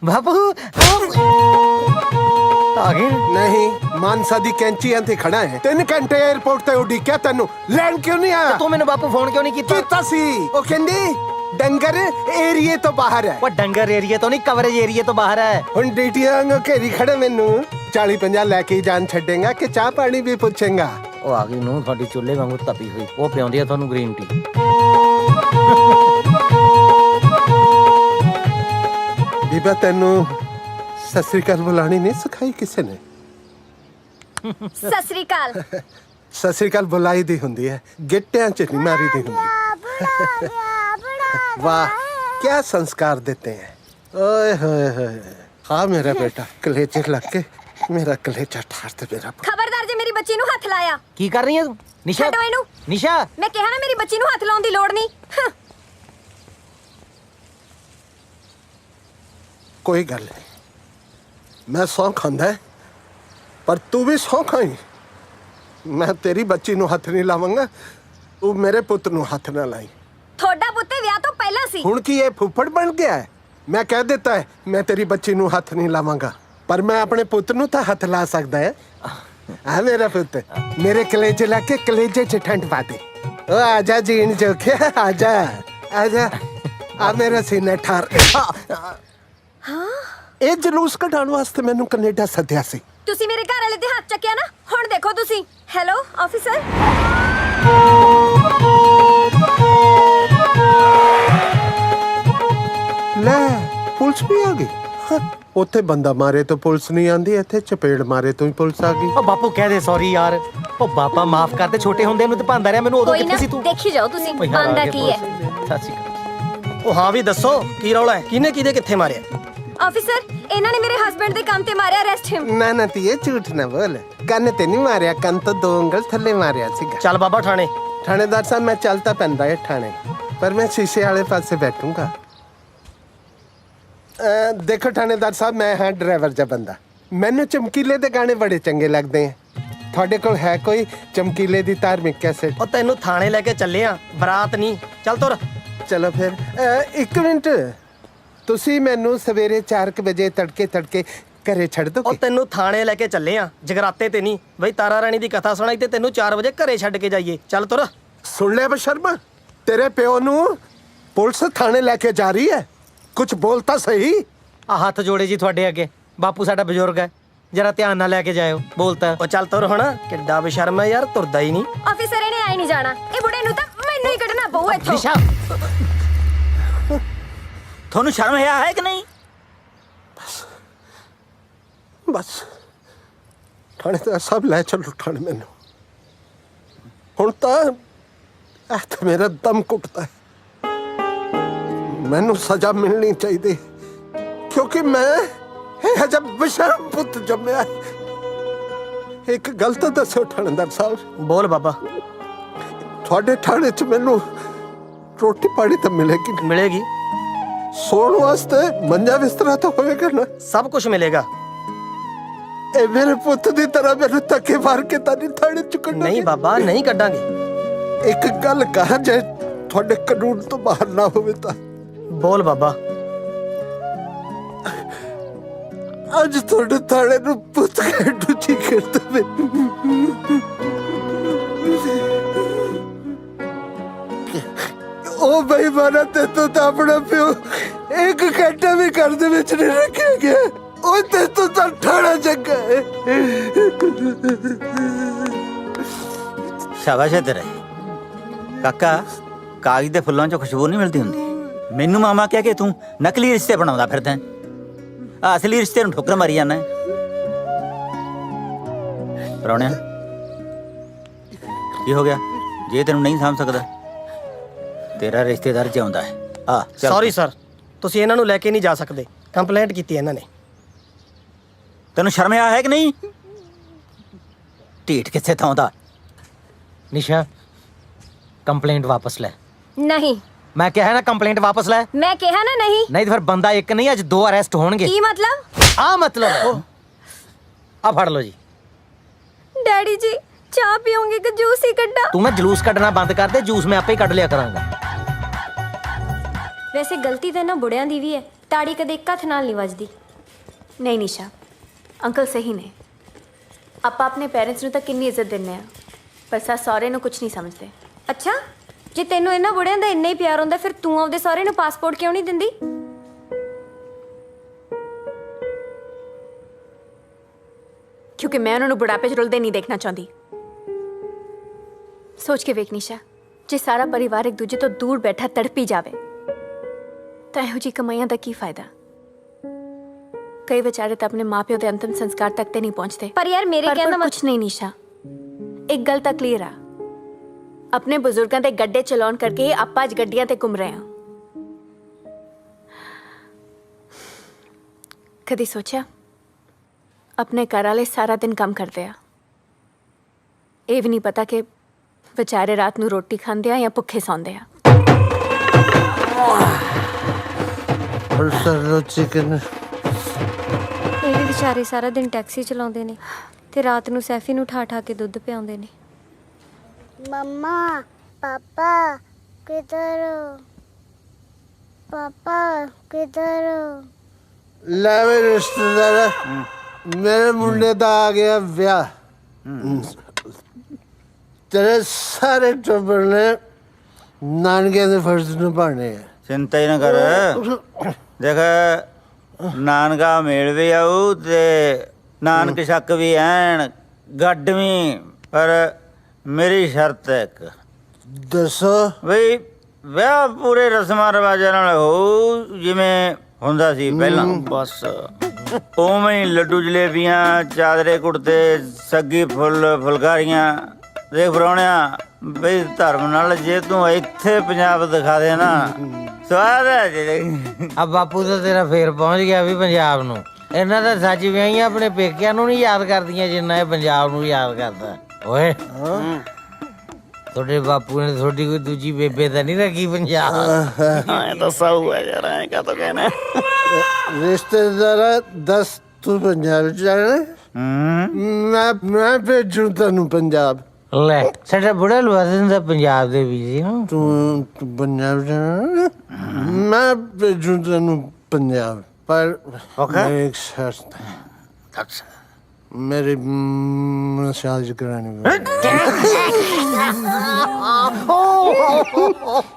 बापू आ गए नहीं मानसा दी कैंचियां ते खड़ा है 3 घंटे एयरपोर्ट ते उड़ीकिया तेनू लैंड क्यों नहीं आया तू मैंने बापू फोन क्यों नहीं किया कीता सी ओ कहंदी डंगर एरिए तो बाहर है वो डंगर एरिया तो नहीं कवरेज एरिया तो बाहर है हुन डीटीआं वांगू घेरी खड़े मैनू 40-50 लेके ही जान छड़ेगा कि चाह पानी भी पूछेगा ਉਹ ਆ ਗਈ ਨੂੰ ਤੁਹਾਡੀ ਚੁੱਲ੍ਹੇ ਵਾਂਗੂ ਤਪੀ ਹੋਈ ਉਹ ਪਿਆਉਂਦੀ ਆ ਤੁਹਾਨੂੰ ਗ੍ਰੀਨ ਟੀ बीबा तेनू सत श्री अकाल बुलानी नहीं सिखाई किसी ने सत श्री अकाल सत श्री अकाल बुलाई दी हुंदी है गिट्टियां च नहीं मारी दी हुंदी वाह क्या संस्कार देते हैं ओए होए होए हाँ मेरा बेटा कलेजे लग के मेरा कलेजा ठार ते मेरा खबरदार जे मेरी बच्ची ਨੂੰ ਹੱਥ ਲਾਇਆ ਕੀ ਕਰ ਰਹੀ ਹੈ ਤੂੰ ਨਿਸ਼ਾ ਛੱਡੋ ਇਹਨੂੰ ਨਿਸ਼ਾ ਮੈਂ ਕਿਹਾ ਨਾ ਮੇਰੀ ਬੱਚੀ ਨੂੰ ਹੱਥ ਲਾਉਣ ਦੀ ਲੋੜ ਨਹੀਂ कोई गल नहीं मैं सौ खांदा है पर तू भी सौ खाई मैं तेरी बच्ची ਨੂੰ ਹੱਥ नहीं लावांगा तू मेरे पुत्र ਨੂੰ ਹੱਥ ना लाई ਤੁਹਾਡਾ ਪੁੱਤ ਵਿਆਹ ਤੋਂ ਪਹਿਲਾਂ ਸੀ ਹੁਣ ਕੀ ਇਹ ਫੁੱਫੜ ਬਣ ਗਿਆ ਹੈ मैं कह देता है मैं तेरी बच्ची ਨੂੰ ਹੱਥ नहीं लावांगा पर मैं अपने पुत्र ਨੂੰ ਤਾਂ ਹੱਥ ਲਾ ਸਕਦਾ है आ मेरा पुत्र मेरे कलेजे लाके कलेजे च ठंड पा दे ओ आजा जीन जोखे आजा आजा आ मेरा सीना ठार ਇਹ ਜਲੂਸ ਕਢਾਉਣ ਵਾਸਤੇ ਮੈਨੂੰ ਕੈਨੇਡਾ ਸੱਦਿਆ ਸੀ ਤੁਸੀਂ ਮੇਰੇ ਘਰ ਵਾਲੇ ਦੇ ਹੱਥ ਚੱਕਿਆ ਨਾ ਹੁਣ ਦੇਖੋ ਤੁਸੀਂ ਹੈਲੋ ਆਫੀਸਰ ਲੈ ਪੁਲਿਸ ਵੀ ਆ ਗਈ ਹਾਂ, ਉੱਥੇ ਬੰਦਾ ਮਾਰੇ ਤਾਂ ਪੁਲਿਸ ਨਹੀਂ ਆਂਦੀ ਇੱਥੇ ਚਪੇੜ ਮਾਰੇ ਤੋਂ ਹੀ ਪੁਲਿਸ ਆ ਗਈ ਉਹ ਬਾਪੂ ਕਹਿ ਦੇ ਸੌਰੀ ਯਾਰ ਉਹ ਬਾਪਾ ਮਾਫ ਕਰ ਦੇ ਛੋਟੇ ਹੁੰਦੇ ਨੂੰ ਤੇ ਭਾਂਦਾ ਰਿਹਾ ਮੈਨੂੰ ਉਦੋਂ ਕੋਈ ਨਾ ਕਿੱਥੇ ਸੀ ਤੂੰ ਦੇਖੀ ਜਾਓ ਤੁਸੀਂ ਓਏ ਯਾਰ, ਬੰਦਾ ਆ ਗਿਆ ਕੀ ਹੈ ਪੁਲਿਸ। ਸਤਿ ਸ਼੍ਰੀ ਅਕਾਲ ਉਹ ਹਾਂ ਵੀ ਦੱਸੋ ਕੀ ਰੌਲਾ ਹੈ ਕਿਹਨੇ ਕਿਹਦੇ ਕਿੱਥੇ ਮਾਰਿਆ ਆਫੀਸਰ ਇਹਨਾਂ ਨੇ ਮੇਰੇ ਹਸਬੰਡ ਦੇ ਕੰਮ ਤੇ ਮਾਰਿਆ ਅਰੈਸਟ ਹਿਮ ਨਾ ਨਾ ਧੀਏ ਝੂਠ ਨਾ ਬੋਲ ਕੰਨ ਤੇ ਨਹੀਂ ਮਾਰਿਆ ਕੰਨ ਤੋਂ 2 ਉਂਗਲ ਥੱਲੇ ਮਾਰਿਆ ਸੀਗਾ ਚੱਲ ਬਾਬਾ ਥਾਣੇ ਥਾਣੇਦਾਰ ਸਾਹਿਬ ਮੈਂ ਚੱਲ ਤਾਂ ਪੈਂਦਾ ਹੈ ਥਾਣੇ ਪਰ ਮੈਂ ਸ਼ੀਸ਼ੇ ਵਾਲੇ ਪਾਸੇ ਬੈਠੂੰਗਾ ਦੇਖੋ ਥਾਣੇਦਾਰ ਸਾਹਿਬ ਮੈਂ ਹਾਂ ਡਰਾਈਵਰ ਜਿਹਾ ਬੰਦਾ ਮੈਨੂੰ ਚਮਕੀਲੇ ਦੇ ਗਾਣੇ ਬੜੇ ਚੰਗੇ ਲੱਗਦੇ ਆ ਤੁਹਾਡੇ ਕੋਲ ਹੈ ਕੋਈ ਚਮਕੀਲੇ ਦੀ ਧਾਰਮਿਕ ਕੈਸੇਟ ਉਹ ਤੈਨੂੰ ਥਾਣੇ ਲੈ ਕੇ ਚੱਲੇ ਆ ਬਰਾਤ ਨਹੀਂ ਚੱਲ ਤੁਰ ਚਲੋ ਫਿਰ 1 ਮਿੰਟ ਤੁਸੀਂ ਮੈਨੂੰ ਸਵੇਰੇ 4 ਵਜੇ ਤੜਕੇ ਘਰੇ ਛੱਡ ਉਹ ਦੋਗੇ ਤੈਨੂੰ ਥਾਣੇ ਲੈ ਕੇ ਚੱਲੇ ਆ ਜਗਰਾਤੇ ਤੇ ਨਹੀਂ ਬਈ ਤਾਰਾ ਰਾਣੀ ਦੀ ਕਥਾ ਸੁਣਾਈ ਤੇ ਤੈਨੂੰ 4 ਵਜੇ ਘਰੇ ਛੱਡ ਕੇ ਜਾਈਏ ਚੱਲ ਤੁਰ ਸੁਣ ਲਿਆ ਬਸ਼ਰਮਾ ਤੇਰੇ ਪਿਓ ਨੂੰ ਪੁਲਿਸ ਥਾਣੇ ਲੈ ਕੇ ਜਾ ਰਹੀ ਹੈ ਕੁਝ ਬੋਲਤਾ ਸਹੀ ਆ ਹੱਥ ਜੋੜੇ ਜੀ ਤੁਹਾਡੇ ਅੱਗੇ ਬਾਪੂ ਸਾਡਾ ਬਜ਼ੁਰਗ ਹੈ ਜਰਾ ਧਿਆਨ ਨਾਲ ਲੈ ਕੇ ਜਾਇਓ ਬੋਲਤਾ ਉਹ ਚੱਲ ਤੁਰ ਹੁਣ ਕਿੱਡਾ ਬੇਸ਼ਰਮ ਹੈ ਯਾਰ ਤੁਰਦਾ ਹੀ ਨਹੀਂ ਆਫੀਸਰ ਇਹਨੇ ਆਈ ਨਹੀਂ ਜਾਣਾ ਇਹ ਬੁੜੇ ਨੂੰ ਤਾਂ ਮੈਨੂੰ ਹੀ ਕੱਢਣਾ ਪਊ ਇੱਥੋਂ ਨਿਸ਼ਾ ਤੁਹਾਨੂੰ ਸ਼ਰਮ ਹੈ ਕਿ ਨਹੀਂ ਬਸ ਥਾਣੇ ਤੇ ਸਭ ਲੈ ਚੱਲੋ ਥਾਣੇ ਮੈਨੂੰ ਹੁਣ ਤਾਂ ਮੇਰਾ ਦਮ ਘੁੱਟਦਾ ਹੈ ਮੈਨੂੰ ਸਜ਼ਾ ਮਿਲਣੀ ਚਾਹੀਦੀ ਕਿਉਂਕਿ ਮੈਂ ਇਹ ਜਬ ਬਸ਼ਰਮ ਪੁੱਤ ਜੰਮਿਆ ਇੱਕ ਗਲਤ ਦੱਸੋ ਥਾਣੇਦਾਰ ਸਾਹਿਬ ਬੋਲ ਬਾਬਾ ਤੁਹਾਡੇ ਥਾਣੇ 'ਚ ਮੈਨੂੰ ਰੋਟੀ ਪਾਣੀ ਤਾਂ ਮਿਲੇਗੀ ਨਾ? ਮਿਲੇਗੀ ਸੌਣ ਵਾਸਤੇ ਮੰਜਾ ਬਿਸਤਰਾ ਤਾਂ ਹੋਏਗਾ ਨਾ ਸਭ ਕੁਝ ਮਿਲੇਗਾ ਇਹ ਮੇਰੇ ਪੁੱਤ ਦੀ ਤਰ੍ਹਾਂ ਮੈਨੂੰ ਧੱਕੇ ਮਾਰ ਕੇ ਤਾਂ ਨਹੀਂ ਥਾਣੇ 'ਚ ਕੱਢੋਗੇ ਨਹੀਂ ਬਾਬਾ ਨਹੀਂ ਕੱਢਾਂਗੇ ਇੱਕ ਗੱਲ ਕਹਾਂ ਜੇ ਤੁਹਾਡੇ ਕਾਨੂੰਨ ਤੋਂ ਬਾਹਰ ਨਾ ਹੋਵੇ ਤਾਂ ਬੋਲ ਬਾਬਾ ਅੱਜ ਤੁਹਾਡੇ ਥਾਣੇ ਨੂੰ ਪੁੱਤ ਕੇ ਡੁੱਚੀ ਕਰਦਾ ਵੇ ਉਹ ਬੇਈਮਾਨਾ ਤੇ ਤੂੰ ਤਾਂ ਆਪਣਾ ਪਿਓ ਇੱਕ ਘੰਟਾ ਵੀ ਘਰ ਦੇ ਵਿੱਚ ਨਹੀਂ ਰੱਖਿਆ ਗਿਆ ਉਹ ਤੇ ਤੂੰ ਤਾਂ ਠਾਣਾ ਚੰਗਾ ਹੈ ਸ਼ਾਬਾਸ਼ ਹੈ ਤੇਰੇ ਕਾਕਾ ਕਾਗਜ਼ ਦੇ ਫੁੱਲਾਂ 'ਚੋਂ ਖੁਸ਼ਬੂ ਨਹੀਂ ਮਿਲਦੀ ਹੁੰਦੀ ਮੈਨੂੰ ਮਾਮਾ ਕਹਿ ਕੇ ਤੂੰ ਨਕਲੀ ਰਿਸ਼ਤੇ ਬਣਾਉਂਦਾ ਫਿਰਦਾ ਆ ਅਸਲੀ ਰਿਸ਼ਤੇ ਨੂੰ ਠੋਕਰ ਮਾਰੀ ਜਾਂਦਾ ਪ੍ਰਾਹੁਣਿਆ ਕੀ ਹੋ ਗਿਆ ਜੇ ਤੈਨੂੰ ਨਹੀਂ ਸਮਝ ਸਕਦਾ ਤੇਰਾ ਰਿਸ਼ਤੇਦਾਰ ਜਿਉਂਦਾ ਹੈ ਆ ਸੌਰੀ ਸਰ ਤੁਸੀਂ ਇਹਨਾਂ ਨੂੰ ਲੈ ਕੇ ਨਹੀਂ ਜਾ ਸਕਦੇ ਕੰਪਲੇਂਟ ਕੀਤੀ ਇਹਨਾਂ ਨੇ ਤੈਨੂੰ ਸ਼ਰਮ ਹੈ ਕਿ ਨਹੀਂ ਢੀਠ ਕਿੱਥੇ ਥਾਂ ਦਾ ਨਿਸ਼ਾ ਕੰਪਲੇਂਟ ਵਾਪਸ ਲੈ ਨਹੀਂ ਮੈਂ ਕਿਹਾ ਨਾ ਕੰਪਲੇਂਟ ਵਾਪਸ ਲੈ ਮੈਂ ਕਿਹਾ ਨਾ ਨਹੀਂ ਨਹੀਂ ਤਾਂ ਫਿਰ ਬੰਦਾ ਇੱਕ ਨਹੀਂ ਅੱਜ 2 ਅਰੈਸਟ ਹੋਣਗੇ ਕੀ ਮਤਲਬ ਆ ਮਤਲਬ ਆ ਫੜ ਲਓ ਜੀ ਡੈਡੀ ਜੀ ਚਾਹ ਪੀਓਗੇ ਕਿ ਜੂਸ ਹੀ ਕੱਢਾਂ ਤੂੰ ਮੈਂ ਜਲੂਸ ਕੱਢਣਾ ਬੰਦ ਕਰ ਦੇ ਜੂਸ ਮੈਂ ਆਪੇ ਹੀ ਕੱਢ ਲਿਆ ਕਰਾਂਗਾ ਵੈਸੇ ਗਲਤੀ ਤਾਂ ਇਹਨਾਂ ਬੁੜਿਆਂ ਦੀ ਵੀ ਹੈ, ਤਾੜੀ ਕਦੇ ਇੱਕ ਹੱਥ ਨਾਲ ਨਹੀਂ ਵੱਜਦੀ। ਨਹੀਂ ਨਿਸ਼ਾ, ਅੰਕਲ ਸਹੀ ਨੇ। ਆਪਾਂ ਆਪਣੇ ਪੇਰੈਂਟਸ ਨੂੰ ਤਾਂ ਕਿੰਨੀ ਇੱਜ਼ਤ ਦਿੰਦੇ ਆ, ਪਰ ਸੱਸ ਸਹੁਰੇ ਨੂੰ ਕੁਝ ਨਹੀਂ ਸਮਝਦੇ। ਅੱਛਾ, ਜੇ ਤੈਨੂੰ ਇਹਨਾਂ ਬੁੜਿਆਂ ਦਾ ਇੰਨਾ ਹੀ ਪਿਆਰ ਹੁੰਦਾ, ਫਿਰ ਤੂੰ ਆਪਦੇ ਸਹੁਰੇ ਨੂੰ ਪਾਸਪੋਰਟ ਕਿਉਂ ਨਹੀਂ ਦਿੰਦੀ? ਕਿਉਂਕਿ ਮੈਂ ਉਹਨਾਂ ਨੂੰ ਬੁਢਾਪੇ 'ਚ ਰੁਲਦੇ ਨਹੀਂ ਦੇਖਣਾ ਚਾਹੁੰਦੀ। ਸੋਚ ਕੇ ਵੇਖ ਨਿਸ਼ਾ, ਜੇ ਸਾਰਾ ਪਰਿਵਾਰ ਇੱਕ ਦੂਜੇ ਤੋਂ ਦੂਰ ਬੈਠਾ ਤੜਪੀ ਜਾਵੇ ਤਾਂ ਇਹੋ ਜਿਹੀ ਕਮਾਈਆਂ ਦਾ ਕੀ ਫਾਇਦਾ? ਕਈ ਵਿਚਾਰੇ ਤਾਂ ਆਪਣੇ ਮਾਪਿਓ ਦੇ ਅੰਤਿਮ ਸੰਸਕਾਰ ਤੱਕ ਤੇ ਨਹੀਂ ਪਹੁੰਚਦੇ। ਪਰ ਯਾਰ ਮੇਰੇ ਕਹਿਣ ਦਾ ਕੁਝ ਨਹੀਂ ਨਿਸ਼ਾ, ਇੱਕ ਗੱਲ ਤਾਂ ਕਲੀਅਰ ਆ, ਆਪਣੇ ਬਜ਼ੁਰਗਾਂ ਦੇ ਗੱਡੇ ਚਲਾਉਣ ਕਰਕੇ ਆਪਾਂ ਅੱਜ ਗੱਡੀਆਂ ਤੇ ਘੁੰਮ ਰਹੇ ਹਾਂ। ਕਦੀ ਸੋਚਿਆ ਆਪਣੇ ਘਰ ਵਾਲੇ ਸਾਰਾ ਦਿਨ ਕੰਮ ਕਰਦੇ ਆ, ਇਹ ਵੀ ਨਹੀਂ ਪਤਾ ਕਿ ਵਿਚਾਰੇ ਰਾਤ ਨੂੰ ਰੋਟੀ ਖਾਂਦੇ ਆ ਜਾਂ ਭੁੱਖੇ ਸੌਂਦੇ ਆ। चिकन ਇਹ ਵੀ ਵਿਚਾਰੇ ਸਾਰਾ ਦਿਨ ਟੈਕਸੀ ਚਲਾਉਂਦੇ ਨੇ ਤੇ ਰਾਤ ਨੂੰ ਸੈਫੀ ਨੂੰ ਠਾ ਠਾ ਕੇ ਦੁੱਧ ਪਿਆਉਂਦੇ ਨੇ। मम्मा पापा किधर हो? पापा किधर हो? ਲੈ ਵੇ ਰਿਸ਼ਤੇਦਾਰਾ, ਮੇਰੇ ਮੁੰਡੇ ਦਾ ਆ ਗਿਆ ਵਿਆਹ। ਤੇਰੇ ਸਾਰੇ ਟੱਬਰ ਨੇ ਨਾਨਕਿਆਂ ਦੇ ਫਰਜ਼ ਨਿਭਾਉਣੇ ਆ। ਚਿੰਤਾ ਹੀ ਨਾ ਕਰ। ਦੇਖ, ਨਾਨਕਾ ਮੇਲ ਵੀ ਆਊ ਤੇ ਨਾਨਕ ਸ਼ੱਕ ਵੀ ਐਨ ਗੱਡ ਵੀ, ਪਰ ਮੇਰੀ ਸ਼ਰਤ ਹੈ ਇੱਕ। ਦੱਸੋ। ਬਈ ਵਿਆਹ ਪੂਰੇ ਰਸਮਾਂ ਰਿਵਾਜਾਂ ਨਾਲ ਹੋ ਜਿਵੇਂ ਹੁੰਦਾ ਸੀ ਪਹਿਲਾਂ। ਬਸ ਉਵੇਂ ਹੀ ਲੱਡੂ ਜਲੇਬੀਆਂ, ਚਾਦਰੇ ਕੁੜਤੇ, ਸੱਗੀ ਫੁਲਕਾਰੀਆਂ। ਦੇਖ ਪ੍ਰਾਹੁਣਿਆ, ਬਈ ਧਰਮ ਨਾਲ ਜੇ ਤੂੰ ਇੱਥੇ ਪੰਜਾਬ ਦਿਖਾ ਦੇ ਨਾ, ਸਵਾਦ ਹੈ ਜੀ। ਆ ਬਾਪੂ ਤਾਂ ਤੇਰਾ ਫੇਰ ਪਹੁੰਚ ਗਿਆ ਵੀ ਪੰਜਾਬ ਨੂੰ। ਇਹਨਾਂ ਦਾ ਸੱਚ ਵਿਆਹੀਆਂ ਆਪਣੇ ਪੇਕਿਆਂ ਨੂੰ ਨਹੀਂ ਯਾਦ ਕਰਦੀਆਂ ਜਿੰਨਾ ਇਹ ਪੰਜਾਬ ਨੂੰ ਯਾਦ ਕਰਦਾ। ਓਏ ਤੁਹਾਡੇ ਬਾਪੂ ਨੇ ਤੁਹਾਡੀ ਕੋਈ ਦੂਜੀ ਬੇਬੇ ਤਾਂ ਨਹੀਂ ਰੱਖੀ ਪੰਜਾਬ? ਐ ਤਾਂ ਸਾਊ ਹੈ ਯਾਰ, ਐ ਕਾ ਤਾਂ ਕਹਿਣਾ। ਰਿਸ਼ਤੇਦਾਰਾ ਦੱਸ, ਤੂੰ ਪੰਜਾਬ ਜਾਣਾ? ਮੈਂ ਭੇਜੂ ਤੈਨੂੰ ਪੰਜਾਬ। ਲੈ ਸਾਡਾ ਬੁੜਾ ਲਵਾ ਦਿੰਦਾ ਪੰਜਾਬ ਦੇ ਵੀ ਜੀ। ਤੂੰ ਪੰਜਾਬ ਜਾਣਾ? ਮੈਂ ਭੇਜੂ ਤੈਨੂੰ ਪੰਜਾਬ, ਪਰ ਮੇਰੀ ਇੱਕ ਸ਼ਰਤ ਹੈ। मेरी मसाज करानी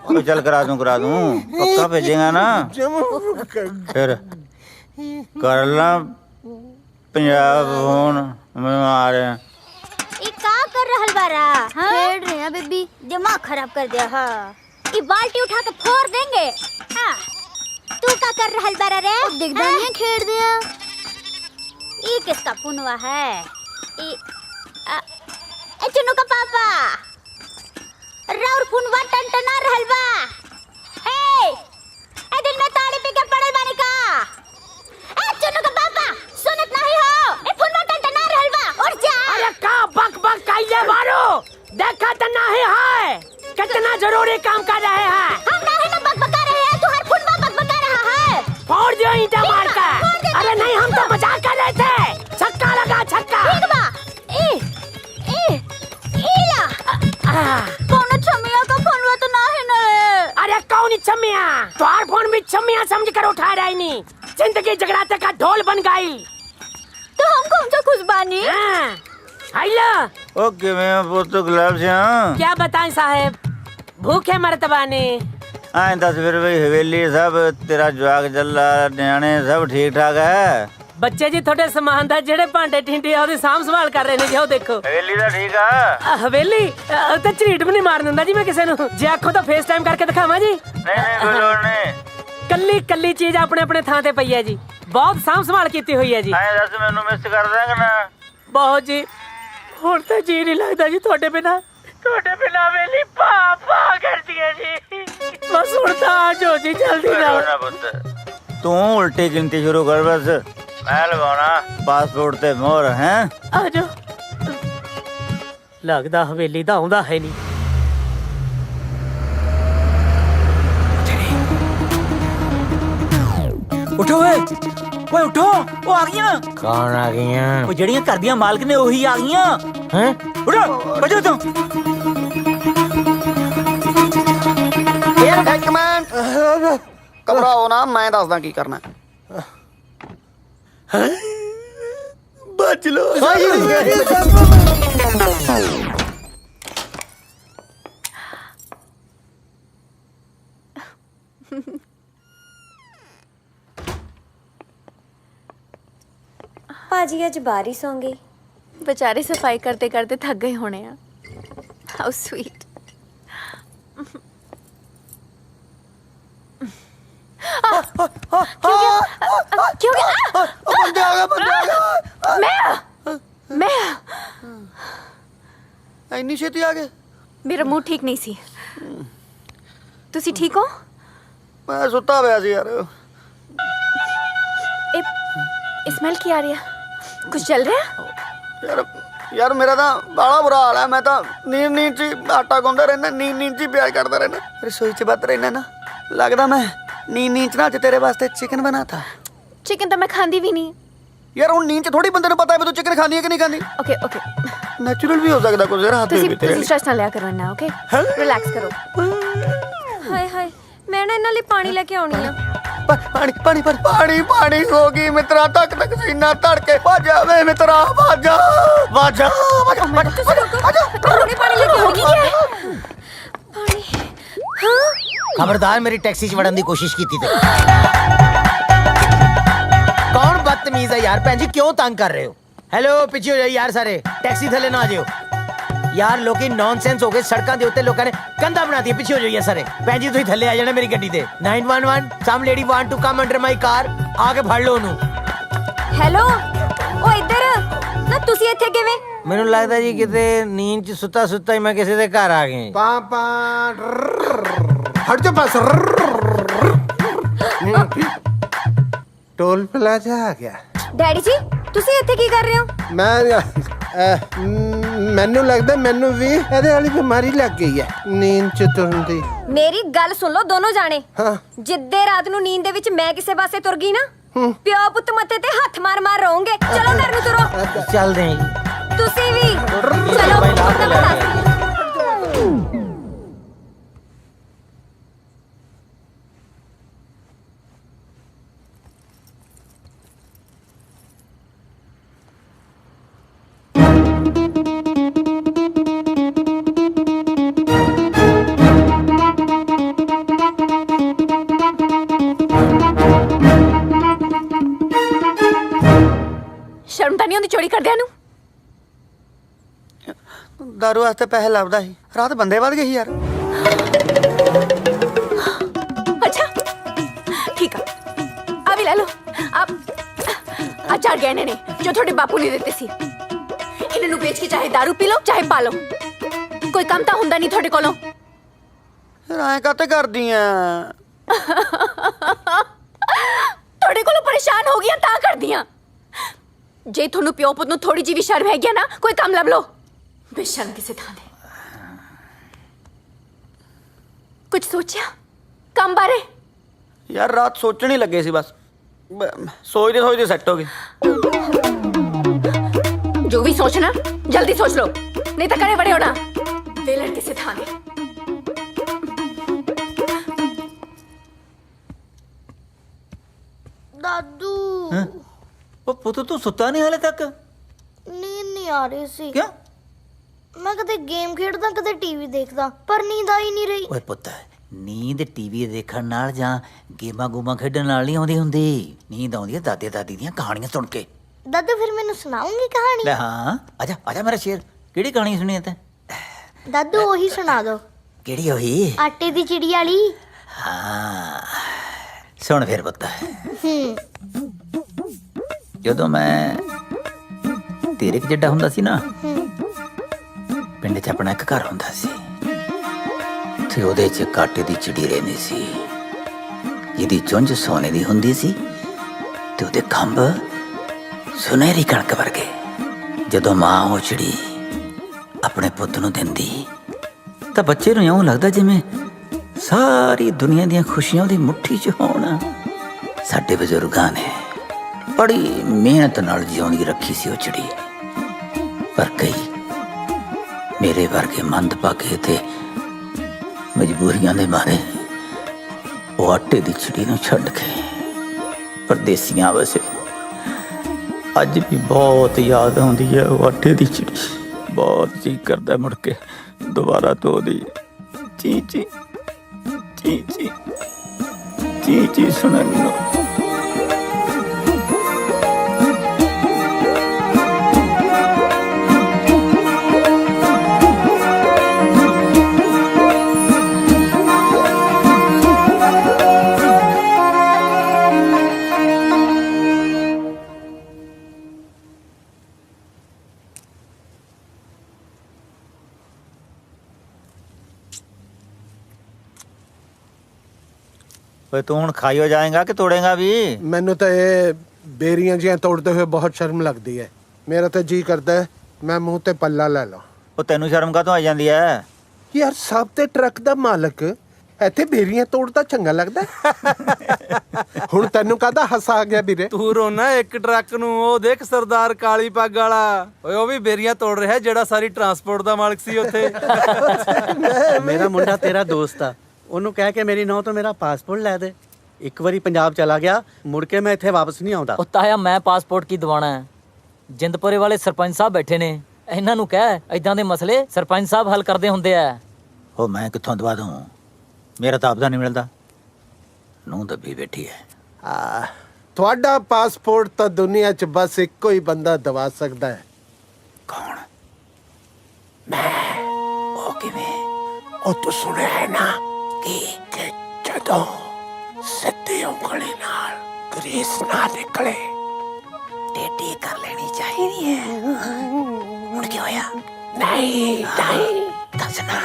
तो चल करा दूं पक्का भेजेगा ना? फिर कर ला पंजाब फोन, मैं आ रहे हैं। ये का कर रहल बारा? खेल रहे हैं बेबी, दिमाग खराब कर दिया। हाँ, ये बाल्टी उठा के फोड़ देंगे। हाँ, तू का कर रहल बारा रे? दिखदानिया खेल दिया। ये किसका पुनवा है? ए चुन्नू का पापा, राउर पुनवा टनटना रहल बा। ए दिन में ताड़ी पी के पड़ल बानी का? ए चुन्नू का पापा, सुनत नहीं हो? ए पुनवा टनटना रहल बा, उठ जा। अरे का बक बक काइले मारो, देखा तो नहीं है कितना जरूरी काम कर रहे हैं। हम नहीं ना बकबका रहे हैं, तू हर पुनवा बकबका रहा है। फोड़ दियो ईंटा मार कर। अरे नहीं, हम तो मजाक कर रहे थे। छक्का लगा, छक्का। ठीक बा। ए ला कौन छमिया का फोनवा तो नहीं ना है। अरे कौन छमिया? तुम्हार फोन भी छमिया समझ कर उठा रही नहीं। जिंदगी जगराते का ढोल बन गई। तो हम कौन सा खुश बानी? हेलो, ओके मैं पुत गुलाब से। हाँ, क्या बताएं साहब, भूखे मरतबा ने। आए 10 फिर भाई हवेली सब तेरा जवाक जल्ला न्याणे सब ठीक ठाक है? ਬੱਚੇ ਜੀ ਤੁਹਾਡੇ ਸਮਾਨ ਦਾ ਜਿਹੜੇ ਭਾਂਡੇ ਠਿੰਡੇ ਆ ਉਹਦੀ ਸਾਂਭ ਸੰਭਾਲ ਕਰ ਰਹੇ ਨੇ ਜੀ। ਉਹ ਦੇਖੋ हवेली तो ठीक है। ਹਵੇਲੀ ਤੇ ਝਰੀਟ ਵੀ ਨਹੀਂ ਮਾਰਨ ਦਿੰਦਾ ਜੀ ਮੈਂ ਕਿਸੇ ਨੂੰ। ਜੇ ਆਖੋ ਤਾਂ ਫੇਸ ਟਾਈਮ ਕਰਕੇ ਦਿਖਾਵਾਂ ਜੀ। नहीं कोई लोड़ नहीं। ਕੱਲੀ ਕੱਲੀ ਚੀਜ਼ ਆਪਣੇ ਆਪਣੇ ਥਾਂ ਤੇ ਪਈ ਹੈ ਜੀ, ਬਹੁਤ ਸਾਂਭ ਸੰਭਾਲ ਕੀਤੀ ਹੋਈ ਹੈ ਜੀ। आए 10 मैनू मिस कर देंगे ना? ਬਹੁਤ ਜੀ, ਹੁਣ ਤਾਂ ਜੀ ਨਹੀਂ ਲੱਗਦਾ ਜੀ ਤੁਹਾਡੇ ਬਿਨਾ। ਤੁਹਾਡੇ ਬਿਨਾ ਹਵੇਲੀ ਪਾ ਕਰਦੀ ਹੈ ਜੀ। ਬਸ ਹੁਣ ਤਾਂ ਆ ਜਾਓ ਜੀ ਜਲਦੀ ਨਾਲ। ना पुत तू उल्टी गिनती शुरू कर बस। मैं लगाना पासपोर्ट ते मोहर है। ਆ ਜਾਓ। ਲੱਗਦਾ ਹਵੇਲੀ ਦਾ ਆਉਂਦਾ ਹੈ ਨਹੀਂ। उठो ओए उठो, वो आ गईयां। कौन आ गईयां? वो जड़ियां कर दियां मालिक ने वही आ गईयां। हैं? उठो बजो तुम। ਘਬਰਾਓ ਨਾ, ਮੈਂ ਦੱਸਦਾ ਕੀ ਕਰਨਾ। ਬਚ ਲੋ। ਭਾਜੀ ਅੱਜ ਬਾਹਰ ਹੀ ਸੌਂ ਗਏ। बेचारे सफाई करते करते थक गए होने हैं। How sweet. क्यों गया? बंदे आ गए। मैं ਇੰਨੀ ਛੇਤੀ ਆ ਗਏ? मेरा मूड ठीक नहीं सी। तुसी ठीक हो? ਮੈਂ ਸੁੱਤਾ ਪਿਆ ਸੀ ਯਾਰ। स्मेल की आ रही है? कुछ चल रहा है? ਯਾਰ ਮੇਰਾ ਤਾਂ ਬਾਲਾ ਬੁਰਾ ਹਾਲ ਹੈ। ਮੈਂ ਤਾਂ ਨੀਂਦ 'ਚ ਹੀ ਆਟਾ ਗੁੰਨਦਾ ਰਹਿੰਦਾ, ਨੀਂਦ 'ਚ ਹੀ ਪਿਆਜ਼ ਕੱਟਦਾ ਰਹਿੰਦਾ, ਰਸੋਈ 'ਚ ਵੱਧ ਰਹਿੰਦਾ ਨਾ। ਲੱਗਦਾ ਮੈਂ ਨੀਂਦ 'ਚ ਨਾ ਅੱਜ ਤੇਰੇ ਵਾਸਤੇ ਚਿਕਨ ਬਣਾਤਾ। चिकन तो मैं खाती भी नहीं। ਯਾਰ ਹੁਣ ਨੀਂਦ 'ਚ ਥੋੜੀ ਬੰਦੇ ਨੂੰ ਪਤਾ ਹੈ ਵੀ ਤੂੰ ਚਿਕਨ ਖਾਂਦੀ ਹੈ ਕਿ ਨਹੀਂ ਖਾਂਦੀ। ओके ओके ਨੈਚੁਰਲ ਵੀ ਹੋ ਸਕਦਾ ਕੁਝ ਯਾਰ ਹੱਥ तुसी ਵੀ ਤੇਰੇ। स्ट्रेस ना लिया करो ना। ओके रिलैक्स करो। ਹਾਏ ਹਾਏ ਮੈਂ ਨਾ ਇਹਨਾਂ ਲਈ ਪਾਣੀ ਲੈ ਕੇ ਆਉਣੀ ਆ। ਪਾਣੀ ਪਾਣੀ ਪਾਣੀ ਪਾਣੀ ਹੋ ਗਈ ਮਿੱਤਰਾ, ਤੱਕ ਤੱਕ ਸੀਨਾ ਧੜਕੇ। ਭੱਜ ਵੇ ਮਿੱਤਰਾ, ਭੱਜ ਭੱਜ ਹੁਣੇ ਪਾਣੀ ਲੈ ਕੇ ਆਉਣੀ ਹੈ। ਪਾਣੀ। ਹਾਂ ਖਬਰਦਾਰ ਮੇਰੀ ਟੈਕਸੀ 'ਚ ਵੜਨ ਦੀ ਕੋਸ਼ਿਸ਼ ਕੀਤੀ ਤੇ ਕੌਣ ਬਦਤਮੀਜ਼ ਹੈ ਯਾਰ? ਭੈਣ ਜੀ ਕਿਉਂ ਤੰਗ ਕਰ ਰਹੇ ਹੋ? ਹੈਲੋ ਪਿੱਛੇ ਹੋ ਜਾਓ ਯਾਰ ਸਾਰੇ, ਟੈਕਸੀ ਥੱਲੇ ਨਾ ਆ ਜਿਓ ਯਾਰ। ਲੋਕੀ ਨੌਨਸੈਂਸ ਹੋ ਗਏ ਸੜਕਾਂ ਦੇ ਉੱਤੇ, ਲੋਕਾਂ ਨੇ ਕੰਧਾਂ ਬਣਾਤੀ। ਪਿੱਛੇ ਹੋ ਜਾਈਏ ਸਾਰੇ। ਭੈਣ ਜੀ ਤੁਸੀਂ ਥੱਲੇ ਆ ਜਾਣਾ ਮੇਰੀ ਗੱਡੀ ਤੇ। 911 some lady want to come under my car. ਆ ਕੇ ਫੜ ਲਓ ਉਹਨੂੰ। ਹੈਲੋ ਉਹ ਇੱਧਰ ਨਾ, ਤੁਸੀਂ ਇੱਥੇ ਕਿਵੇਂ? ਮੈਨੂੰ ਲੱਗਦਾ ਜੀ ਕਿਤੇ ਨੀਂਦ 'ਚ ਸੁੱਤਾ ਸੁੱਤਾ ਹੀ ਮੈਂ ਕਿਸੇ ਦੇ ਘਰ ਆ ਗਏ। पापा हट जा पास। टोल प्लाजा आ गया। ਡੈਡੀ ਜੀ ਤੁਸੀਂ ਇੱਥੇ ਕੀ ਕਰ ਰਹੇ ਹੋ? ਮੈਨੂੰ ਲੱਗਦਾ ਮੈਨੂੰ ਵੀ ਇਹਦੇ ਵਾਲੀ ਬਿਮਾਰੀ ਲੱਗ ਗਈ ਹੈ, ਨੀਂਦ ਚ ਤੁਰਨ ਦੀ। ਮੇਰੀ ਗੱਲ ਸੁਣ ਲਓ ਦੋਨੋਂ ਜਾਣੇ। ਹਾਂ। ਜਿੱਦੇ ਰਾਤ ਨੂੰ ਨੀਂਦ ਦੇ ਵਿੱਚ ਮੈਂ ਕਿਸੇ ਪਾਸੇ ਤੁਰ ਗਈ ਨਾ, ਪਿਓ ਪੁੱਤ ਮੱਥੇ ਤੇ ਹੱਥ ਮਾਰ ਮਾਰ ਰਹੋਗੇ। ਚਲੋ ਘਰ ਨੂੰ ਤੁਰੋ। ਚੱਲਦੇ ਹਾਂ ਜੀ। ਤੁਸੀਂ ਵੀ ਚਲੋ। ਭਾਈ ਲਾ ਕੇ ਲੈ ਗਏ। शर्म तो नहीं आती चोरी करदियां नूं? ਦਾਰੂ ਵਾਸਤੇ ਪੈਸੇ ਲੱਭਦਾ ਸੀ, ਰਾਤ ਬੰਦੇ ਵੱਧ ਗਏ ਸੀ ਯਾਰ। अच्छा ठीक है, अभी ले लो आप। आ 4 गहने ने जो थोड़े बापू ने देते सी। इन्हां नूं बेच के चाहे दारू पी लो चाहे पा लो, कोई काम तो हुंदा नहीं थोड़े कोलों। ਫਿਰ ਐਂ ਕਾਤੇ ਕਰਦੀ ਆ? थोड़े कोलों परेशान हो गई तां करदियां। जे थोनू प्यो पुत नूं थोड़ी जी भी शर्म हैगी ना, कोई काम लभ लो। बेशर्म किसे थां दे। कुछ सोचा काम बारे? ਯਾਰ ਰਾਤ ਸੋਚਣ ਹੀ ਲੱਗੇ ਸੀ ਬਸ, ਸੋਚਦੇ ਸੋਚਦੇ ਸੈੱਟ ਹੋ ਗਏ। जो भी सोचना जल्दी सोच लो, नहीं तो करे बड़े होना। वेलर किसे थां दे। दादू ਉਹ ਪੁੱਤ ਤੂੰ ਸੁੱਤਾ ਨਹੀਂ ਹਾਲੇ ਤੱਕ? नींद नहीं आ रही सी। ਕਿਉਂ? मैं कदे गेम खेडदा कदे टीवी देखदा, पर नींद आ ही नहीं रही। ਓਏ ਪੁੱਤ, ਨੀਂਦ ਟੀਵੀ ਦੇਖਣ ਨਾਲ ਜਾਂ ਗੇਮਾਂ ਗੂਮਾਂ ਖੇਡਣ ਨਾਲ ਨਹੀਂ ਆਉਂਦੀ ਹੁੰਦੀ। ਨੀਂਦ ਆਉਂਦੀ ਹੈ ਦਾਦੇ ਦਾਦੀ ਦੀਆਂ ਕਹਾਣੀਆਂ ਸੁਣ ਕੇ। दादू फिर मैनू सुनाऊंगी कहानी? ਲੈ ਹਾਂ, ਆਜਾ ਆਜਾ ਮੇਰਾ ਸ਼ੇਰ। ਕਿਹੜੀ ਕਹਾਣੀ ਸੁਣੀ ਹੈ ਤੈਂ? दादू वही सुना दो, ਕਿਹੜੀ ਹੋਈ? आटे दी चिड़ी वाली। ਹਾਂ ਸੁਣ ਫਿਰ ਪੁੱਤ। ਜਦੋਂ ਮੈਂ ਤੇਰੇ ਕੁ ਜਿੱਡਾ ਹੁੰਦਾ ਸੀ ਨਾ, ਪਿੰਡ 'ਚ ਆਪਣਾ ਇੱਕ ਘਰ ਹੁੰਦਾ ਸੀ ਤੇ ਉਹਦੇ 'ਚ ਕਾਟੇ ਦੀ ਚਿੜੀ ਰਹਿੰਦੀ ਸੀ, ਜਿਹਦੀ ਚੁੰਝ ਸੋਨੇ ਦੀ ਹੁੰਦੀ ਸੀ ਤੇ ਉਹਦੇ ਖੰਭ ਸੁਨਹਿਰੀ ਕਣਕ ਵਰਗੇ। ਜਦੋਂ ਮਾਂ ਉਹ ਚਿੜੀ ਆਪਣੇ ਪੁੱਤ ਨੂੰ ਦਿੰਦੀ ਤਾਂ ਬੱਚੇ ਨੂੰ ਇਉਂ ਲੱਗਦਾ ਜਿਵੇਂ ਸਾਰੀ ਦੁਨੀਆ ਦੀਆਂ ਖੁਸ਼ੀਆਂ ਉਹਦੀ ਮੁੱਠੀ 'ਚ ਹੋਣ। ਸਾਡੇ ਬਜ਼ੁਰਗਾਂ ਨੇ ਬੜੀ ਮਿਹਨਤ ਨਾਲ ਜਿਉਂਦੀ ਰੱਖੀ ਸੀ ਉਹ ਚਿੜੀ, ਪਰ ਕਈ ਮੇਰੇ ਵਰਗੇ ਮੰਦਭਾਗੇ ਤੇ ਮਜਬੂਰੀਆਂ ਦੇ ਮਾਰੇ ਉਹ ਆਟੇ ਦੀ ਚਿੜੀ ਨੂੰ ਛੱਡ ਕੇ ਪਰਦੇਸੀਆਂ ਵਸੇ ਅੱਜ ਵੀ ਬਹੁਤ ਯਾਦ ਆਉਂਦੀ ਹੈ ਉਹ ਆਟੇ ਦੀ ਚਿੜੀ। ਬਹੁਤ ਜੀ ਕਰਦਾ ਮੁੜ ਕੇ ਦੁਬਾਰਾ ਤੋਂ ਉਹਦੀ ਚੀ ਚੀ ਚੀ ਚੀ ਚੀ ਚੀ ਸੁਣਨ ਨੂੰ। ਓਏ ਤੂੰ ਹੁਣ ਖਾਈਓ ਜਾਏਗਾ ਕਿ ਤੋੜੇਗਾ ਵੀ? ਮੈਨੂੰ ਤਾਂ ਇਹ ਬੇਰੀਆਂ ਜਿਹੀਆਂ ਤੋੜਦੇ ਹੋਏ ਬਹੁਤ ਸ਼ਰਮ ਲੱਗਦੀ ਹੈ। ਮੇਰਾ ਤਾਂ ਜੀ ਕਰਦਾ ਹੈ ਮੈਂ ਮੂੰਹ ਤੇ ਪੱਲਾ ਲੈ ਲਾਂ। ਉਹ ਤੈਨੂੰ ਸ਼ਰਮ ਕਾਹਤੋਂ ਆ ਜਾਂਦੀ ਹੈ? ਯਾਰ ਸਭ ਤੇ ਟਰੱਕ ਦਾ ਮਾਲਕ ਇੱਥੇ ਬੇਰੀਆਂ ਤੋੜਦਾ ਚੰਗਾ ਲੱਗਦਾ ਹੁਣ ਤੈਨੂੰ ਕਾਹਦਾ ਹੱਸ ਆ ਗਿਆ ਵੀਰੇ? ਤੂੰ ਰੋਣਾ ਇੱਕ ਟਰੱਕ ਨੂੰ, ਉਹ ਦੇਖ ਸਰਦਾਰ ਕਾਲੀ ਪੱਗ ਵਾਲਾ, ਓਏ ਉਹ ਵੀ ਬੇਰੀਆਂ ਤੋੜ ਰਿਹਾ ਜਿਹੜਾ ਸਾਰੀ ਟਰਾਂਸਪੋਰਟ ਦਾ ਮਾਲਕ ਸੀ ਉੱਥੇ। ਮੇਰਾ ਮੁੰਡਾ ਤੇਰਾ ਦੋਸਤ ਆ, ਉਹਨੂੰ ਕਹਿ ਕੇ ਮੇਰੀ ਨੌਂ ਤੋਂ ਮੇਰਾ ਪਾਸਪੋਰਟ ਲੈ ਦੇ। ਇੱਕ ਵਾਰੀ ਪੰਜਾਬ ਚਲਾ ਗਿਆ, ਮੁੜ ਕੇ ਮੈਂ ਇੱਥੇ ਵਾਪਸ ਨਹੀਂ ਆਉਂਦਾ। ਉਹ ਤਾਇਆ ਮੈਂ ਪਾਸਪੋਰਟ ਕੀ ਦਿਵਾਣਾ ਹੈ? ਜਿੰਦਪੁਰੇ ਵਾਲੇ ਸਰਪੰਚ ਸਾਹਿਬ ਬੈਠੇ ਨੇ, ਇਹਨਾਂ ਨੂੰ ਕਹਿ ਏਦਾਂ ਦੇ ਮਸਲੇ ਸਰਪੰਚ ਸਾਹਿਬ ਹੱਲ ਕਰਦੇ ਹੁੰਦੇ ਆ। ਉਹ ਮੈਂ ਕਿੱਥੋਂ ਦਵਾ ਦੂੰ? ਮੇਰਾ ਤਾਂ ਆਪਦਾ ਨਹੀਂ ਮਿਲਦਾ। ਨੂੰ ਦੱਬੀ ਬੈਠੀ ਹੈ। ਤੁਹਾਡਾ ਪਾਸਪੋਰਟ ਤਾਂ ਦੁਨੀਆ 'ਚ ਬਸ ਇੱਕੋ ਹੀ ਬੰਦਾ ਦਵਾ ਸਕਦਾ ਹੈ। ਕੌਣ? ਉਹ ਕਿਵੇਂ? ਉਹ ਤੂੰ ਸੁਣਿਆ ਹੈ ਨਾ ਕਿ ਜਦੋਂ ਸਿੱਧੀ ਉਂਗਲੀ ਨਾਲ ਗਰੀਸ ਨਾ ਨਿਕਲੇ ਟੇਢੀ ਕਰ ਲੈਣੀ ਚਾਹੀਦੀ ਹੈ। ਹੁਣ ਕੀ ਹੋਇਆ? ਨਹੀਂ ਦੱਸਣਾ।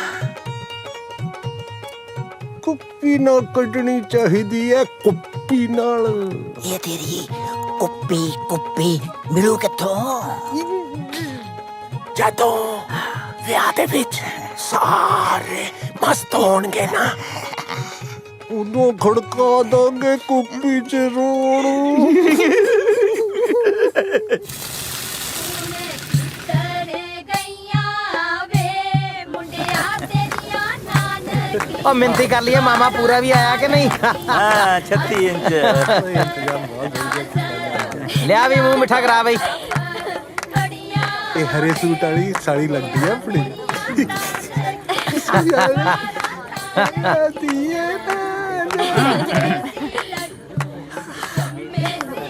ਕੁੱਪੀ ਨਾਲ ਕੱਢਣੀ ਚਾਹੀਦੀ ਹੈ, ਕੁੱਪੀ ਨਾਲ। ਇਹ ਤੇਰੀ ਕੁੱਪੀ ਮਿਲੂ ਕਿੱਥੋਂ? ਜਦੋਂ ਵਿਆਹ ਦੇ ਵਿੱਚ ਸਾਰੇ ਮਸਤ ਹੋਣਗੇ ਨਾ, ਉਦੋਂ ਖੜਕਾ ਦੋਗੇ ਕੁੱਪੀ 'ਚ ਰੋਣ। ਉਹ ਮਿੰਤੀ ਕਰ ਲਈਏ ਮਾਮਾ ਪੂਰਾ ਵੀ ਆਇਆ ਕਿ ਨਹੀਂ? ਹਾਂ 36 ਇੰਚ। ਲਿਆ ਵੀ ਮੂੰਹ ਮਿੱਠਾ ਕਰਾ ਬਈ। ਇਹ ਹਰੇ ਸੂਟ ਵਾਲੀ ਸਾੜੀ ਲੱਗਦੀ ਹੈ ਆਪਣੀ।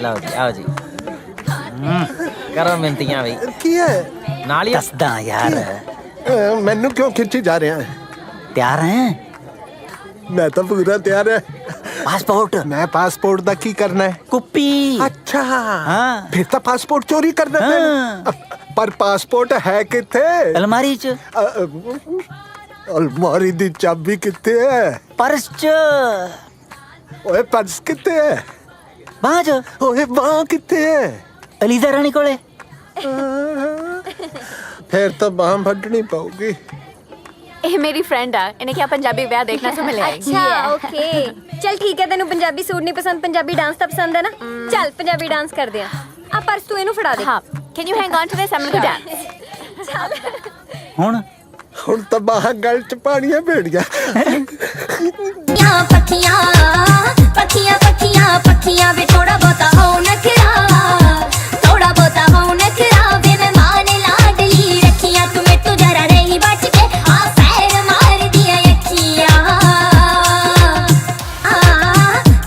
ਲਓ ਜੀ ਆਓ ਜੀ ਕਰੋ ਮਿੰਤੀਆਂ ਬਈ। ਕੀ ਹੈ? ਨਾਲ ਹੀ ਦੱਸਦਾ ਯਾਰ। ਮੈਨੂੰ ਕਿਉਂ ਖਿੱਚੀ ਜਾ ਰਿਹਾ ਹੈ? ਤਿਆਰ ਹੈ? ਮੈਂ ਤਾਂ ਪੂਰਾ ਤਿਆਰ ਹੈ। ਪਾਸਪੋਰਟ? ਮੈਂ ਪਾਸਪੋਰਟ ਦਾ ਕੀ ਕਰਨਾ ਹੈ? ਕੁੱਪੀ। ਅੱਛਾ ਹਾਂ। ਫਿਰ ਤਾਂ ਪਾਸਪੋਰਟ ਚੋਰੀ ਕਰਨਾ ਪੈਣਾ। ਪਰ ਪਾਸਪੋਰਟ ਹੈ ਕਿੱਥੇ? ਅਲਮਾਰੀ 'ਚ। ਅਲਮਾਰੀ ਦੀ ਚਾਬੀ ਕਿੱਥੇ ਹੈ? ਪਰਸ 'ਚ। ਓਏ ਪਰਸ ਕਿੱਥੇ ਹੈ? ਬਾਂਹ 'ਚ। ਓਏ ਬਾਂਹ ਕਿੱਥੇ ਹੈ? ਅਲੀਜ਼ਾ ਰਾਣੀ ਕੋਲੇ। ਫਿਰ ਤਾਂ ਬਾਂਹ ਵੱਢਣੀ ਪਊਗੀ। ਇਹ ਮੇਰੀ ਫਰੈਂਡ ਆ, ਇਹਨੇ ਕਿਹਾ ਪੰਜਾਬੀ ਵਿਆਹ ਦੇਖਣਾ ਸੋ ਮਿਲਿਆ। ਅੱਛਾ ਓਕੇ ਚਲ ਠੀਕ ਹੈ। ਤੈਨੂੰ ਪੰਜਾਬੀ ਸੂਟ ਨਹੀਂ ਪਸੰਦ, ਪੰਜਾਬੀ ਡਾਂਸ ਤਾਂ ਪਸੰਦ ਹੈ ਨਾ? ਚੱਲ ਪੰਜਾਬੀ ਡਾਂਸ ਕਰਦੇ ਆ ਪਰਸ ਤੂੰ ਇਹਨੂੰ ਫੜਾ ਦੇ। ਹਾਂ, can you hang on to this? I'm going to dance. ਹੁਣ ਤਾਂ ਬਾਹਾਂ ਗਲ 'ਚ ਪਾਣੀਆਂ ਭੇੜੀਆਂ। ਪੱਖੀਆਂ ਪੱਖੀਆਂ ਪੱਖੀਆਂ ਪੱਖੀਆਂ ਵੇ ਥੋੜਾ ਬਹੁਤਾ ਹੋ ਨਖਰਾ, ਥੋੜਾ ਬਹੁਤਾ ਹੋ ਨਖਰਾ ਵੇ ਮੈਂ ਮਾਨ ਲਾਡਲੀ ਰੱਖੀਆਂ ਤੂੰ ਮੈਂ ਤੂੰ ਜਰਾ ਰਹੀ ਬਚ ਕੇ ਆ ਪੈਰ ਮਾਰ ਦੀਆਂ ਅੱਖੀਆਂ।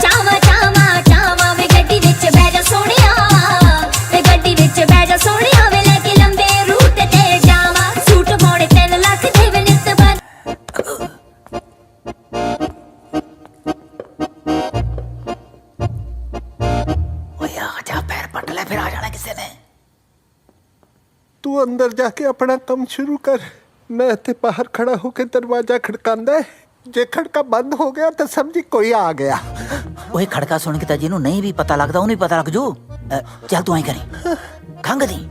ਚਾਵਾ ਚਾਵਾ ਚਾਵਾ ਵੇ ਗੱਡੀ ਵਿੱਚ ਬਹਿ ਜਾ ਸੋਹਣਿਆ, ਵੇ ਗੱਡੀ ਵਿੱਚ ਬਹਿ ਜਾ ਸੋਹਣਿਆ ਵੇ ਲੈ ਕੇ ਲੰਬੇ ਰੂਟ ਤੇ ਜਾਵਾਂ, ਸੂਟ ਪਾਉਣੇ 3 ਲੱਖ ਦੇ ਵੇ ਨਿੱਤ ਬਨ। ਓਏ ਆ ਜਾ, ਪੈਰ ਪੱਟ ਲੈ, ਫਿਰ ਆ ਜਾਣਾ ਕਿਸੇ ਨੇ। ਤੂੰ ਅੰਦਰ ਜਾ ਕੇ ਆਪਣਾ ਕੰਮ ਸ਼ੁਰੂ ਕਰ। ਮੈਂ ਇੱਥੇ ਬਾਹਰ ਖੜਾ ਹੋ ਕੇ ਦਰਵਾਜ਼ਾ ਖੜਕਾਉਂਦਾ। ਜੇ ਖੜਕਾ ਬੰਦ ਹੋ ਗਿਆ ਤਾਂ ਸਮਝੀ ਕੋਈ ਆ ਗਿਆ। ਓਏ ਖੜਕਾ ਸੁਣ ਕੇ ਤਾਂ ਜਿਹਨੂੰ ਨਹੀਂ ਵੀ ਪਤਾ ਲੱਗਦਾ ਉਹਨੂੰ ਪਤਾ ਲੱਗ ਜੂ। ਚੱਲ ਤੂੰ ਐਂ ਕਰੀ, ਖੰਗ ਦੀ।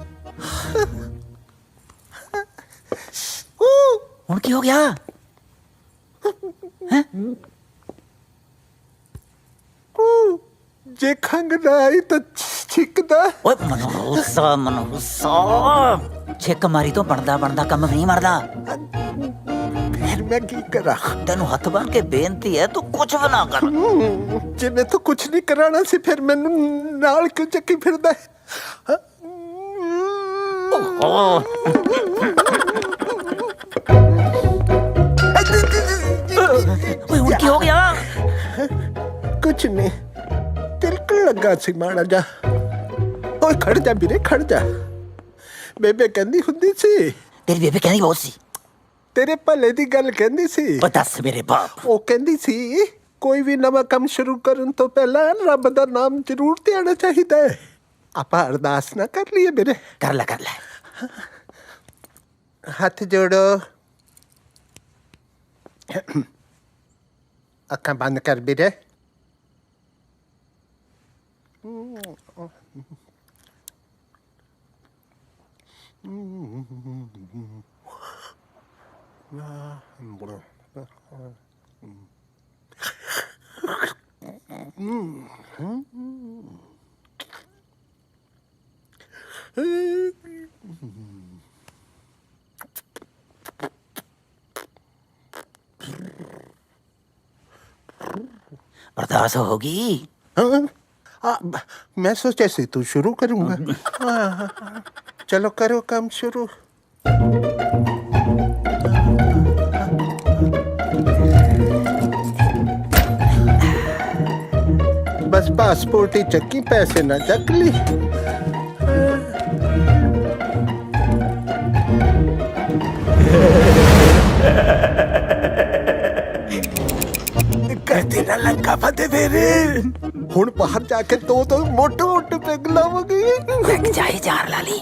ਹੁਣ ਕੀ ਹੋ ਗਿਆ? ਜੇ ਖੰਗ ਨਾ ਆਈ ਤਾਂ ਛਿੱਕਦਾ। ਓਏ ਮਨੋਸਾ ਛਿੱਕ ਮਾਰੀ ਤੋਂ ਬਣਦਾ ਕੰਮ ਵੀ ਨਹੀਂ ਮਰਦਾ। ਫਿਰ मैं की करा ਤੈਨੂੰ ਹੱਥ ਬੰਨ ਕੇ ਬੇਨਤੀ ਹੈ, ਤੂੰ ਕੁਝ ਵੀ ਨਾ ਕਰ। जिन्हें तो कुछ नहीं कराना सी फिर मैनू नाल क्यों चक्की फिरदा है? ਓਏ ਹੁਣ ਕੀ ਹੋ ਗਿਆ? कुछ नहीं तिलकन लगा सी माड़ा जा। ओए खड़ जा वीरे खड़ जा। बेबे कहंदी हुंदी सी ਤੇਰੀ ਬੇਬੇ ਕਹਿੰਦੀ ਬਹੁਤ ਸੀ। तेरे भले दी गल कहंदी सी। ਪਰ ਦੱਸ ਮੇਰੇ ਬਾਪ। ਉਹ ਕਹਿੰਦੀ ਸੀ ਕੋਈ ਵੀ ਨਵਾਂ ਕੰਮ ਸ਼ੁਰੂ ਕਰਨ ਤੋਂ ਪਹਿਲਾਂ ਰੱਬ ਦਾ ਨਾਮ ਜ਼ਰੂਰ ਤੇ ਆਣਾ ਚਾਹੀਦਾ ਹੈ। ਆਪਾਂ ਅਰਦਾਸ ਨਾ ਕਰ ਲਈਏ ਵੀਰੇ? ਕਰ ਲੈ ਕਰ ਲੈ। ਹੱਥ ਜੋੜੋ, ਅੱਖਾਂ ਬੰਦ ਕਰ ਵੀਰੇ। बर्दाश्त होगी? मैं सोचा से तू शुरू करूंगा। चलो करो काम शुरू। बस पासपोर्ट ही चक्की, पैसे ना चक ली। कहते ना लंका फते मेरे ਹੁਣ ਬਾਹਰ ਜਾ ਕੇ ਦੋ ਮੋਟੇ ਮੋਟੇ ਪੈਗ ਲਾਵਾਂਗੇ। ਲੱਗ ਜਾਏ ਜਾਰ ਲਾਲੀ,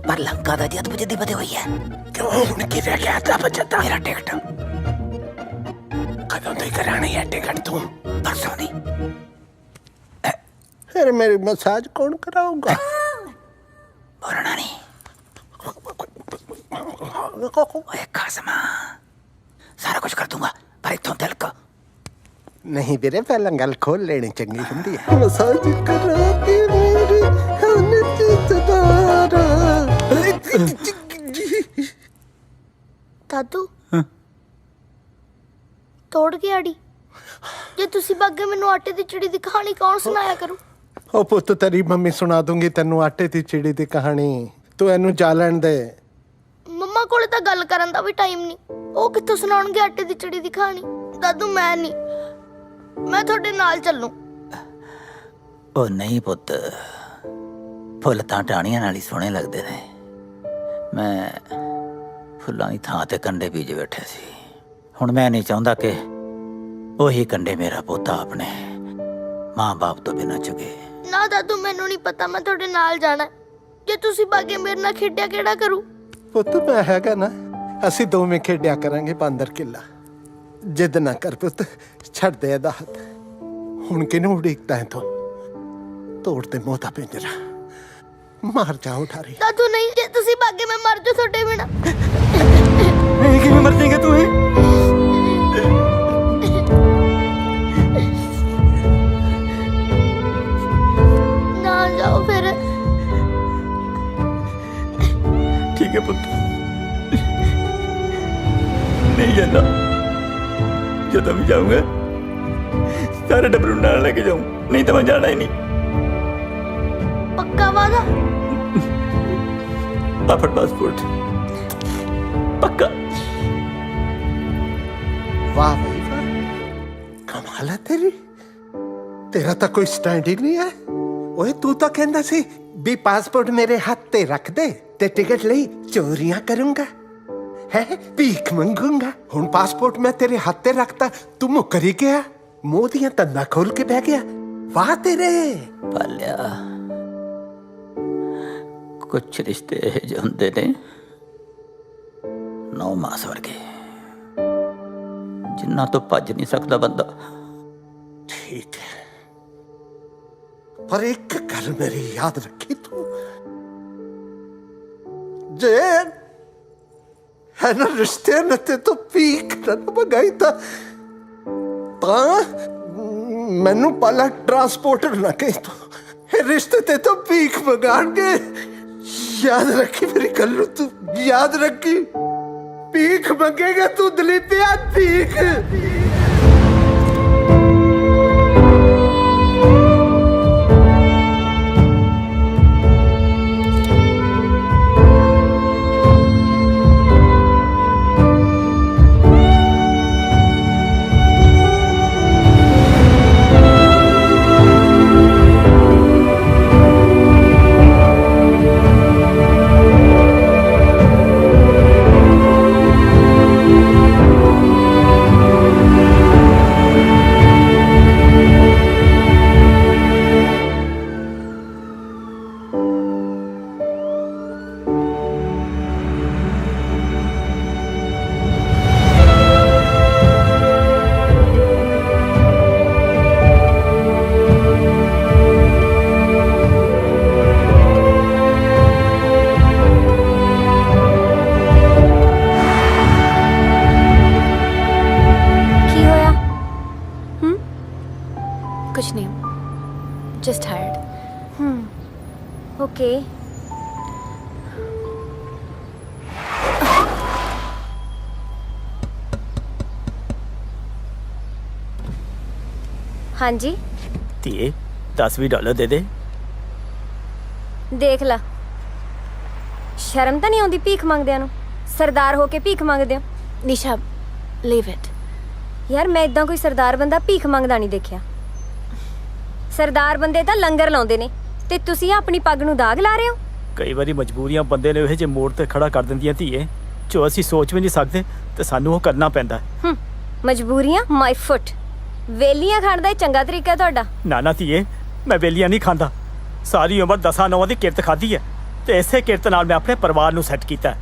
ਪਰ ਲੰਕਾ ਦਾ ਜਦ ਪੁੱਜਦੀ ਬਦੇ ਹੋਈ ਹੈ। ਕਿਉਂ ਹੁਣ ਕੀ ਰਹਿ ਗਿਆ ਤਾਂ ਬਚਦਾ? ਮੇਰਾ ਟਿਕਟ ਕਦੋਂ ਤੋਂ ਕਰਾਣੀ ਹੈ ਟਿਕਟ ਤੂੰ? ਪਰਸੋਂ ਦੀ। ਫਿਰ ਮੇਰੀ ਮਸਾਜ ਕੌਣ ਕਰਾਊਗਾ? ਬੋਲਣਾ ਨਹੀਂ। ਓਏ ਕਾਸਮਾ, ਸਾਰਾ ਕੁਝ ਕਰ ਦੂੰਗਾ ਪਰ ਇੱਥੋਂ ਦਿਲਕ नहीं ਵੀਰੇ ਪਹਿਲਾਂ ਗੱਲ ਖੋਲ ਲੈਣੀ ਚੰਗੀ ਹੁੰਦੀ ਹੈ। ਮਸਾਜ ਕਰਾ ਕੇ ਮੇਰੇ ਹਨ ਚਿਤਦਾਰਾ। ਦਾਦੂ ਤੋੜ ਕੇ ਆੜੀ, ਜੇ ਤੁਸੀਂ ਬਾਗੇ ਮੈਨੂੰ ਆਟੇ ਦੀ ਚਿੜੀ ਦੀ ਕਹਾਣੀ ਕੌਣ ਸੁਣਾਇਆ ਕਰੂ? ਉਹ ਪੁੱਤ ਤੇਰੀ ਮੰਮੀ ਸੁਣਾ ਦੂੰਗੀ ਤੈਨੂੰ ਆਟੇ ਦੀ ਚਿੜੀ ਦੀ ਕਹਾਣੀ। ਤੂੰ ਇਹਨੂੰ ਜਾ ਲੈਣ ਦੇ। ਮੰਮਾ ਕੋਲੇ ਤਾਂ ਗੱਲ ਕਰਨ ਦਾ ਵੀ ਟਾਈਮ ਨਹੀਂ, ਉਹ ਕਿੱਥੋਂ ਸੁਣਾਉਣਗੇ ਆਟੇ ਦੀ ਚਿੜੀ ਦੀ ਕਹਾਣੀ? ਦਾਦੂ ਮੈਂ ਨਹੀਂ, ਮੈਂ ਤੁਹਾਡੇ ਨਾਲ ਚੱਲੂ। ਉਹ ਨਹੀਂ ਪੁੱਤ, ਫੁੱਲ ਤਾਂ ਟਾਹਣੀਆਂ ਨਾਲ ਹੀ ਸੋਹਣੇ ਲੱਗਦੇ ਨੇ। ਮੈਂ ਫੁੱਲਾਂ ਦੀ ਥਾਂ ਤੇ ਕੰਡੇ ਬੀਜ ਬੈਠੇ ਸੀ। ਹੁਣ ਮੈਂ ਨਹੀਂ ਚਾਹੁੰਦਾ ਕਿ ਉਹੀ ਕੰਡੇ ਮੇਰਾ ਪੋਤਾ ਆਪਣੇ ਮਾਂ-ਬਾਪ ਤੋਂ ਬਿਨਾਂ ਚੁਗੇ। ਨਾ ਦਾਦੂ ਮੈਨੂੰ ਨਹੀਂ ਪਤਾ, ਮੈਂ ਤੁਹਾਡੇ ਨਾਲ ਜਾਣਾ। ਜੇ ਤੁਸੀਂ ਬਾਗੇ ਮੇਰੇ ਨਾਲ ਖੇਡਿਆ ਕਿਹੜਾ ਕਰੂ? ਪੁੱਤ ਮੈਂ ਹੈਗਾ ਨਾ, ਅਸੀਂ ਦੋਵੇਂ ਖੇਡਿਆ ਕਰਾਂਗੇ ਬਾਂਦਰ ਕਿੱਲਾ। ਜਿੱਦ ਨਾ ਕਰ ਪੁੱਤ, ਛੱਡ ਦੇ ਇਹਦਾ ਹੱਥ। ਹੁਣ ਕਿਹਨੂੰ ਉਡੀਕਦਾ ਹੈ ਤੂੰ? ਤੋੜ ਤੇ ਮੋਤਾ ਪਿੰਜਰਾ, ਮਾਰ ਜਾ ਉਠਾਰੀ। ਦਾਦੂ ਨਹੀਂ, ਜੇ ਤੁਸੀਂ ਬਾਗੇ ਮੈਂ ਮਰ ਜਾ ਤੁਹਾਡੇ ਬਿਨਾਂ। ਨਹੀਂ ਕਿਵੇਂ ਮਰ ਜਾਏਗਾ ਤੂੰ? ਨਾ ਜਾਓ ਫਿਰ। ਠੀਕ ਹੈ ਪੁੱਤ, ਨਹੀਂ ਜਾਂਦਾ। ਜਦੋਂ ਵੀ ਜਾਊਂਗਾ ਸਾਰੇ ਡੱਬੇ ਨੂੰ ਨਾਲ ਲੈ ਕੇ ਜਾਊਂ, ਨਹੀਂ ਤਾਂ ਮੈਂ ਜਾਣਾ ਹੀ ਨਹੀਂ। ਪੱਕਾ ਵਾਦਾ? ਆਪਣਾ ਪਾਸਪੋਰਟ ਪੱਕਾ। ਵਾਹ ਬਈ ਵਾਹ, ਕਮਾਲ ਹੈ ਤੇਰੀ। ਤੇਰਾ ਤਾਂ ਕੋਈ ਸਟੈਂਡ ਹੀ ਨਹੀਂ ਹੈ। ਓਏ ਤੂੰ ਤਾਂ ਕਹਿੰਦਾ ਸੀ ਵੀ ਪਾਸਪੋਰਟ ਮੇਰੇ ਹੱਥ ਤੇ ਰੱਖ ਦੇ ਤੇ ਟਿਕਟ ਲਈ ਚੋਰੀਆਂ ਕਰੂੰਗਾ, ਹੈ ਭੀਖ ਮੰਗੂੰਗਾ। ਹੁਣ ਪਾਸਪੋਰਟ ਮੈਂ ਤੇਰੇ ਹੱਥ ਤੇ ਰੱਖਤਾ, ਤੂੰ ਮੁੱਕਰ ਹੀ ਗਿਆ, ਮੂੰਹ ਦੀਆਂ ਤੰਦਾਂ ਖੋਲ ਕੇ ਬਹਿ ਗਿਆ। ਵਾਹ ਤੇਰੇ। ਪਾਲਿਆ, ਕੁਛ ਰਿਸ਼ਤੇ ਇਹ ਜਿਹੇ ਹੁੰਦੇ ਨੇ 9 ਮਾਸ ਵਰਗੇ, ਜਿੰਨਾ ਤੋਂ ਭੱਜ ਨਹੀਂ ਸਕਦਾ ਬੰਦਾ। ਠੀਕ ਹੈ, ਪਰ ਇੱਕ ਗੱਲ ਮੇਰੀ ਯਾਦ ਰੱਖੀ ਤੂੰ, ਜੇ ਇਹਨਾਂ ਰਿਸ਼ਤੇ ਨੇ ਤੇ ਤੂੰ ਭੀਖ ਨਾ ਮੰਗਾਈ ਤਾਂ ਮੈਨੂੰ ਪਹਿਲਾਂ ਟਰਾਂਸਪੋਰਟਰ ਨਾ ਕਹੀ ਤੂੰ। ਇਹ ਰਿਸ਼ਤੇ ਤੇ ਤਾਂ ਭੀਖ ਮੰਗਾਣਗੇ। ਯਾਦ ਰੱਖੀ ਮੇਰੀ ਗੱਲ ਨੂੰ, ਤੂੰ ਯਾਦ ਰੱਖੀ। ਭੀਖ ਮੰਗੇਗਾ ਤੂੰ ਦਲੀਪਿਆ ਭੀਖ। ਕੀ ਹੋਇਆ? कुछ नहीं, जस्ट टायर्ड। ਓਕੇ। ਹਾਂਜੀ ਧੀਏ $10-20 ਦੇ ਦੇ। ਦੇਖ ਲਾ, ਸ਼ਰਮ ਤਾਂ ਨਹੀਂ ਆਉਂਦੀ ਭੀਖ ਮੰਗਦਿਆਂ ਨੂੰ? ਸਰਦਾਰ ਹੋ ਕੇ ਭੀਖ ਮੰਗਦੇ ਹੋ? निशा, लीव इट। ਯਾਰ ਮੈਂ ਇਦਾਂ ਕੋਈ ਸਰਦਾਰ ਬੰਦਾ ਭੀਖ ਮੰਗਦਾ ਨਹੀਂ ਦੇਖਿਆ। ਸਰਦਾਰ ਬੰਦੇ ਤਾਂ ਲੰਗਰ ਲਾਉਂਦੇ ਨੇ ਤੇ ਤੁਸੀਂ ਆਪਣੀ ਪੱਗ ਨੂੰ ਦਾਗ ਲਾ ਰਹੇ ਹੋ। ਕਈ ਵਾਰੀ ਮਜਬੂਰੀਆਂ ਬੰਦੇ ਨੂੰ ਇਹ ਜੇ ਮੋੜ ਤੇ ਖੜਾ ਕਰ ਦਿੰਦੀਆਂ ਧੀਏ, ਜੋ ਅਸੀਂ ਸੋਚ ਵੀ ਨਹੀਂ ਸਕਦੇ ਤੇ ਸਾਨੂੰ ਉਹ ਕਰਨਾ ਪੈਂਦਾ। ਮਜਬੂਰੀਆਂ ਮਾਈ ਫੁੱਟ। ਵੇਲੀਆਂ ਖਾਣ ਦਾ ਇਹ ਚੰਗਾ ਤਰੀਕਾ ਤੁਹਾਡਾ? ਨਾ ਨਾ ਧੀਏ, ਮੈਂ ਵੇਲੀਆਂ ਨਹੀਂ ਖਾਂਦਾ। ਸਾਰੀ ਉਮਰ 10-9 ਦੀ ਕਿਰਤ ਖਾਧੀ ਹੈ ਤੇ ਇਸੇ ਕਿਰਤ ਨਾਲ ਮੈਂ ਆਪਣੇ ਪਰਿਵਾਰ ਨੂੰ ਸੈੱਟ ਕੀਤਾ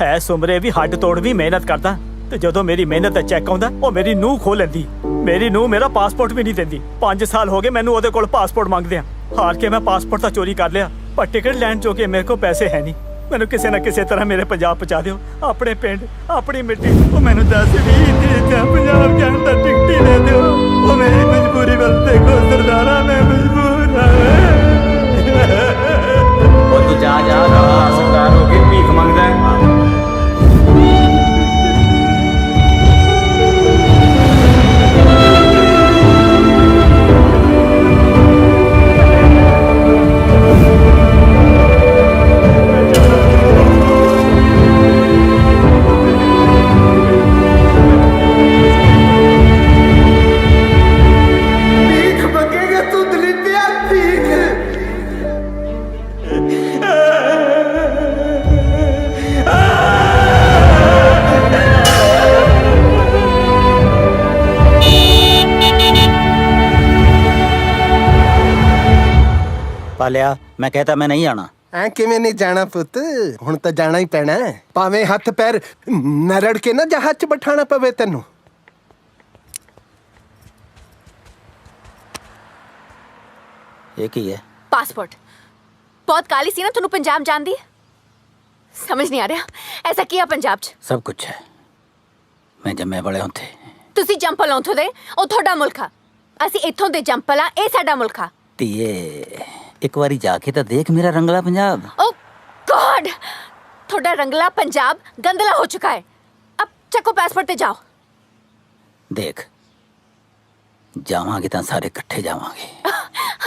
ਹੈ। ਸੁਮਰੇ ਵੀ ਹੱਡ ਤੋੜ ਵੀ ਮਿਹਨਤ ਕਰਦਾ ਤੇ ਜਦੋਂ ਮੇਰੀ ਮਿਹਨਤ ਦਾ ਚੈੱਕ ਆਉਂਦਾ ਉਹ ਮੇਰੀ ਨੂੰਹ ਖੋਹ ਲੈਂਦੀ। ਮੇਰੀ ਨੂੰਹ ਮੇਰਾ ਪਾਸਪੋਰਟ ਵੀ ਨਹੀਂ ਦਿੰਦੀ। 5 ਸਾਲ ਹੋ ਗਏ ਮੈਨੂੰ ਉਹਦੇ ਕੋਲ ਪਾਸਪੋਰਟ ਮੰਗਦੇ ਆ। ਹਾਰ ਕੇ ਮੈਂ ਪਾਸਪੋਰਟ ਤਾਂ ਚੋਰੀ ਕਰ ਲਿਆ, ਪਰ ਟਿਕਟ ਲੈਣ ਚੋਕੇ ਮੇਰੇ ਕੋਲ ਪੈਸੇ ਹੈ ਨਹੀਂ। ਮੈਨੂੰ ਕਿਸੇ ਨਾ ਕਿਸੇ ਤਰ੍ਹਾਂ ਮੇਰੇ ਪੰਜਾਬ ਪਹੁੰਚਾ ਦਿਓ, ਆਪਣੇ ਪਿੰਡ, ਆਪਣੀ ਮਿੱਟੀ। ਉਹ ਮੈਨੂੰ 10-20 ਦਿਨ ਪੰਜਾਬ ਜਾਣ ਦਾ ਟਿਕਟ ਹੀ ਦੇ ਦਿਓ। ਉਹ ਮੇਰੀ ਮਜਬੂਰੀ ਵੱਲ ਦੇਖੋ ਸਰਦਾਰਾ, ਮੈਂ ਮਜਬੂਰ ਹਾਂ। ਉਹ ਤੂੰ ਜਾ ਸਰਦਾਰ ਹੋ ਕੇ ਭੀਖ ਮੰਗਦਾ ਹੈ। ਭੀਖ ਮੰਗੇਗਾ ਤੂੰ ਦਲੀਪਿਆ ਭੀਖ। ਪਾਲਿਆ, ਮੈਂ ਕਹਤਾ ਮੈਂ ਨਹੀਂ ਆਣਾ। ਐ ਕਿਵੇਂ ਨਹੀਂ ਜਾਣਾ ਪੁੱਤ, ਹੁਣ ਤਾਂ ਜਾਣਾ ਹੀ ਪੈਣਾ ਹੈ। ਭਾਵੇਂ ਹੱਥ ਪੈਰ ਨਰੜ ਕੇ ਨਾ ਜਹਾਜ਼ 'ਚ ਬਿਠਾਣਾ ਪਵੇ ਤੈਨੂੰ। ਇਹ ਕੀ ਹੈ? पासपोर्ट। बहुत काली सी ना तैनू पंजाब जान दी। समझ नहीं आ रहा ऐसा किया पंजाब च? ਸਭ ਕੁਝ ਹੈ। ਮੈਂ ਜੰਮੇ ਬੜੇ ਉੱਥੇ। ਤੁਸੀਂ ਜੰਪਲ ਉੱਥੋਂ ਦੇ, ਉਹ ਤੁਹਾਡਾ ਮੁਲਕ ਆ। ਅਸੀਂ ਇੱਥੋਂ ਦੇ ਜੰਪਲ ਆ, ਇਹ ਸਾਡਾ ਮੁਲਕ ਆ। ਧੀਏ ਇੱਕ ਵਾਰੀ ਜਾ ਕੇ ਤਾਂ ਦੇਖ ਮੇਰਾ ਰੰਗਲਾ ਪੰਜਾਬ। ਓ गॉड, ਤੁਹਾਡਾ ਰੰਗਲਾ ਪੰਜਾਬ ਗੰਦਲਾ ਹੋ ਚੁੱਕਾ ਹੈ। अब ਚੱਕੋ ਪਾਸਪੋर्ट ਤੇ ਜਾਓ। ਦੇਖ ਜਾਵਾਂਗੇ ਤਾਂ ਸਾਰੇ ਇਕੱਠੇ ਜਾਵਾਂਗੇ।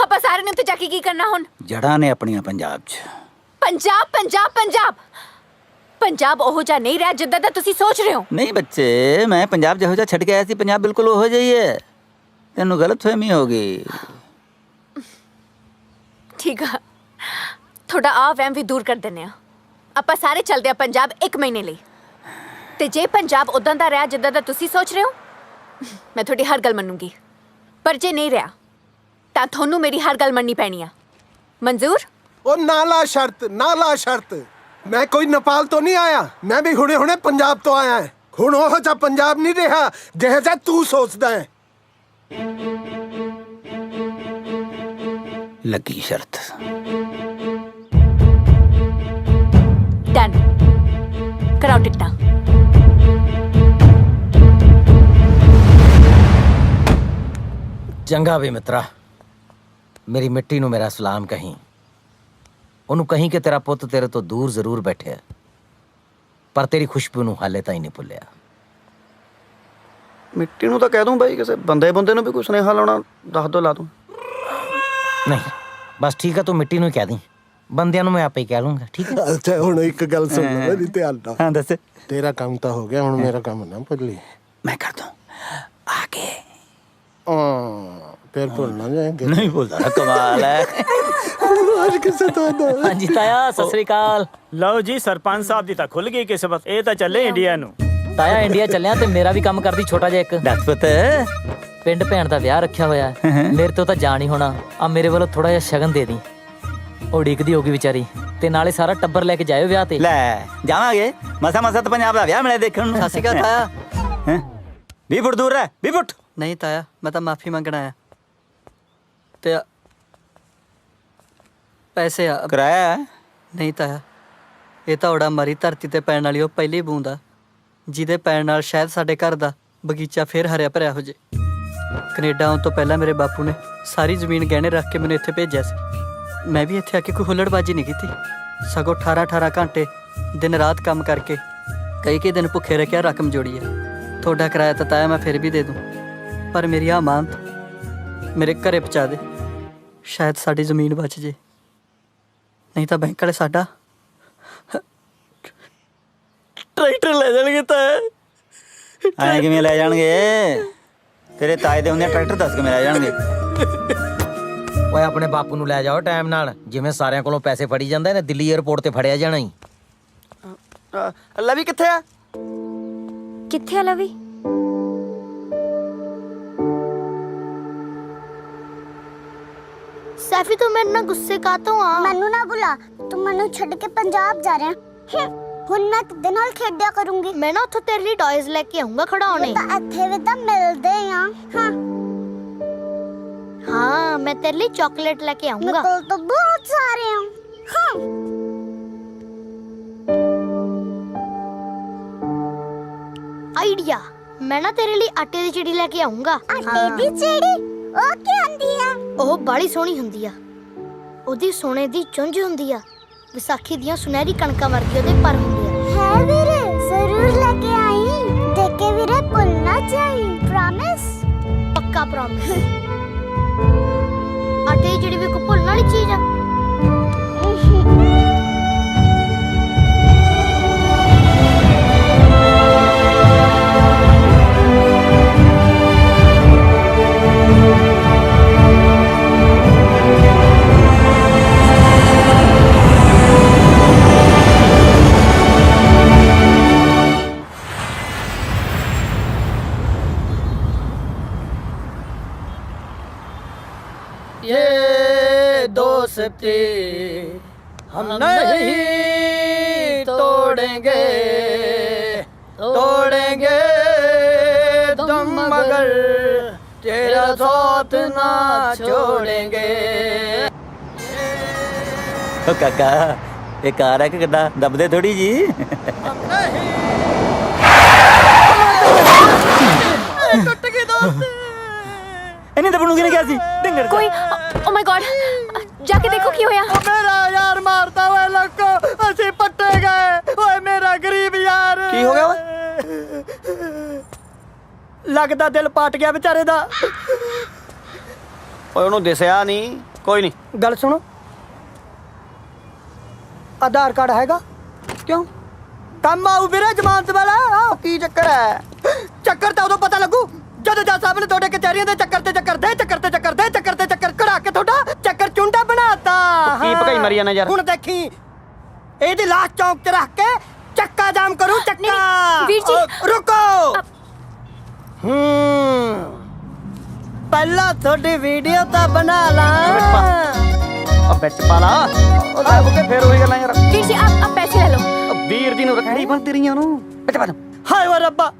ਆਪਾਂ ਸਾਰੇ ਨੇ ਉੱਥੇ ਜਾ ਕੇ ਕੀ ਕਰਨਾ ਹੁਣ? ਜੜਾਂ ਨੇ ਆਪਣੀਆਂ ਪੰਜਾਬ 'ਚ। ਪੰਜਾਬ ਪੰਜਾਬ ਪੰਜਾਬ ਪੰਜਾਬ ਉਹੋ ਜਿਹਾ ਨਹੀਂ ਰਿਹਾ ਜਿੱਦਾਂ ਦਾ ਤੁਸੀਂ ਸੋਚ ਰਹੇ ਹੋ। ਨਹੀਂ ਬੱਚੇ, ਮੈਂ ਪੰਜਾਬ ਜਿਹੋ ਜਿਹਾ ਛੱਡ ਕੇ ਆਇਆ ਸੀ, ਪੰਜਾਬ ਬਿਲਕੁਲ ਉਹੋ ਜਿਹਾ ਹੀ ਹੈ। ਤੈਨੂੰ ਗਲਤਫਹਿਮੀ ਹੋ ਗਈ। ਠੀਕ ਆ, ਤੁਹਾਡਾ ਆ ਵਹਿਮ ਵੀ ਦੂਰ ਕਰ ਦਿੰਦੇ ਆ। ਆਪਾਂ ਸਾਰੇ ਚੱਲਦੇ ਆ ਪੰਜਾਬ 1 ਮਹੀਨੇ ਲਈ। ਤੇ ਜੇ ਪੰਜਾਬ ਉਦਾਂ ਦਾ ਰਿਹਾ ਜਿੱਦਾਂ ਦਾ ਤੁਸੀਂ ਸੋਚ ਰਹੇ ਹੋ, ਮੈਂ ਤੁਹਾਡੀ ਹਰ ਗੱਲ ਮੰਨੂੰਗੀ। ਪਰ ਜੇ ਨਹੀਂ ਰਿਹਾ ਤਾਂ ਤੁਹਾਨੂੰ ਮੇਰੀ ਹਰ ਗੱਲ ਮੰਨਣੀ ਪੈਣੀ ਆ। ਮਨਜ਼ੂਰ? ਉਹ ਨਾ ਲਾ ਸ਼ਰਤ, ਨਾ ਲਾ ਸ਼ਰਤ। ਮੈਂ ਕੋਈ ਨੇਪਾਲ ਤੋਂ ਨਹੀਂ ਆਇਆ, ਮੈਂ ਵੀ ਹੁਣੇ ਪੰਜਾਬ ਤੋਂ ਆਇਆ ਹਾਂ। ਹੁਣ ਉਹ ਜਿਹਾ ਪੰਜਾਬ ਨਹੀਂ ਰਿਹਾ ਜਿਹੋ ਜਿਹਾ ਤੂੰ ਸੋਚਦਾ ਹੈ। ਲੱਗੀ ਸ਼ਰਤ। ਡਨ, ਕਰਾਓ ਟਿਕਟਾਂ। ਚੰਗਾ ਵੀ ਮਿੱਤਰਾ, ਮੇਰੀ ਮਿੱਟੀ ਨੂੰ ਮੇਰਾ ਸਲਾਮ ਕਹੀਂ। ਉਹਨੂੰ ਕਹੀਂ ਕਿ ਤੇਰਾ ਪੁੱਤ ਤੇਰੇ ਤੋਂ ਦੂਰ ਜ਼ਰੂਰ ਬੈਠਿਆ, ਪਰ ਤੇਰੀ ਖੁਸ਼ਬੂ ਨੂੰ ਹਾਲੇ ਤਾਂ ਹੀ ਨਹੀਂ ਭੁੱਲਿਆ। ਮਿੱਟੀ ਨੂੰ ਤਾਂ ਕਹਿ ਦੂੰ ਬਾਈ, ਕਿਸੇ ਬੰਦੇ ਨੂੰ ਵੀ ਕੋਈ ਸੁਨੇਹਾ ਲਾਉਣਾ ਦੱਸ ਦੋ, ਲਾ ਦੂੰ। ਨਹੀਂ ਬਸ ਠੀਕ ਆ, ਤੂੰ ਮਿੱਟੀ ਨੂੰ ਹੀ ਕਹਿ ਦੀ, ਬੰਦਿਆਂ ਨੂੰ ਮੈਂ ਆਪੇ ਹੀ ਕਹਿ ਲੂੰਗਾ, ਠੀਕ ਹੈ। ਅੱਛਾ ਹੁਣ ਇੱਕ ਗੱਲ ਸੁਣ ਲੈ ਮੇਰੀ ਧਿਆਨ ਨਾਲ। ਹਾਂ ਦੱਸ। ਤੇਰਾ ਕੰਮ ਤਾਂ ਹੋ ਗਿਆ, ਹੁਣ ਮੇਰਾ ਕੰਮ ਨਾ ਭੁੱਲੀ। ਮੈਂ ਕਰ ਦੂੰ ਆਕੇ। ਫਿਰ ਭੁੱਲ ਨਾ ਜਾਏਂਗੇ। ਨਹੀਂ ਭੁੱਲਦਾ, ਕਮਾਲ ਹੈ। ਅੱਜ ਕਿਸੇ ਤੋਂ ਹਾਂਜੀ ਤਾਇਆ ਸਤਿ ਸ੍ਰੀ ਅਕਾਲ। ਲਓ ਜੀ, ਸਰਪੰਚ ਸਾਹਿਬ ਦੀ ਤਾਂ ਖੁੱਲ ਗਈ ਕਿਸਮਤ, ਇਹ ਤਾਂ ਚੱਲੇ ਇੰਡੀਆ ਨੂੰ। ਤਾਇਆ ਇੰਡੀਆ ਚੱਲਿਆ ਤੇ ਮੇਰਾ ਵੀ ਕੰਮ ਕਰਦੀ ਛੋਟਾ ਜਿਹਾ ਇੱਕ। ਦੱਸ ਪੁੱਤ। ਪਿੰਡ ਭੈਣ ਦਾ ਵਿਆਹ ਰੱਖਿਆ ਹੋਇਆ ਹੈ। ਮੇਰੇ ਤੋਂ ਤਾਂ ਜਾਣ ਹੀ ਹੋਣਾ। ਆ ਮੇਰੇ ਵੱਲੋਂ ਥੋੜਾ ਜਿਹਾ ਸ਼ਗਨ ਦੇ ਦੀ। ਉਹ ਉਡੀਕਦੀ ਹੋਗੀ ਵਿਚਾਰੀ, ਤੇ ਨਾਲੇ ਸਾਰਾ ਟੱਬਰ ਲੈ ਕੇ ਜਾਇਓ ਵਿਆਹ ਤੇ। ਲੈ ਜਾਵਾਂਗੇ, ਮਸਾ ਤਾਂ ਪੰਜਾਬ ਦਾ ਵਿਆਹ ਮਿਲਿਆ ਦੇਖਣ ਨੂੰ। ਸਤਿ ਸ਼੍ਰੀ ਅਕਾਲ ਤਾਇਆ। 20 ਫੁੱਟ ਦੂਰ ਰਹਿ, 20 ਫੁੱਟ। ਨਹੀਂ ਤਾਇਆ, ਮੈਂ ਤਾਂ ਮਾਫੀ ਮੰਗਣ ਆਇਆ। ਤੇ ਪੈਸੇ ਆ ਕਿਰਾਇਆ ਨਹੀਂ ਤਾਇਆ, ਇਹ ਤਾਂ ਉਹੜਾ ਮਰੀ ਧਰਤੀ ਤੇ ਪੈਣ ਵਾਲੀ ਉਹ ਪਹਿਲੀ ਬੂੰਦ ਆ, ਜਿਹਦੇ ਪੈਣ ਨਾਲ ਸ਼ਾਇਦ ਸਾਡੇ ਘਰ ਦਾ ਬਗੀਚਾ ਫੇਰ ਹਰਿਆ ਭਰਿਆ ਹੋ ਜੇ। ਕੈਨੇਡਾ ਆਉਣ ਤੋਂ ਪਹਿਲਾਂ ਮੇਰੇ ਬਾਪੂ ਨੇ ਸਾਰੀ ਜ਼ਮੀਨ ਗਹਿਣੇ ਰੱਖ ਕੇ ਮੈਨੂੰ ਇੱਥੇ ਭੇਜਿਆ ਸੀ। ਮੈਂ ਵੀ ਇੱਥੇ ਆ ਕੇ ਕੋਈ ਹੁੱਲੜਬਾਜ਼ੀ ਨਹੀਂ ਕੀਤੀ, ਸਗੋਂ 18 ਘੰਟੇ ਦਿਨ ਰਾਤ ਕੰਮ ਕਰਕੇ ਕਈ ਦਿਨ ਭੁੱਖੇ ਰੱਖਿਆ, ਰਕਮ ਜੋੜੀ ਹੈ। ਤੁਹਾਡਾ ਕਿਰਾਇਆ ਤਾਂ ਤਾਇਆ ਮੈਂ ਫਿਰ ਵੀ ਦੇ ਦੂੰ, ਪਰ ਮੇਰੀ ਅਮਾਨਤ ਮੇਰੇ ਘਰੇ ਪਹੁੰਚਾ ਦੇ, ਸ਼ਾਇਦ ਸਾਡੀ ਜ਼ਮੀਨ ਬਚ ਜੇ। ਨਹੀਂ ਤਾਂ ਬੈਂਕ ਵਾਲੇ ਸਾਡਾ ਟਰੈਕਟਰ ਲੈ ਜਾਣਗੇ। ਤਾਂ ਐਂ ਕਿਵੇਂ ਲੈ ਜਾਣਗੇ? ਤੇਰੇ ਤਾਏ ਦੇ ਹੁੰਦੇ ਟਰੈਕਟਰ ਦੱਸ ਕਿਵੇਂ ਲੈ ਜਾਣਗੇ? ਓਏ ਆਪਣੇ ਬਾਪੂ ਨੂੰ ਲੈ ਜਾਓ ਟਾਈਮ ਨਾਲ, ਜਿਵੇਂ ਸਾਰਿਆਂ ਕੋਲੋਂ ਪੈਸੇ ਫੜੀ ਜਾਂਦਾ ਇਹਨੇ ਦਿੱਲੀ 에ਅਰਪੋਰਟ ਤੇ ਫੜਿਆ ਜਾਣਾ ਹੀ। ਲਵੀ ਕਿੱਥੇ ਆ? ਕਿੱਥੇ ਆ ਲਵੀ? ਸੈਫੀ ਤੂੰ ਮੇਰੇ ਨਾਲ ਗੁੱਸੇ ਕਾਤੋਂ ਆ? ਮੈਨੂੰ ਨਾ ਬੁਲਾ, ਤੂੰ ਮੈਨੂੰ ਛੱਡ ਕੇ ਪੰਜਾਬ ਜਾ ਰਿਹਾ। ਹੁਣ ਮੈਂ ਕਿਹਦੇ ਨਾਲ ਖੇਡਿਆ ਕਰੂੰਗੀ? ਮੈਂ ਨਾ ਉੱਥੋਂ ਤੇਰੇ ਲਈ ਟੌਇਜ਼ ਲੈ ਕੇ ਆਉਂਗਾ ਖਿਡੌਣੇ। ਤਾਂ ਇੱਥੇ ਵੀ ਤਾਂ ਮਿਲਦੇ ਆ। ਹਾਂ ਮੈਂ ਤੇਰੇ ਲਈ ਚਾਕਲੇਟ ਲੈ ਕੇ ਆਉਂਗਾ। ਮੇਰੇ ਕੋਲ ਤਾਂ ਬਹੁਤ ਸਾਰੇ ਆ। ਆਈਡੀਆ, ਮੈਂ ਨਾ ਤੇਰੇ ਲਈ ਆਟੇ ਦੀ ਚਿੜੀ ਲੈ ਕੇ ਆਉਂਗਾ। ਆਟੇ ਦੀ ਚਿੜੀ? ਉਹ ਕੀ ਹੁੰਦੀ ਆ? ਉਹ ਬੜੀ ਸੋਹਣੀ ਹੁੰਦੀ ਆ, ਉਹਦੀ ਸੋਨੇ ਦੀ ਚੁੰਝ ਹੁੰਦੀ ਆ, ਵਿਸਾਖੀ ਦੀਆਂ ਸੁਨਹਿਰੀ ਕਣਕਾਂ ਵਰਗੀ ਉਹਦੇ ਪਰ ਹੁੰਦੀ ਆ। ਹੈ ਵੀਰੇ, ਜ਼ਰੂਰ ਲੈ ਕੇ ਆਈ। ਦੇਖ ਕੇ ਵੀਰੇ ਭੁੱਲ ਨਾ ਜਾਈ। ਪ੍ਰੋਮਿਸ? ਪੱਕਾ ਪ੍ਰੋਮਿਸ। ਆਟੇ ਦੀ ਚਿੜੀ ਵੀ ਕੋਈ ਭੁੱਲਣ ਵਾਲੀ ਚੀਜ਼ ਆ? ये दोस्ती हम नहीं तोड़ेंगे, तोड़ेंगे तुम मगर तेरा साथ ना छोड़ेंगे। ਓ ਕਾਕਾ, ਇਹ ਕਾਰ ਹੈ ਕਿ ਕਿੱਦਾਂ ਦੱਬਦੇ ਥੋੜੀ ਜੀ? टूट गई दोस्ती। ਇਹਨੇ ਦੱਬਣ ਨੂੰ ਕਿਹਨੇ ਕਿਹਾ ਸੀ? ਡੰਗਰ ਕੋਈ ਓ ਮਾਈ ਗॉड, ਜਾ ਕੇ ਦੇਖੋ ਕੀ ਹੋਇਆ। मेरा यार मारता हुआ लोग ਅਸੀਂ ਪੱਟੇ ਗਏ। ਓਏ ਮੇਰਾ ਗਰੀਬ ਯਾਰ। ਕੀ ਹੋ ਗਿਆ ਓਏ? ਲੱਗਦਾ ਦਿਲ ਪਾਟ ਗਿਆ ਵਿਚਾਰੇ ਦਾ। ਓਏ ਉਹਨੂੰ ਦਿਸਿਆ ਨਹੀਂ। ਕੋਈ ਨਹੀਂ, ਗੱਲ ਸੁਣੋ, ਆਧਾਰ ਕਾਰਡ ਹੈਗਾ? ਕਿਉਂ? ਕੰਮ ਆਊ ਵੀਰੇ ਜ਼ਮਾਨਤ ਵਾਲਾ। ਆਹ, ਕੀ ਚੱਕਰ ਹੈ? ਚੱਕਰ ਤਾਂ ਉਦੋਂ ਪਤਾ ਲੱਗੂ ਜਦੋਂ ਜੱਜ ਸਾਹਿਬ ਨੇ ਤੁਹਾਡੇ ਕਚਹਿਰੀਆਂ ਦੇ ਚੱਕਰ ਤੇ ਚੱਕਰ ਕਢਾ ਕੇ ਤੁਹਾਡਾ ਚੱਕਰ ਚੁੰਡਾ ਬਣਾਤਾ। ਕੀ ਭਕਾਈ ਮਾਰੀ ਜਾਂਦਾ ਯਾਰ? ਹੁਣ ਦੇਖੀ, ਇਹਦੀ ਲਾਸ਼ ਚੌਂਕ 'ਚ ਰੱਖ ਕੇ ਚੱਕਾ ਜਾਮ ਕਰੂ। ਚੱਕਾ ਵੀਰ ਜੀ, ਰੁਕੋ। ਪਹਿਲਾਂ ਤੁਹਾਡੀ ਵੀਡੀਓ ਤਾਂ ਬਣਾ ਲਾ। ਆ ਵਿੱਚ ਪਾ ਲਾ। ਉਹ ਲੈ ਬੁੱਕੇ ਫੇਰ ਉਹੀ ਗੱਲਾਂ ਯਾਰ। ਵੀਰ ਜੀ ਆਪ ਪੈਸੇ ਲੈ ਲਓ। ਵੀਰ ਦੀ ਨੂੰ ਰੱਖੜੀ ਬਣ ਤੇਰੀਆਂ ਨੂੰ। ਵਿੱਚ ਪਾ ਹਾਏ ਓ ਰੱਬਾ,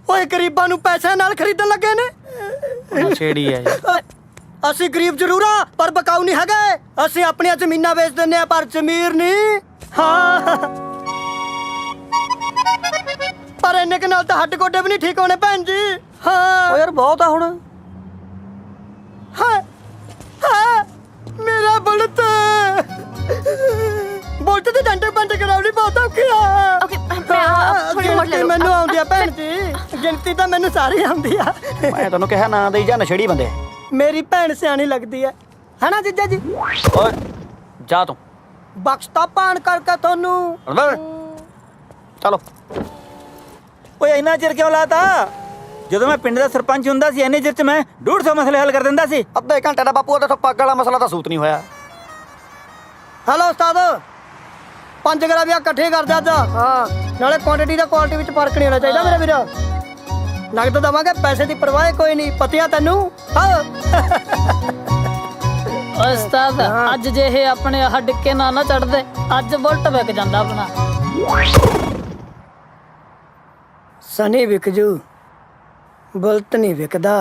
ਓਏ ਗਰੀਬਾਂ ਨੂੰ ਪੈਸਿਆਂ ਨਾਲ ਖਰੀਦਣ ਲੱਗੇ ਨੇ। ਛੇੜੀ ਹੈ ਯਾਰ। ਅਸੀਂ ਗਰੀਬ ਜ਼ਰੂਰ ਆ, ਪਰ ਬਕਾਊ ਨਹੀਂ ਹੈਗੇ। ਅਸੀਂ ਆਪਣੀਆਂ ਜ਼ਮੀਨਾਂ ਵੇਚ ਦਿੰਨੇ ਆ, ਪਰ ਜ਼ਮੀਰ ਨਹੀਂ। ਹਾਂ, ਪਰ ਇੰਨੇ ਕੁ ਨਾਲ ਤਾਂ ਹੱਡ ਗੋਡੇ ਵੀ ਨਹੀਂ ਠੀਕ ਹੋਣੇ ਭੈਣ ਜੀ। ਹਾਂ ਓ ਯਾਰ ਬਹੁਤ ਆ ਹੁਣ। ਹਾਂ ਹਾਂ, ਮੇਰਾ ਬੁਲਤ ਦੇ ਡੰਡੇ ਬੰਦ ਕਰਾਉਣੀ ਬਹੁਤ ਔਖੀ ਆ। ਓਕੇ ਮੈਨੂੰ ਆਉਂਦੀ ਆ ਭੈਣ ਜੀ, ਗਿਣਤੀ ਤਾਂ ਮੈਨੂੰ ਸਾਰੀ ਆਉਂਦੀ ਆ। ਮੈਂ ਤੈਨੂੰ ਕਿਹਾ ਨਾ ਦੇਈ ਜਾ ਨਸ਼ੇੜੀ ਬੰਦੇ। ਮੇਰੀ ਭੈਣ ਸਿਆਣੀ ਲੱਗਦੀ ਹੈ ਹਨਾ ਜੀਜਾ ਜੀ? ਓਏ ਜਾ ਤੂੰ। ਬਖਸ਼ਤਾ ਪਾਣ ਕਰਕੇ ਤੁਹਾਨੂੰ। ਚਲੋ। ਓਏ ਇੰਨਾ ਚਿਰ ਕਿਉਂ ਲਾਤਾ? ਜਦੋਂ ਮੈਂ ਪਿੰਡ ਦਾ ਸਰਪੰਚ ਹੁੰਦਾ ਸੀ ਇੰਨੇ ਚਿਰ ਚ ਮੈਂ 150 ਮਸਲੇ ਹੱਲ ਕਰ ਦਿੰਦਾ ਸੀ। ਅੱਧੇ ਘੰਟੇ ਦਾ ਬਾਪੂ ਉਹਦੇ ਤੋਂ ਪੱਗ ਵਾਲਾ ਮਸਲਾ ਤਾਂ ਸੂਤ ਨਹੀਂ ਹੋਇਆ। ਹੈਲੋ ਉਸਤਾਦ, 5 ਗਰਾਬੀਆਂ ਇਕੱਠੇ ਕਰ ਦੇ ਅੱਜ। ਹਾਂ, ਨਾਲੇ ਕੁਆਂਟੀਟੀ ਦਾ ਕੁਆਲਿਟੀ ਵਿੱਚ ਫਰਕ ਨਹੀਂ ਹੋਣਾ ਚਾਹੀਦਾ ਮੇਰੇ ਵੀਰ। ਨਗਦ ਦਵਾਂਗੇ, ਪੈਸੇ ਦੀ ਪਰਵਾਹ ਕੋਈ ਨਹੀਂ, ਪਤੀਆ ਤੈਨੂੰ। ਹਾਂ ਉਸਤਾਦ ਅੱਜ ਜੇ ਇਹ ਆਪਣੇ ਆਹ ਡਿੱਕੇ ਨਾ ਚੜਦੇ, ਅੱਜ ਬੁਲਟ ਵਿਕ ਜਾਂਦਾ ਆਪਣਾ। ਸਨੀ ਵਿਕ ਜੂ, ਬੁਲਟ ਨਹੀਂ ਵਿਕਦਾ।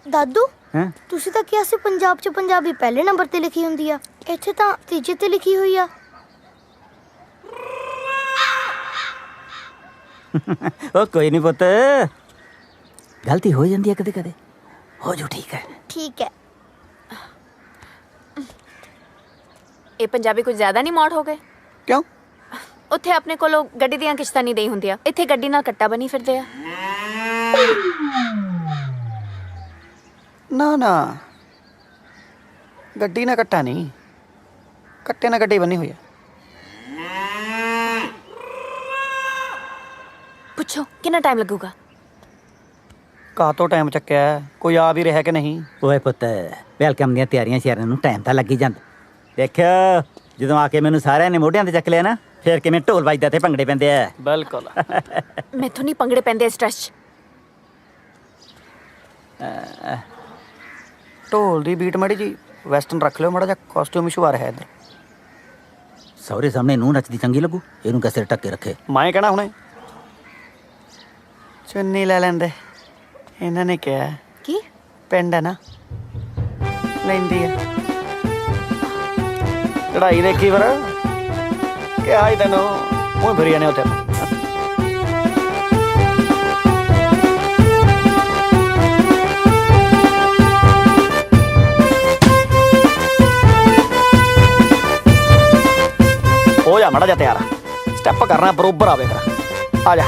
ਦਾਦੂ ਹੈਂ? ਤੁਸੀਂ ਤਾਂ ਕਿਹਾ ਸੀ ਪੰਜਾਬ 'ਚ ਪੰਜਾਬੀ ਪਹਿਲੇ ਨੰਬਰ ਤੇ ਲਿਖੀ ਹੁੰਦੀ ਆ, ਇੱਥੇ ਤਾਂ ਤੀਜੇ ਤੇ ਲਿਖੀ ਹੋਈ ਆ। ਓ ਕੋਈ ਨਹੀਂ ਪੁੱਤ, ਗਲਤੀ ਹੋ ਜਾਂਦੀ ਹੈ ਕਦੇ ਕਦੇ, ਹੋ ਜੂ ਠੀਕ ਹੈ। ਠੀਕ ਹੈ। ਇਹ ਪੰਜਾਬੀ ਕੁਝ ਜ਼ਿਆਦਾ ਨਹੀਂ ਮੋੜ ਹੋ ਗਏ? ਕਿਉਂ? ਉੱਥੇ ਆਪਣੇ ਕੋਲੋਂ ਗੱਡੀ ਦੀਆਂ ਕਿਸ਼ਤਾਂ ਨਹੀਂ ਦੇਈ ਹੁੰਦੀਆਂ, ਇੱਥੇ ਗੱਡੀ ਨਾਲ ਕੱਟਾ ਬਣੀ ਫਿਰਦੇ ਆ। ਨਾ ਨਾ, ਗੱਡੀ ਨਾਲ ਕੱਟਾ ਨਹੀਂ, ਕੱਟੇ ਨਾਲ ਗੱਡੀ ਬੰਨੀ ਹੋਈ ਆ। ਪੁੱਛੋ ਕਿੰਨਾ ਟਾਈਮ ਲੱਗੂਗਾ? ਕਾਹਤੋਂ ਟਾਈਮ ਚੱਕਿਆ? ਕੋਈ ਆ ਵੀ ਰਿਹਾ ਕਿ ਨਹੀਂ? ਓਏ ਪੁੱਤ, ਵੈਲਕਮ ਦੀਆਂ ਤਿਆਰੀਆਂ ਸ਼ਿਆਰਾਂ ਨੂੰ ਟਾਈਮ ਤਾਂ ਲੱਗ ਹੀ ਜਾਂਦਾ। ਦੇਖਿਆ ਜਦੋਂ ਆ ਕੇ ਮੈਨੂੰ ਸਾਰਿਆਂ ਨੇ ਮੋਢਿਆਂ ਤੇ ਚੱਕ ਲਿਆ ਨਾ, ਫਿਰ ਕਿਵੇਂ ਢੋਲ ਵੱਜਦਾ ਤੇ ਭੰਗੜੇ ਪੈਂਦੇ ਆ। ਬਿਲਕੁਲ। ਮੈਥੋਂ ਨਹੀਂ ਪੰਗੜੇ ਪੈਂਦੇ ਇਸ ਟਰੱਸਟ 'ਚ। ਢੋਲ ਦੀ ਬੀਟ ਮਾੜੀ ਜੀ ਵੈਸਟਰਨ ਰੱਖ ਲਿਓ, ਮਾੜਾ ਜਿਹਾ ਕਾਸਟਿਊਮ ਇਸ਼ੂ ਆ ਰਿਹਾ ਇੱਧਰ। ਸਹੁਰੇ ਸਾਹਮਣੇ ਨੂੰ ਨੱਚਦੀ ਚੰਗੀ ਲੱਗੂ, ਇਹਨੂੰ ਕਿਸੇ ਟੱਕੇ ਰੱਖੇ। ਮੈਂ ਕਹਿਣਾ ਹੁਣੇ ਚੁੰਨੀ ਲੈ ਲੈਂਦੇ, ਇਹਨਾਂ ਨੇ ਕਿਹਾ। ਕੀ ਪਿੰਡ ਹੈ ਨਾ, ਲੈਂਦੀ ਹੈ। ਚੜਾਈ ਦੇਖੀ ਫਿਰ, ਕਿਹਾ ਹੀ ਤੈਨੂੰ, ਉਹ ਫਿਰੀ ਜਾਣੇ ਉੱਥੇ। ਹੋ ਜਾ ਮਾੜਾ ਜਿਹਾ ਤਿਆਰ, ਸਟੈਪ ਕਰਨਾ ਬਰੋਬਰ ਆਵੇ ਤੇਰਾ। ਆ ਜਾ।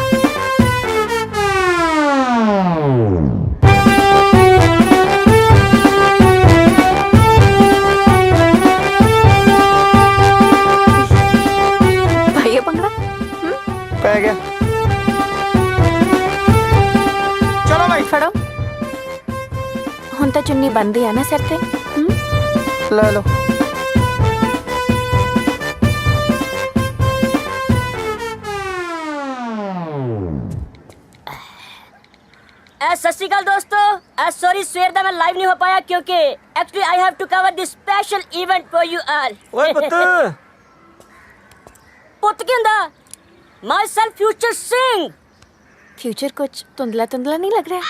ਭਾਈ ਪੰਗੜਾ ਪੈ ਗਿਆ। ਚਲੋ ਭਾਈ ਫੜੋ। ਹੁਣ ਤਾਂ ਚੁੰਨੀ ਬੰਦੀ ਆ ਨਾ ਸਿਰ ਤੇ। ਲੈ ਲਓ। सत श्री अकाल दोस्तों, सॉरी सवेर दा मैं लाइव नहीं हो पाया क्योंकि actually I have to cover this special event for you all. ਓਏ ਪੁੱਤ, पुत की हुंदा? Myself future Singh. Future कुछ धुंधला धुंधला नहीं लग रहा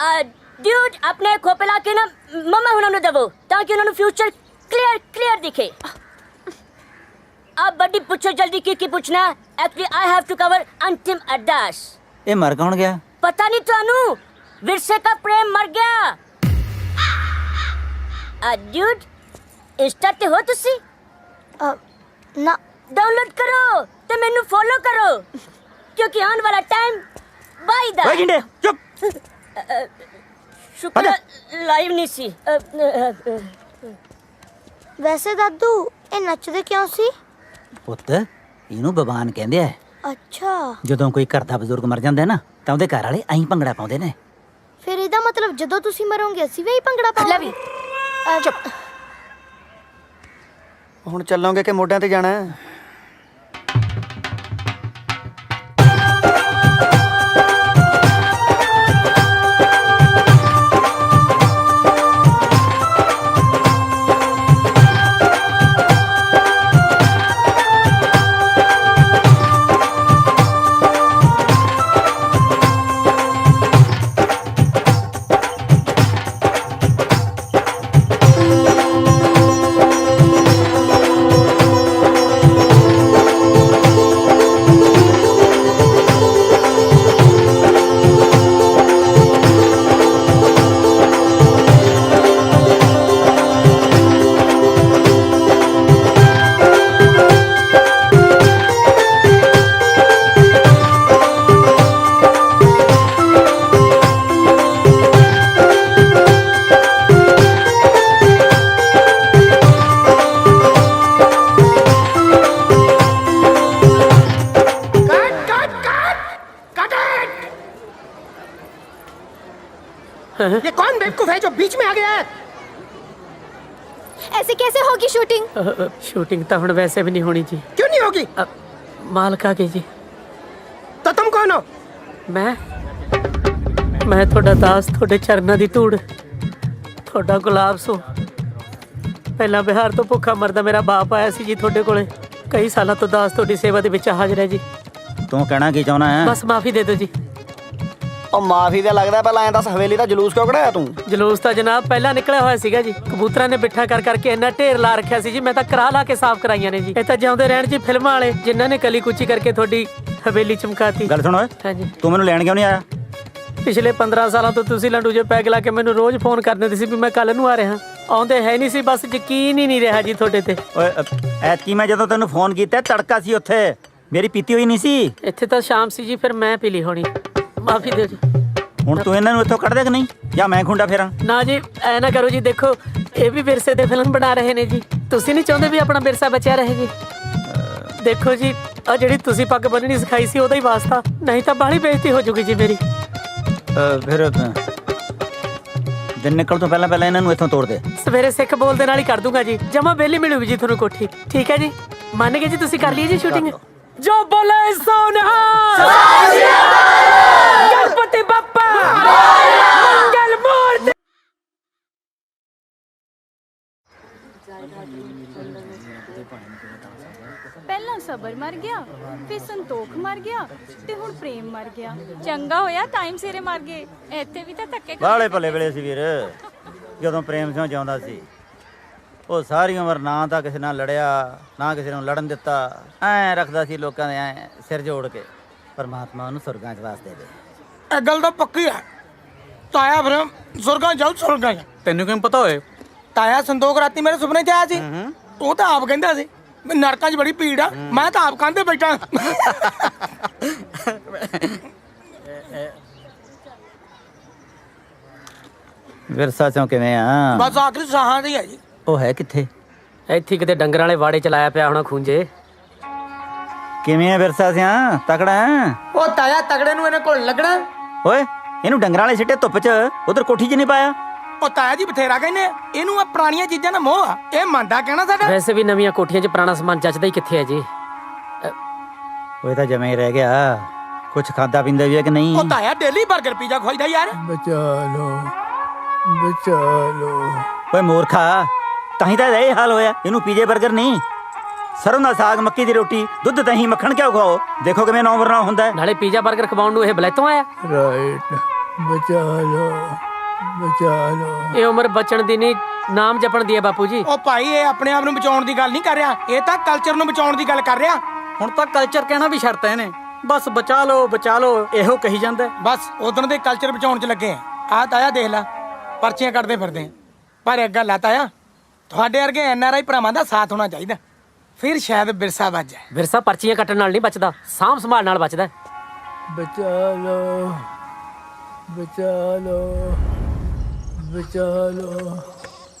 है? ड्यूड अपने खोपे ला के ना मम्मा हुणां नूं देवो ताकि उन्हां नूं फ्यूचर क्लियर दिखे। अब बड़ी पूछो जल्दी की पूछना। Actually I have to cover अंतिम अरदास। ਇਹ ਮਰ ਕੌਣ ਗਿਆ? पता नहीं थानू, विरसे का प्रेम मर गया। ड्यूड इंस्टा ते हो तुसी? ना। डाउनलोड करो ते मेनू फॉलो करो क्योंकि आने वाला टाइम बाई दा। ਓਏ ਜਿੰਦੇ ਚੁੱਪ। शुक्र लाइव नहीं सी। ਵੈਸੇ ਦਾਦੂ ਇਹ ਨੱਚਦੇ ਕਿਉਂ ਸੀ? ਪੁੱਤ, ਇਹਨੂੰ ਬਵਾਨ ਕਹਿੰਦੇ ਆ। ਅੱਛਾ, ਜਦੋਂ ਕੋਈ ਘਰ ਦਾ ਬਜ਼ੁਰਗ ਮਰ ਜਾਂਦਾ ਨਾ ਤਾਂ ਉਹਦੇ ਘਰ ਵਾਲੇ ਐਂ ਭੰਗੜਾ ਪਾਉਂਦੇ ਨੇ। ਫਿਰ ਇਹਦਾ ਮਤਲਬ ਜਦੋਂ ਤੁਸੀਂ ਮਰੋਗੇ ਅਸੀਂ ਵੀ ਭੰਗੜਾ ਪਾਵਾਂਗੇ। चुप। ਹੁਣ ਚੱਲੋਗੇ ਕਿ ਮੋਢਿਆਂ ਤੇ ਜਾਣਾ ਹੈ? ये कौन बेवकूफ है जो बीच में आ गया है? ऐसे कैसे होगी शूटिंग? ਸ਼ੂਟਿੰਗ ਤਾਂ ਹੁਣ ਵੈਸੇ ਵੀ ਨਹੀਂ ਹੋਣੀ ਜੀ। क्यों नहीं होगी? ਮਾਲਕ ਆ ਗਈ ਜੀ। तो तुम कौन हो? ਮੈਂ ਤੁਹਾਡਾ ਦਾਸ, ਤੁਹਾਡੇ ਚਰਨਾਂ ਦੀ ਧੂੜ, ਤੁਹਾਡਾ ਗੁਲਾਬ ਸੋ। ਪਹਿਲਾਂ ਬਿਹਾਰ ਤੋਂ ਭੁੱਖਾ ਮਰਦਾ ਮੇਰਾ ਬਾਪ ਆਇਆ ਸੀ ਜੀ ਤੁਹਾਡੇ ਕੋਲੇ। ਕਈ ਸਾਲਾਂ ਤੋਂ ਦਾਸ ਤੁਹਾਡੀ ਸੇਵਾ ਦੇ ਵਿੱਚ ਹਾਜ਼ਰ ਹੈ ਜੀ। ਤੂੰ ਕਹਿਣਾ ਕੀ ਚਾਹੁੰਦਾ ਹੈ? ਬਸ ਮਾਫੀ ਦੇ ਦਿਓ ਜੀ। ਉਹ ਮਾਫੀ ਦਾ ਲੱਗਦਾ, ਪਹਿਲਾਂ ਐਂ ਦੱਸ ਹਵੇਲੀ ਦਾ ਜਲੂਸ ਕਿਉਂ ਕਢਾਇਆ ਤੂੰ? ਜਲੂਸ ਤਾਂ ਜਨਾਬ ਪਹਿਲਾਂ ਨਿਕਲਿਆ ਹੋਇਆ ਸੀਗਾ ਜੀ। ਕਬੂਤਰਾਂ ਨੇ ਬਿੱਠਾ ਕਰ ਕਰਕੇ ਇੰਨਾ ਢੇਰ ਲਾ ਰੱਖਿਆ ਸੀ ਜੀ, ਮੈਂ ਤਾਂ ਕਰਾ ਲਾ ਕੇ ਸਾਫ਼ ਕਰਾਈਆਂ ਨੇ ਜੀ। ਇਹ ਤਾਂ ਜਿਉਂਦੇ ਰਹਿਣ ਜੀ ਫਿਲਮਾਂ ਵਾਲੇ, ਜਿਨ੍ਹਾਂ ਨੇ ਕਲੀ ਕੁਚੀ ਕਰਕੇ ਤੁਹਾਡੀ ਹਵੇਲੀ ਚਮਕਾਤੀ। ਗੱਲ ਸੁਣ ਓਏ, ਹਾਂਜੀ। ਤੂੰ ਮੈਨੂੰ ਲੈਣ ਕਿਉਂ ਨਹੀਂ ਆਇਆ? ਪਿਛਲੇ 15 ਸਾਲਾਂ ਤੋਂ ਤੁਸੀਂ ਲੰਡੂ ਜੇ ਪੈਗ ਲਾ ਕੇ ਮੈਨੂੰ ਰੋਜ਼ ਫੋਨ ਕਰਦੇ ਸੀ ਵੀ ਮੈਂ ਕੱਲ ਨੂੰ ਆ ਰਿਹਾ। ਆਉਂਦੇ ਹੈ ਨਹੀਂ ਸੀ, ਬਸ ਯਕੀਨ ਹੀ ਨਹੀਂ ਰਿਹਾ ਜੀ ਤੁਹਾਡੇ ਤੇ। ਓਏ ਐਤਕੀ ਮੈਂ ਜਦੋਂ ਤੈਨੂੰ ਫੋਨ ਕੀਤਾ ਤੜਕਾ ਸੀ ਉੱਥੇ, ਮੇਰੀ ਪੀਤੀ ਹੋਈ ਨਹੀਂ ਸੀ। ਇੱਥੇ ਤਾਂ ਸ਼ਾਮ ਸੀ ਜੀ, ਫਿਰ ਮੈਂ ਪੀ ਲਈ ਹੋਣੀ। ਮਾਫੀ ਦਿਓ ਜੀ। ਹੁਣ ਤੂੰ ਇਹਨਾਂ ਨੂੰ ਇੱਥੋਂ ਕੱਢ ਦੇ ਕਿ ਨਹੀਂ, ਜਾਂ ਮੈਂ ਖੁੰਡਾ ਫੇਰਾਂ? ਨਾ ਜੀ ਐ ਨਾ ਕਰੋ ਜੀ, ਦੇਖੋ ਇਹ ਵੀ ਵਿਰਸੇ ਤੇ ਫਿਲਮ ਬਣਾ ਰਹੇ ਨੇ ਜੀ। ਤੁਸੀਂ ਨਹੀਂ ਚਾਹੁੰਦੇ ਵੀ ਆਪਣਾ ਵਿਰਸਾ ਬਚਿਆ ਰਹੇ ਜੀ? ਦੇਖੋ ਜੀ ਆ ਜਿਹੜੀ ਤੁਸੀਂ ਪੱਗ ਬੰਨਣੀ ਸਿਖਾਈ ਸੀ ਉਹਦਾ ਹੀ ਵਾਸਤਾ, ਨਹੀਂ ਤਾਂ ਬਾਹਲੀ ਬੇਇੱਜ਼ਤੀ ਹੋ ਜੂਗੀ ਜੀ ਮੇਰੀ। ਫਿਰ ਦਿਨ ਨਿਕਲ ਤੋਂ ਪਹਿਲਾਂ ਪਹਿਲਾਂ ਇਹਨਾਂ ਨੂੰ ਇੱਥੋਂ ਤੋੜ ਦੇ। ਸਵੇਰੇ ਸਿੱਖ ਬੋਲ ਦੇ ਨਾਲ ਹੀ ਕਰ ਦੂੰਗਾ ਜੀ, ਜਮਾ ਬੇਲੀ ਮਿਲੂਗੀ ਜੀ ਤੁਹਾਨੂੰ ਕੋਠੀ। ਠੀਕ ਹੈ ਜੀ, ਮੰਨ ਗਏ ਜੀ? ਤੁਸੀਂ ਕਰ ਲਈ ਜੀ ਸ਼ੂਟਿੰਗ? ਜੋ ਬੋਲੇ ਸੋ ਨਿਹਾਲ, ਗਣਪਤੀ ਬੱਪਾ ਮੰਗਲ ਮੂਰਤੀ। ਪਹਿਲਾਂ ਸਬਰ ਮਰ ਗਿਆ, ਫਿਰ ਸੰਤੋਖ ਮਰ ਗਿਆ, ਤੇ ਹੁਣ ਪ੍ਰੇਮ ਮਰ ਗਿਆ। ਚੰਗਾ ਹੋਇਆ ਟਾਈਮ ਸਿਰੇ ਮਰ ਗਏ, ਇੱਥੇ ਵੀ ਤਾਂ ਧੱਕੇ ਬਾਹਲੇ ਭਲੇ ਵੇਲੇ ਸੀ ਵੀਰ, ਜਦੋਂ ਪ੍ਰੇਮ ਸਿੰਘ ਜਿਉਂਦਾ ਸੀ। ਉਹ ਸਾਰੀ ਉਮਰ ਨਾ ਤਾਂ ਕਿਸੇ ਨਾਲ ਲੜਿਆ, ਨਾ ਕਿਸੇ ਨੂੰ ਲੜਨ ਦਿੱਤਾ। ਐਂ ਰੱਖਦਾ ਸੀ ਲੋਕਾਂ ਦੇ ਐਂ ਸਿਰ ਜੋੜ ਕੇ। ਪਰਮਾਤਮਾ ਉਹਨੂੰ ਸੁਰਗਾਂ 'ਚ ਵਾਸਤੇ ਦੇ। ਇਹ ਗੱਲ ਤਾਂ ਪੱਕੀ ਹੈ। ਤਾਇਆ ਫਿਰ ਸੁਰਗਾਂ ਜਾਊ, ਸੁਰਗਾਂ 'ਚ। ਤੈਨੂੰ ਕਿਵੇਂ ਪਤਾ ਹੋਏ? ਤਾਇਆ ਸੰਤੋਖ ਰਾਤੀ ਮੇਰੇ ਸੁਪਨੇ 'ਚ ਆਇਆ ਸੀ। ਉਹ ਤਾਂ ਆਪ ਕਹਿੰਦਾ ਸੀ ਵੀ ਨਰਕਾਂ 'ਚ ਬੜੀ ਭੀੜ ਆ, ਮੈਂ ਤਾਂ ਆਪ ਕੰਧ ਤੇ ਬੈਠਾ। ਵਿਰਸਾ ਚੋਂ ਕਿਵੇਂ ਆ? ਬਸ ਆਖਰੀ ਸਾਹਾਂ ਦੀ ਹੈ ਜੀ। ਉਹ ਹੈ ਕਿੱਥੇ? ਇੱਥੇ ਕਿਤੇ ਡੰਗਰਾਂ ਵਾਲੇ ਵਾੜੇ ਚ ਲਾਇਆ ਪਿਆ ਹੋਣਾ ਖੂੰਜੇ। ਕਿਵੇਂ ਆ ਵਿਰਸਾ ਸਿਆ? ਤਕੜਾ ਹੈ? ਉਹ ਤਾਇਆ ਤਗੜੇ ਨੂੰ ਇਹਨਾਂ ਕੋਲ ਲੱਗਣਾ। ਓਏ ਇਹਨੂੰ ਡੰਗਰਾਂ ਵਾਲੇ ਸਿੱਟੇ ਧੁੱਪ 'ਚ, ਉਧਰ ਕੋਠੀ 'ਚ ਨਹੀਂ ਪਾਇਆ? ਉਹ ਤਾਇਆ ਜੀ ਬਥੇਰਾ ਕਹਿੰਦੇ ਇਹਨੂੰ ਆ ਪੁਰਾਣੀਆਂ ਚੀਜ਼ਾਂ ਦਾ ਮੋਹ ਆ, ਇਹ ਮੰਨਦਾ ਕਹਿਣਾ ਸਾਡਾ। ਵੈਸੇ ਵੀ ਨਵੀਆਂ ਕੋਠੀਆਂ 'ਚ ਪੁਰਾਣਾ ਸਮਾਨ ਜੱਚਦਾ ਹੀ ਕਿੱਥੇ ਹੈ ਜੀ। ਉਹ ਤਾਂ ਜਮੇ ਹੀ ਰਹਿ ਗਿਆ। ਕੁਛ ਖਾਦਾ ਪੀਂਦਾ ਵੀ ਹੈ ਕਿ ਨਹੀਂ? ਉਹ ਤਾਇਆ ਡੇਲੀ 버ਗਰ ਪੀਜ਼ਾ ਖਵਾਈਦਾ ਯਾਰ। ਓਏ ਮੂਰਖਾ, ਤਾਂ ਹੀ ਤਾਂ ਇਹ ਹਾਲ ਹੋਇਆ। ਇਹਨੂੰ ਪੀਜੇ 버ਗਰ ਨਹੀਂ, ਸਰੋਂ ਦਾ ਸਾਗ, ਮੱਕੀ ਦੀ ਰੋਟੀ, ਦੁੱਧ, ਦਹੀਂ, ਮੱਖਣ ਕਿਉਂ ਖਵਾਓ? ਦੇਖੋ ਕਿਵੇਂ ਨੌ ਵਰਨਾ ਹੁੰਦਾ। ਨਾਲੇ ਪੀਜ਼ਾ 버ਗਰ ਖਵਾਉਣ ਨੂੰ ਇਹ ਬਲੈਤੋਂ ਆਇਆ। ਇਹ ਉਮਰ ਬਚਣ ਦੀ ਨਹੀਂ, ਨਾਮ ਜਪਣ ਦੀ ਹੈ ਬਾਪੂ ਜੀ। ਉਹ ਭਾਈ ਇਹ ਆਪਣੇ ਆਪ ਨੂੰ ਬਚਾਉਣ ਦੀ ਗੱਲ ਨਹੀਂ ਕਰ ਰਿਹਾ, ਇਹ ਤਾਂ ਕਲਚਰ ਨੂੰ ਬਚਾਉਣ ਦੀ ਗੱਲ ਕਰ ਰਿਹਾ। ਹੁਣ ਤਾਂ ਕਲਚਰ ਕਹਿਣਾ ਵੀ ਛੱਡਤਾ ਇਹਨੇ। ਬਸ ਬਚਾ ਲਓ ਇਹੋ ਕਹੀ ਜਾਂਦਾ। ਬਸ ਉਦੋਂ ਦੇ ਕਲਚਰ ਬਚਾਉਣ 'ਚ ਲੱਗੇ ਆ। ਆਹ ਤਾਇਆ ਦੇਖ ਲੈ, ਪਰਚੀਆਂ ਕੱਢਦੇ ਫਿਰਦੇ ਆ। ਪਰ ਇੱਕ ਗੱਲ ਆ ਤਾਇਆ, ਤੁਹਾਡੇ ਵਰਗੇ NRI ਭਰਾਵਾਂ ਦਾ ਸਾਥ ਹੋਣਾ ਚਾਹੀਦਾ, ਫਿਰ ਸ਼ਾਇਦ ਵਿਰਸਾ ਬਚ ਜਾਏ। ਵਿਰਸਾ ਪਰਚੀਆਂ ਕੱਟਣ ਨਾਲ ਨਹੀਂ ਬਚਦਾ, ਸਾਂਭ ਸੰਭਾਲ ਨਾਲ ਬਚਦਾ।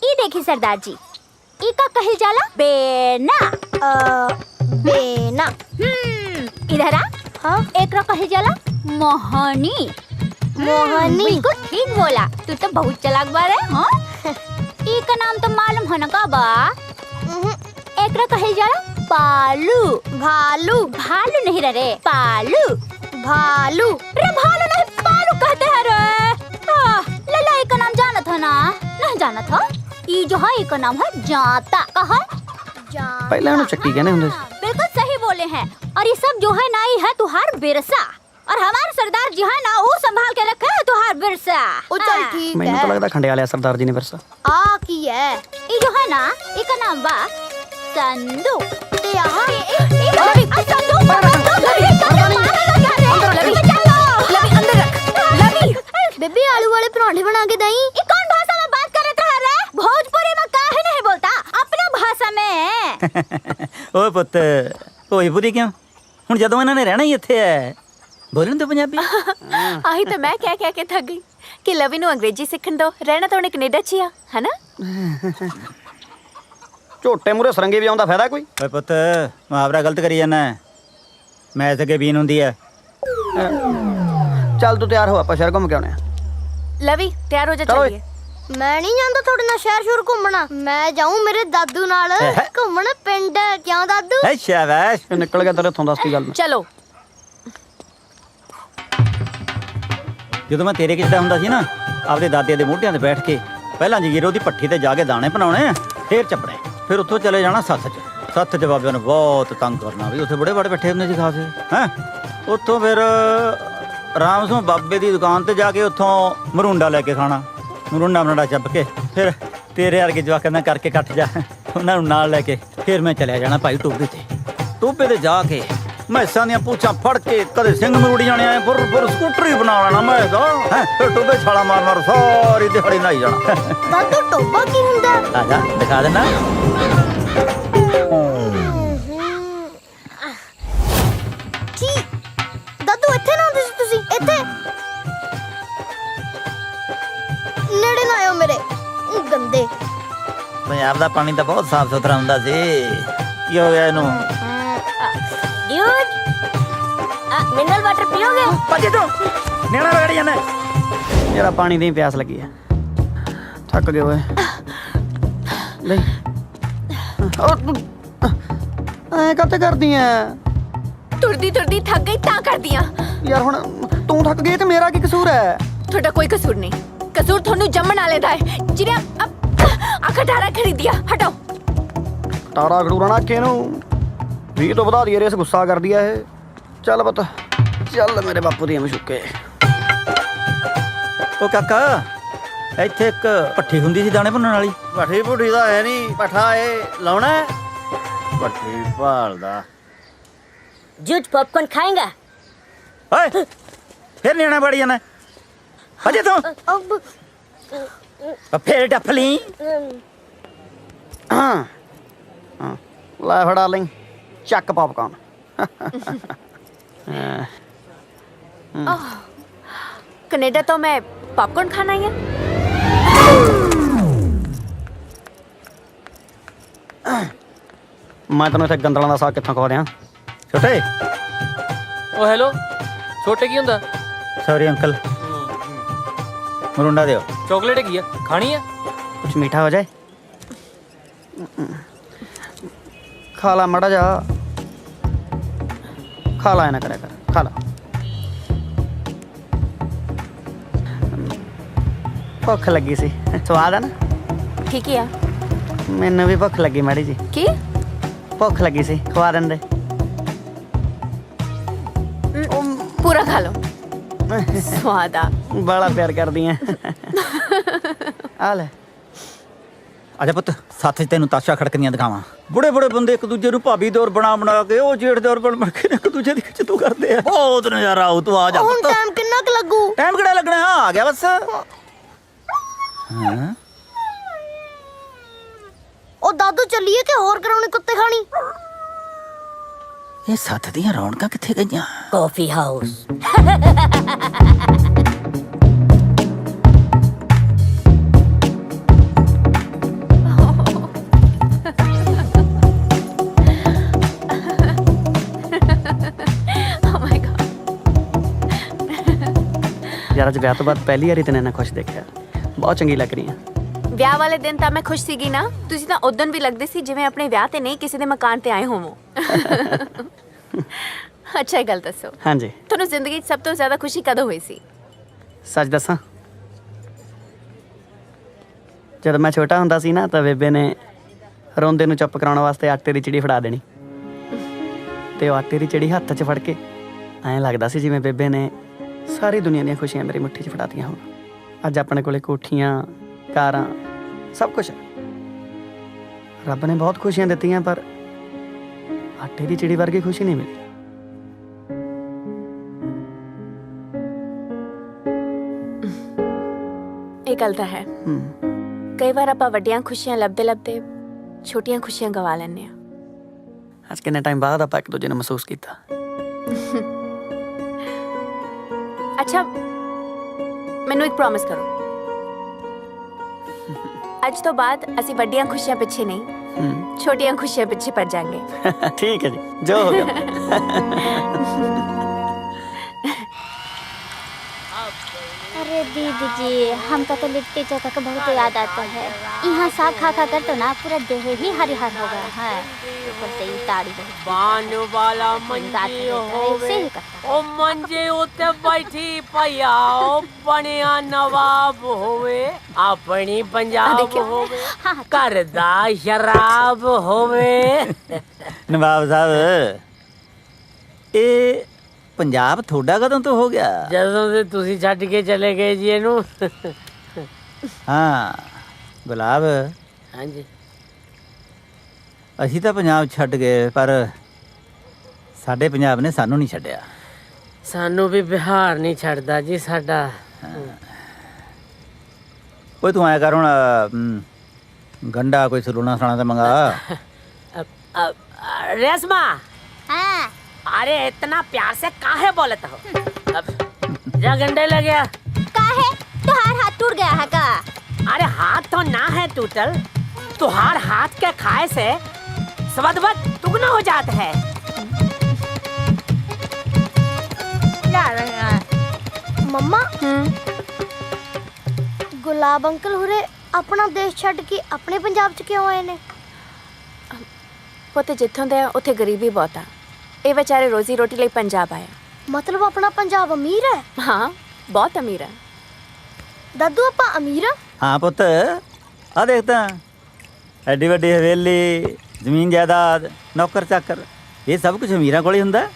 ये देखिए सरदार जी, इका कहल जाला बेना। बेना। इधर आ। हाँ? एक कहल जाला मोहनी। मोहनी। बिल्कुल ठीक बोला, तू तो बहुत चालाक बारे। हाँ? इका नाम तो मालूम है ना का बा? एक कहल जाला पालू। भालू। भालू नहीं रे, पालू। भालू। रे भालू नहीं, पालू कहते हैं रे। लला एक नाम जाना था ना? नहीं जाना था? ये जो है एक नाम है जाता। कहा? जाता। पहले उन्हें चक्की कहने होंगे। बिल्कुल सही बोले हैं। और ये सब जो है ना, ये है तुहार विरसा। और हमारे सरदार जी है ना, वो संभाल के रखे है तुहार विरसा। चल ठीक मैंने तो लगता खंडे वाले सरदार जी ने विरसा आ की है। ये जो है ना, इसका नाम बा संदू। यहाँ बेबी आलू वाले पराठे बना के दई। कौन भाषा में बात कर रहा है? भोजपुरी में काहे नहीं बोलता अपना भाषा में? ਓਏ ਪੁੱਤ, ਭੋਜਪੁਰੀ ਕਿਉਂ? ਹੁਣ ਜਦੋਂ ਇਹਨਾਂ ਨੇ ਰਹਿਣਾ ਹੀ ਇੱਥੇ ਹੈ, ਬੋਲਣ ਤੋਂ ਪੰਜਾਬੀ। ਆਹੀ ਤਾਂ ਮੈਂ ਕਹਿ ਕੇ ਥੱਕ ਗਈ ਕਿ ਲਵੀ ਨੂੰ ਅੰਗਰੇਜ਼ੀ ਸਿੱਖਣ ਦੋ, ਰਹਿਣਾ ਤਾਂ ਉਹਨੇ ਕੈਨੇਡਾ 'ਚ ਹੀ ਆ, ਹਨਾ? ਝੋਟੇ ਮੂਰੇ ਸਰੰਗੇ ਵੀ ਆਉਂਦਾ ਫਾਇਦਾ ਕੋਈ? ਓਏ ਪੁੱਤ, ਮੁਹਾਵਰਾ ਗਲਤ ਕਰੀ ਜਾਂਦਾ। ਮੈਚ ਅੱਗੇ ਬੀਨ ਹੁੰਦੀ ਹੈ। ਚੱਲ ਤੂੰ ਤਿਆਰ ਹੋ, ਆਪਾਂ ਸ਼ਹਿਰ ਘੁੰਮ ਕੇ ਆਉਣੇ ਆ। ਲਵੀ ਤਿਆਰ ਹੋ ਜਾ ਚਲੋ ਚੱਲੀਏ। ਮੈਂ ਨਹੀਂ ਜਾਂਦਾ ਤੁਹਾਡੇ ਨਾਲ ਸ਼ਹਿਰ ਸ਼ੁਰ ਘੁੰਮਣਾ। ਮੈਂ ਜਾਊਂ ਮੇਰੇ ਦਾਦੂ ਨਾਲ ਘੁੰਮਣ ਪਿੰਡ। ਕਿਉਂ ਦਾਦੂ? ਐ ਸ਼ਾਬਾਸ਼ ਨਿਕਲ ਗਿਆ ਤੇਰੇ ਤੋਂ ਦੱਸਦੀ ਗੱਲ ਨੂੰ। ਚਲੋ। ਜਦੋਂ ਮੈਂ ਤੇਰੇ ਕਿੱਦਾਂ ਹੁੰਦਾ ਸੀ ਨਾ, ਆਪਦੇ ਦਾਦੇ ਦੇ ਮੋਢਿਆਂ ਤੇ ਬੈਠ ਕੇ ਪਹਿਲਾਂ ਜਗੀਰੋ ਦੀ ਪੱਠੀ ਤੇ ਜਾ ਕੇ ਦਾਣੇ ਬਣਾਉਣੇ, ਫੇਰ ਚੱਪਣੇ, ਫਿਰ ਉੱਥੋਂ ਚਲੇ ਜਾਣਾ ਸੱਥ 'ਚ। ਸੱਥ 'ਚ ਬਾਬਿਆਂ ਨੂੰ ਬਹੁਤ ਤੰਗ ਕਰਨਾ ਵੀ ਉੱਥੇ ਬੜੇ ਬੜੇ ਬੈਠੇ ਹੁੰਦੇ ਸੀ ਖਾਸੇ ਹੈਂ। ਉੱਥੋਂ ਫਿਰ ਰਾਮ ਸਿੰਘ ਬਾਬੇ ਦੀ ਦੁਕਾਨ ਤੇ ਜਾ ਕੇ ਉੱਥੋਂ ਮਰੂੰਡਾ ਲੈ ਕੇ ਖਾਣਾ, ਮਰੂੰਡਾ ਮਰੂੰਡਾ ਚੱਬ ਕੇ ਫਿਰ ਤੇਰੇ ਵਰਗੇ ਜਵਾਕਾਂ ਨਾਲ ਕਰਕੇ ਕੱਟ ਜਾ, ਉਹਨਾਂ ਨੂੰ ਨਾਲ ਲੈ ਕੇ ਫਿਰ ਮੈਂ ਚਲਿਆ ਜਾਣਾ ਭਾਈ ਟੋਬੇ ਤੇ। ਟੋਬੇ ਤੇ ਜਾ ਕੇ ਮੈਸਾਂ ਦੀਆਂ ਪੂਛਾਂ ਫੜ ਕੇ ਕਦੇ ਸਿੰਘ ਮਰੂੜੀ ਜਾਣੇ ਆਏ, ਫੁਰ ਫੁਰ ਸਕੂਟਰੀ ਬਣਾ ਲੈਣਾ ਮੈਂ ਤਾਂ ਹੈਂ। ਫਿਰ ਟੋਬੇ ਛਾਲਾ ਮਾਰ ਮਾਰ ਸਾਰੀ ਦਿਹਾੜੀ ਨਹਾਈ ਜਾਣਾ। ਦਾਦੂ ਟੋਬਾ ਕੀ ਹੁੰਦਾ? ਆ ਜਾ ਦਿਖਾ ਦੇਣਾ। ਕੀ ਦਾਦੂ ਇੱਥੇ ਨਾ ਹੁੰਦੇ ਸੀ ਤੁਸੀਂ? ਇੱਥੇ ਨੇੜੇ ਨਾ ਆਇਓ ਮੇਰੇ ਗੰਦੇ। ਪੰਜਾਬ ਦਾ ਪਾਣੀ ਤਾਂ ਬਹੁਤ ਸਾਫ਼ ਸੁਥਰਾ ਹੁੰਦਾ ਸੀ। ਕੀ ਹੋ ਗਿਆ ਇਹਨੂੰ? ਡਿਊਡ ਮਿਨਰਲ ਵਾਟਰ ਪੀਓਗੇ? ਭੱਜੇ ਤੂੰ ਨੇੜਾ ਵਗੜੀ ਜਾਂਦਾ। ਜਿਹੜਾ ਪਾਣੀ ਦੀ ਪਿਆਸ ਲੱਗੀ ਆ, ਥੱਕ ਗਏ ਓਏ। ਲੈ ਐ ਕੱਤੇ ਕਰਦੀ ਐ ਤੁਰਦੀ ਤੁਰਦੀ ਥੱਕ ਗਈ ਤਾਂ ਕਰਦੀਆਂ। ਯਾਰ ਹੁਣ ਤੂੰ ਥੱਕ ਗਈ ਤੇ ਮੇਰਾ ਕੀ ਕਸੂਰ ਹੈ? ਤੁਹਾਡਾ ਕੋਈ ਕਸੂਰ ਨਹੀਂ। ਕਸੂਰ ਤੁਹਾਨੂੰ ਜੰਮਣ ਵਾਲੇ ਦਾ ਹੈ, ਜਿਹਨੇ ਅਖਟਾਰਾ ਖਰੀਦਿਆ। ਹਟੋ। ਤਾਰਾ ਖੜੂਰਾਣਾ ਕਿਹਨੂੰ 20 ਤੋਂ ਵਧਾ ਦਈਏ ਰੇਸ, ਗੁੱਸਾ ਕਰਦੀ ਐ ਇਹ। ਚੱਲ ਪੁੱਤ ਚੱਲ ਮੇਰੇ ਬਾਪੂ ਦੀ ਮਸ਼ੂਕੇ। ਉਹ ਕਾਕਾ ਇੱਥੇ ਇੱਕ ਪੱਠੀ ਹੁੰਦੀ ਸੀ ਦਾਣੇ ਭੁੰਨਣ ਵਾਲੀ। ਪੱਠੀ ਪੁੱਠੀ ਦਾ ਹੈ ਨਹੀਂ, ਪੱਠਾ ਇਹ ਲਾਉਣਾ ਪੱਠੀ ਭਾਲਦਾ। ਜੂਜ ਪੌਪਕੌਰਨ ਖਾਏਗਾ? ਓਏ ਫਿਰ ਨਿਆਣਾ ਬੜੀ ਜਾਣਾ ਅਜੇ ਤੂੰ ਫੇਰ ਡੱਫ ਲਈ। ਹਾਂ ਲੈ ਫੜਾ ਲਈ ਚੱਕ ਪੌਪਕਾਰਨ। कनाडा तो मैं पॉपकॉर्न खाना ही है। ਮੈਂ ਤੈਨੂੰ ਇੱਥੇ ਗੰਦਲਾਂ ਦਾ ਸਾਗ ਕਿੱਥੋਂ ਖਵਾ ਦਿਆਂ? ਛੋਟੇ ਓ ਹੈਲੋ, ਛੋਟੇ ਕੀ ਹੁੰਦਾ? ਸੌਰੀ ਅੰਕਲ, ਮਰੁੰਡਾ ਦਿਓ। ਚਾਕਲੇਟ ਹੈਗੀ ਆ, ਖਾਣੀ ਆ? ਕੁਛ ਮੀਠਾ ਹੋ ਜਾਏ। ਖਾ ਲਾ ਮੜਾ ਜਾ, ਖਾ ਲਾ, ਨਾ ਕਰਿਆ ਕਰ, ਖਾ ਲਾ। ਭੁੱਖ ਲੱਗੀ ਸੀ, ਸਵਾਦ ਆ ਨਾ? ठीक है। ਮੈਨੂੰ ਵੀ ਭੁੱਖ ਲੱਗੀ ਮਾੜੀ ਜੀ। की ਭੁੱਖ ਲੱਗੀ ਸੀ, ਖਵਾ ਦਿੰਦੇ। पूरा खा लो। स्वाद आ। ਬੜਾ ਪਿਆਰ ਕਰਦੀ ਐ। ਆ ਲੈ ਆਜਾ ਪੁੱਤ, ਸਾਥ 'ਚ ਤੈਨੂੰ ਤਾਸ਼ਾ ਖੜਕਣੀਆਂ ਦਿਖਾਵਾਂ। ਬੁੜੇ ਬੁੜੇ ਬੰਦੇ ਇੱਕ ਦੂਜੇ ਨੂੰ ਭਾਬੀ ਦੌਰ ਬਣਾ ਬਣਾ ਕੇ, ਉਹ ਜੇਠ ਦੌਰ ਬਣ ਕੇ ਇੱਕ ਦੂਜੇ ਦੀ ਖਿੱਚਤੂ ਕਰਦੇ ਆ। ਬਹੁਤ ਨਜ਼ਾਰਾ ਆਉ। ਤੂੰ ਆ ਜਾ ਹੁਣ ਟਾਈਮ ਕਿੰਨਾ ਕੁ ਲੱਗੂ? ਟਾਈਮ ਕਿਹੜਾ ਲੱਗਣਾ, ਆ ਗਿਆ ਬਸ। ਹਾਂ ਉਹ ਦਾਦੂ ਚੱਲੀਏ ਕਿ ਹੋਰ ਕਰਾਉਣੇ ਕੁੱਤੇ ਖਾਣੀ? ਇਹ ਸੱਥ ਦੀਆਂ ਰੌਣਕਾਂ ਕਿੱਥੇ ਗਈਆਂ? ਕਾਫੀ ਹਾਊਸ। Oh my God। ਯਾਰ ਅੱਜ ਵਿਆਹ ਤੋਂ ਬਾਅਦ ਪਹਿਲੀ ਵਾਰੀ ਤੈਨੂੰ ਇੰਨਾ ਖੁਸ਼ ਦੇਖਿਆ, ਬਹੁਤ ਚੰਗੀ ਲੱਗ ਰਹੀ ਆ। ਵਿਆਹ ਵਾਲੇ ਦਿਨ ਤਾਂ ਮੈਂ ਖੁਸ਼ ਸੀਗੀ ਨਾ। ਤੁਸੀਂ ਤਾਂ ਉਦੋਂ ਵੀ ਲੱਗਦੇ ਸੀ ਜਿਵੇਂ ਆਪਣੇ ਵਿਆਹ ਤੇ ਨਹੀਂ, ਕਿਸੇ ਦੇ ਮਕਾਨ ਤੇ ਆਏ ਹੋਵੋ। ਅੱਛਾ ਇਹ ਗੱਲ ਦੱਸੋ, ਹਾਂਜੀ ਤੁਹਾਨੂੰ ਜ਼ਿੰਦਗੀ 'ਚ ਸਭ ਤੋਂ ਜ਼ਿਆਦਾ ਖੁਸ਼ੀ ਕਦੋਂ ਹੋਈ ਸੀ? ਸੱਚ ਦੱਸਾਂ, ਜਦੋਂ ਮੈਂ ਛੋਟਾ ਹੁੰਦਾ ਸੀ ਨਾ ਤਾਂ ਬੇਬੇ ਨੇ ਰੋਂਦੇ ਨੂੰ ਚੁੱਪ ਕਰਾਉਣ ਵਾਸਤੇ ਆਟੇ ਦੀ ਚਿੜੀ ਫੜਾ ਦੇਣੀ, ਤੇ ਉਹ ਆਟੇ ਦੀ ਚਿੜੀ ਹੱਥ 'ਚ ਫੜ ਕੇ ਐਂ ਲੱਗਦਾ ਸੀ ਜਿਵੇਂ ਬੇਬੇ ਨੇ ਸਾਰੀ ਦੁਨੀਆ ਦੀਆਂ ਖੁਸ਼ੀਆਂ ਮੇਰੀ ਮੁੱਠੀ 'ਚ ਫੜਾਤੀਆਂ ਹੋਣ। ਅੱਜ ਆਪਣੇ ਕੋਲੇ ਕੋਠੀਆਂ, ਕਾਰਾਂ, ਸਭ ਕੁਝ ਹੈ। ਰੱਬ ਨੇ ਬਹੁਤ ਖੁਸ਼ੀਆਂ ਦਿੱਤੀਆਂ, ਪਰ ਆਟੇ ਦੀ ਚਿੜੀ ਵਰਗੀ ਖੁਸ਼ੀ ਨਹੀਂ ਮਿਲੀ। ਇਹ ਗੱਲ ਤਾਂ ਹੈ। ਕਈ ਵਾਰ ਆਪਾਂ ਵੱਡੀਆਂ ਖੁਸ਼ੀਆਂ ਲੱਭਦੇ ਲੱਭਦੇ ਛੋਟੀਆਂ ਖੁਸ਼ੀਆਂ ਗਵਾ ਲੈਂਦੇ ਆ। ਅੱਜ ਕਿੰਨੇ ਟਾਈਮ ਬਾਅਦ ਆਪਾਂ ਇੱਕ ਦੂਜੇ ਨੂੰ ਮਹਿਸੂਸ ਕੀਤਾ। ਅੱਛਾ ਮੈਨੂੰ ਇੱਕ ਪ੍ਰੋਮਿਸ ਕਰੋ, ਅੱਜ ਤੋਂ ਬਾਅਦ ਅਸੀਂ ਵੱਡੀਆਂ ਖੁਸ਼ੀਆਂ ਪਿੱਛੇ ਨਹੀਂ, ਛੋਟੀਆਂ ਖੁਸ਼ੀਆਂ ਪਿੱਛੇ ਭੱਜਾਂਗੇ। ਠੀਕ ਹੈ ਜੀ, ਜੋ ਹੋ ਗਿਆ। अरे दीदी जी, हमका तो लिट्टी चोखा का बहुत याद आता है। यहाँ साग खा खा कर तो ना पूरा देह ही हरिहर हो गया है। ऊपर से ये ताड़ी बानु वाला मंजे होवे ओ मंजे उते बैठी पयाओ बनिया नवाब होवे अपनी पंजाब होवे करदा शराब होवे। नवाब साहब ਇਹ ਪੰਜਾਬ ਤੁਹਾਡਾ ਕਦੋਂ ਤੋਂ ਹੋ ਗਿਆ? ਜਦੋਂ ਦੇ ਤੁਸੀਂ ਛੱਡ ਕੇ ਚਲੇ ਗਏ ਜੀ ਇਹਨੂੰ। ਹਾਂ ਗੁਲਾਬ, ਹਾਂਜੀ ਅਸੀਂ ਤਾਂ ਪੰਜਾਬ ਛੱਡ ਗਏ ਪਰ ਸਾਡੇ ਪੰਜਾਬ ਨੇ ਸਾਨੂੰ ਨਹੀਂ ਛੱਡਿਆ। ਸਾਨੂੰ ਵੀ ਬਿਹਾਰ ਨਹੀਂ ਛੱਡਦਾ ਜੀ ਸਾਡਾ। ਓਏ ਤੂੰ ਆਇਆ ਕਰ ਹੁਣ ਗੰਡਾ ਕੋਈ ਸਲੂਣਾ ਸਾਣਾ ਤੇ ਮੰਗਾ। रेशमा, हाँ। अरे इतना प्यार से काहे बोलते हो? जा गंडे लग गया। काहे? तुहार हाथ टूट गया है का? अरे हाथ तो ना है टूटल, तुहार हाथ के खाए से स्वाद दुगना हो जाता है। मम्मा, गुलाब अंकल हुरे अपना देश छड़ के अपने पंजाब च क्यों आए ने? ਪੁੱਤ ਜਿੱਥੋਂ ਦੇ ਆ ਉੱਥੇ ਗਰੀਬੀ ਬਹੁਤ ਆ। ਇਹ ਵਿਚਾਰੇ ਰੋਜ਼ੀ ਰੋਟੀ ਲਈ ਪੰਜਾਬ ਆਇਆ। मतलब अपना पंजाब अमीर है? ਹਾਂ ਬਹੁਤ ਅਮੀਰ ਆ। दादू अपा अमीर है? ਹਾਂ ਪੁੱਤ ਆ ਦੇਖ ਤਾਂ ਐਡੀ ਵੱਡੀ ਹਵੇਲੀ, ਜ਼ਮੀਨ ਜਾਇਦਾਦ, ਨੌਕਰ ਚਾਕਰ, ਇਹ ਸਭ ਕੁਝ ਅਮੀਰਾਂ ਕੋਲ ਹੀ ਹੁੰਦਾ।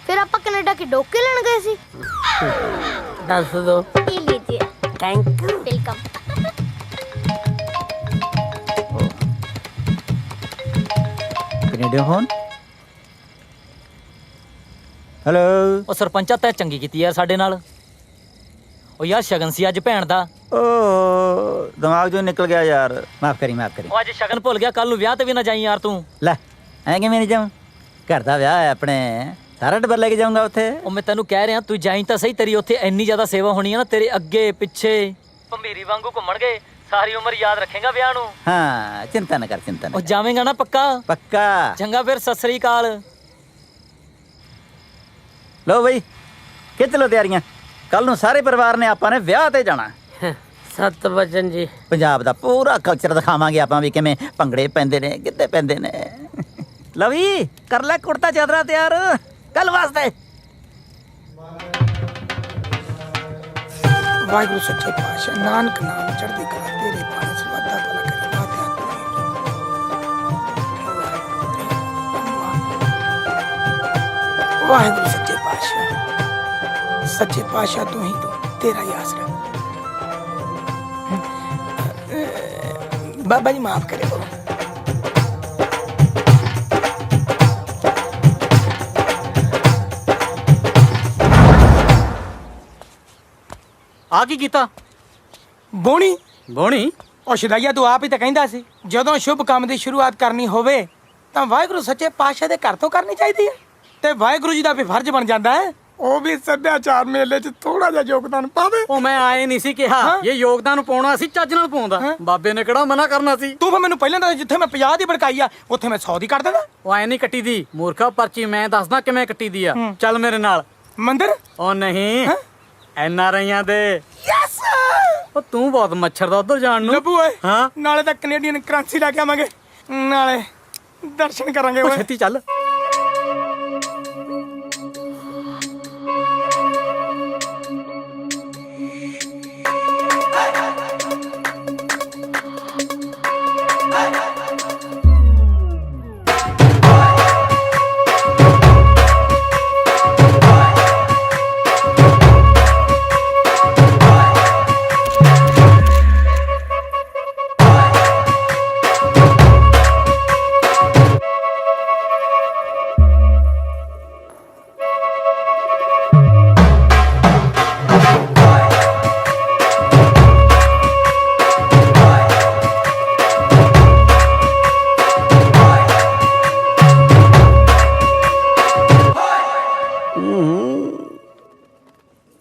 फिर आपा कनाडा के डोके लेने गए सी? दस दो। ये लीजिए। Thank you. Welcome. Canadian phone. Hello. ਉਹ ਸਰਪੰਚਾ ਤੈਂ ਚੰਗੀ ਕੀਤੀ ਯਾਰ ਸਾਡੇ ਨਾਲ। ਉਹ ਯਾਰ ਸ਼ਗਨ ਸੀ ਅੱਜ ਭੈਣ ਦਾ। ਓ ਦਿਮਾਗ ਚੋਂ ਨਿਕਲ ਗਿਆ ਯਾਰ, ਮਾਫ ਕਰੀ ਮਾਫ ਕਰੀ। ਉਹ ਅੱਜ ਸ਼ਗਨ ਭੁੱਲ ਗਿਆ, ਕੱਲ ਨੂੰ ਵਿਆਹ ਤੇ ਵੀ ਨਾ ਜਾਈ ਯਾਰ ਤੂੰ। ਲੈ ਐਂ ਕਿਵੇਂ ਨਹੀਂ ਜਾਵਾਂ, ਘਰ ਦਾ ਵਿਆਹ ਹੈ ਆਪਣੇ, ਸਾਰਾ ਟੱਬਰ ਲੈ ਕੇ ਜਾਊਂਗਾ ਉੱਥੇ। ਉਹ ਮੈਂ ਤੈਨੂੰ ਕਹਿ ਰਿਹਾ ਤੂੰ ਜਾਈ ਤਾਂ ਸਹੀ, ਤੇਰੀ ਉੱਥੇ ਇੰਨੀ ਜ਼ਿਆਦਾ ਸੇਵਾ ਹੋਣੀ ਹੈ ਨਾ, ਤੇਰੇ ਅੱਗੇ ਪਿੱਛੇ ਭੰਬੀਰੀ ਵਾਂਗੂ ਘੁੰਮਣਗੇ, ਸਾਰੀ ਉਮਰ ਯਾਦ ਰੱਖੇਗਾ ਵਿਆਹ ਨੂੰ। ਹਾਂ ਚਿੰਤਾ ਨਾ ਕਰ, ਚਿੰਤਾ ਨਾ। ਉਹ ਜਾਵੇਂਗਾ ਨਾ ਪੱਕਾ? ਪੱਕਾ। ਚੰਗਾ ਫਿਰ ਸਤਿ ਸ੍ਰੀ ਅਕਾਲ। ਲੋ ਬਈ ਖਿੱਚ ਲੋ ਤਿਆਰੀਆਂ, ਕੱਲ ਨੂੰ ਸਾਰੇ ਪਰਿਵਾਰ ਨੇ ਆਪਾਂ ਨੇ ਵਿਆਹ ਤੇ ਜਾਣਾ। ਸਤ ਵਚਨ ਜੀ। ਪੰਜਾਬ ਦਾ ਪੂਰਾ ਕਲਚਰ ਦਿਖਾਵਾਂਗੇ ਆਪਾਂ ਵੀ, ਕਿਵੇਂ ਭੰਗੜੇ ਪੈਂਦੇ ਨੇ, ਗਿੱਧੇ ਪੈਂਦੇ ਨੇ। ਲਵੀ ਕਰ ਲੈ ਕੁੜਤਾ ਚਾਦਰਾ ਤਿਆਰ ਕੱਲ ਵਾਸਤੇ। ਵਾਹਿਗੁਰੂ ਸੱਚੇ ਪਾਤਸ਼ਾਹ ਨਾਨਕ ਨਾਮ ਚੜ੍ਹਦੀ ਕਲਾ ਤੇਰੇ ਬਾਣੇ ਸਵਾਦਾ ਭਲਾ ਕਰੇ ਦਾਤਿਆ ਵਾਹਿਗੁਰੂ ਸੱਚੇ ਪਾਤਸ਼ਾਹ, ਸੱਚੇ ਪਾਤਸ਼ਾਹ ਤੂੰ ਹੀ ਤੂੰ, ਤੇਰਾ ਹੀ ਆਸਰਾ। ਬਾਬਾ ਜੀ ਮਾਫ ਕਰੇ ਕਰੋ। ਆ ਕੀ ਕੀਤਾ? ਬੋਣੀ ਬੋਣੀ ਉਹ ਸ਼ਦਾਈਆ ਤੂੰ ਆਪ ਹੀ ਤਾਂ ਕਹਿੰਦਾ ਸੀ ਜਦੋਂ ਸ਼ੁਭ ਕੰਮ ਦੀ ਸ਼ੁਰੂਆਤ ਕਰਨੀ ਹੋਵੇ ਤਾਂ ਵਾਹਿਗੁਰੂ ਸੱਚੇ ਪਾਤਸ਼ਾਹ ਦੇ ਘਰ ਤੋਂ ਕਰਨੀ ਚਾਹੀਦੀ ਹੈ, ਤੇ ਵਾਹਿਗੁਰੂ ਜੀ ਦਾ ਵੀ ਫਰਜ਼ ਬਣ ਜਾਂਦਾ ਹੈ ਉਹ ਵੀ ਸੱਭਿਆਚਾਰ ਮੇਲੇ 'ਚ ਥੋੜਾ ਜਿਹਾ ਯੋਗਦਾਨ ਪਾਵੇ। ਉਹ ਮੈਂ ਆਏ ਨਹੀਂ ਸੀ ਕਿਹਾ, ਇਹ ਯੋਗਦਾਨ ਪਾਉਣਾ ਸੀ ਚੱਜ ਨਾਲ ਪਾਉਂਦਾ। ਬਾਬੇ ਨੇ ਕਿਹੜਾ ਮਨਾ ਕਰਨਾ ਸੀ? ਤੂੰ ਫਿਰ ਮੈਨੂੰ ਪਹਿਲਾਂ ਦੱਸ, ਜਿੱਥੇ ਮੈਂ 50 ਦੀ ਭੜਕਾਈ ਆ ਉੱਥੇ ਮੈਂ 100 ਦੀ ਕਰ ਦੇਣਾ। ਉਹ ਐ ਨਹੀਂ ਕੱਟੀ ਦੀ ਮੂਰਖਾ, ਪਰਚੀ ਮੈਂ ਦੱਸਦਾ ਕਿਵੇਂ ਕੱਟੀ ਦੀ ਆ। ਚੱਲ ਮੇਰੇ ਨਾਲ। ਮੰਦਰ? ਉਹ ਨਹੀਂ, ਐਨ ਆਰ ਆਈਆਂ ਦੇ। ਯੈਸ। ਉਹ ਤੂੰ ਬਹੁਤ ਮੱਛਰ ਦਾ ਉਧਰ ਜਾਣ ਨੂੰ। ਲੱਭੂ ਓਏ। ਹਾਂ ਨਾਲੇ ਤਾਂ ਕੈਨੇਡੀਅਨ ਕਰੰਸੀ ਲੈ ਕੇ ਆਵਾਂਗੇ, ਨਾਲੇ ਦਰਸ਼ਨ ਕਰਾਂਗੇ। ਓਏ ਛੇਤੀ ਚੱਲ।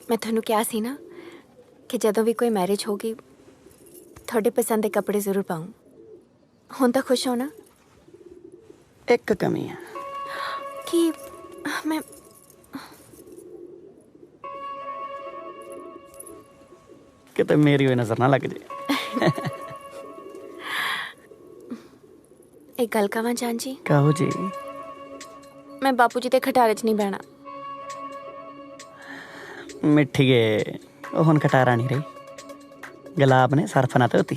ਮੈਂ ਤੁਹਾਨੂੰ ਕਿਹਾ ਸੀ ਨਾ ਕਿ ਜਦੋਂ ਵੀ ਕੋਈ ਮੈਰਿਜ ਹੋਗੀ ਤੁਹਾਡੇ ਪਸੰਦ ਦੇ ਕੱਪੜੇ ਜ਼ਰੂਰ ਪਾऊं। ਹੁਣ ਤਾਂ ਖੁਸ਼ ਹੋ ਨਾ? ਇੱਕ ਕਮੀ ਆ ਕਿ ਮੈਂ ਕਿਤੇ ਮੇਰੀ ਹੋਈ ਨਜ਼ਰ ਨਾ ਲੱਗ ਜੇ। ਇੱਕ ਗੱਲ ਕਵਾਂ ਜਾਨ ਜੀ, ਕਹੋ ਜੀ। ਮੈਂ ਬਾਪੂ ਜੀ ਦੇ ਖਟਾਰੇ 'ਚ ਨਹੀਂ ਬਹਿਣਾ। ਮਿੱਠੀਏ, ਉਹ ਹੁਣ ਖਟਾਰਾ ਨਹੀਂ ਰਹੀ, ਗੁਲਾਬ ਨੇ ਸਰਫ ਨਾ ਧੋਤੀ।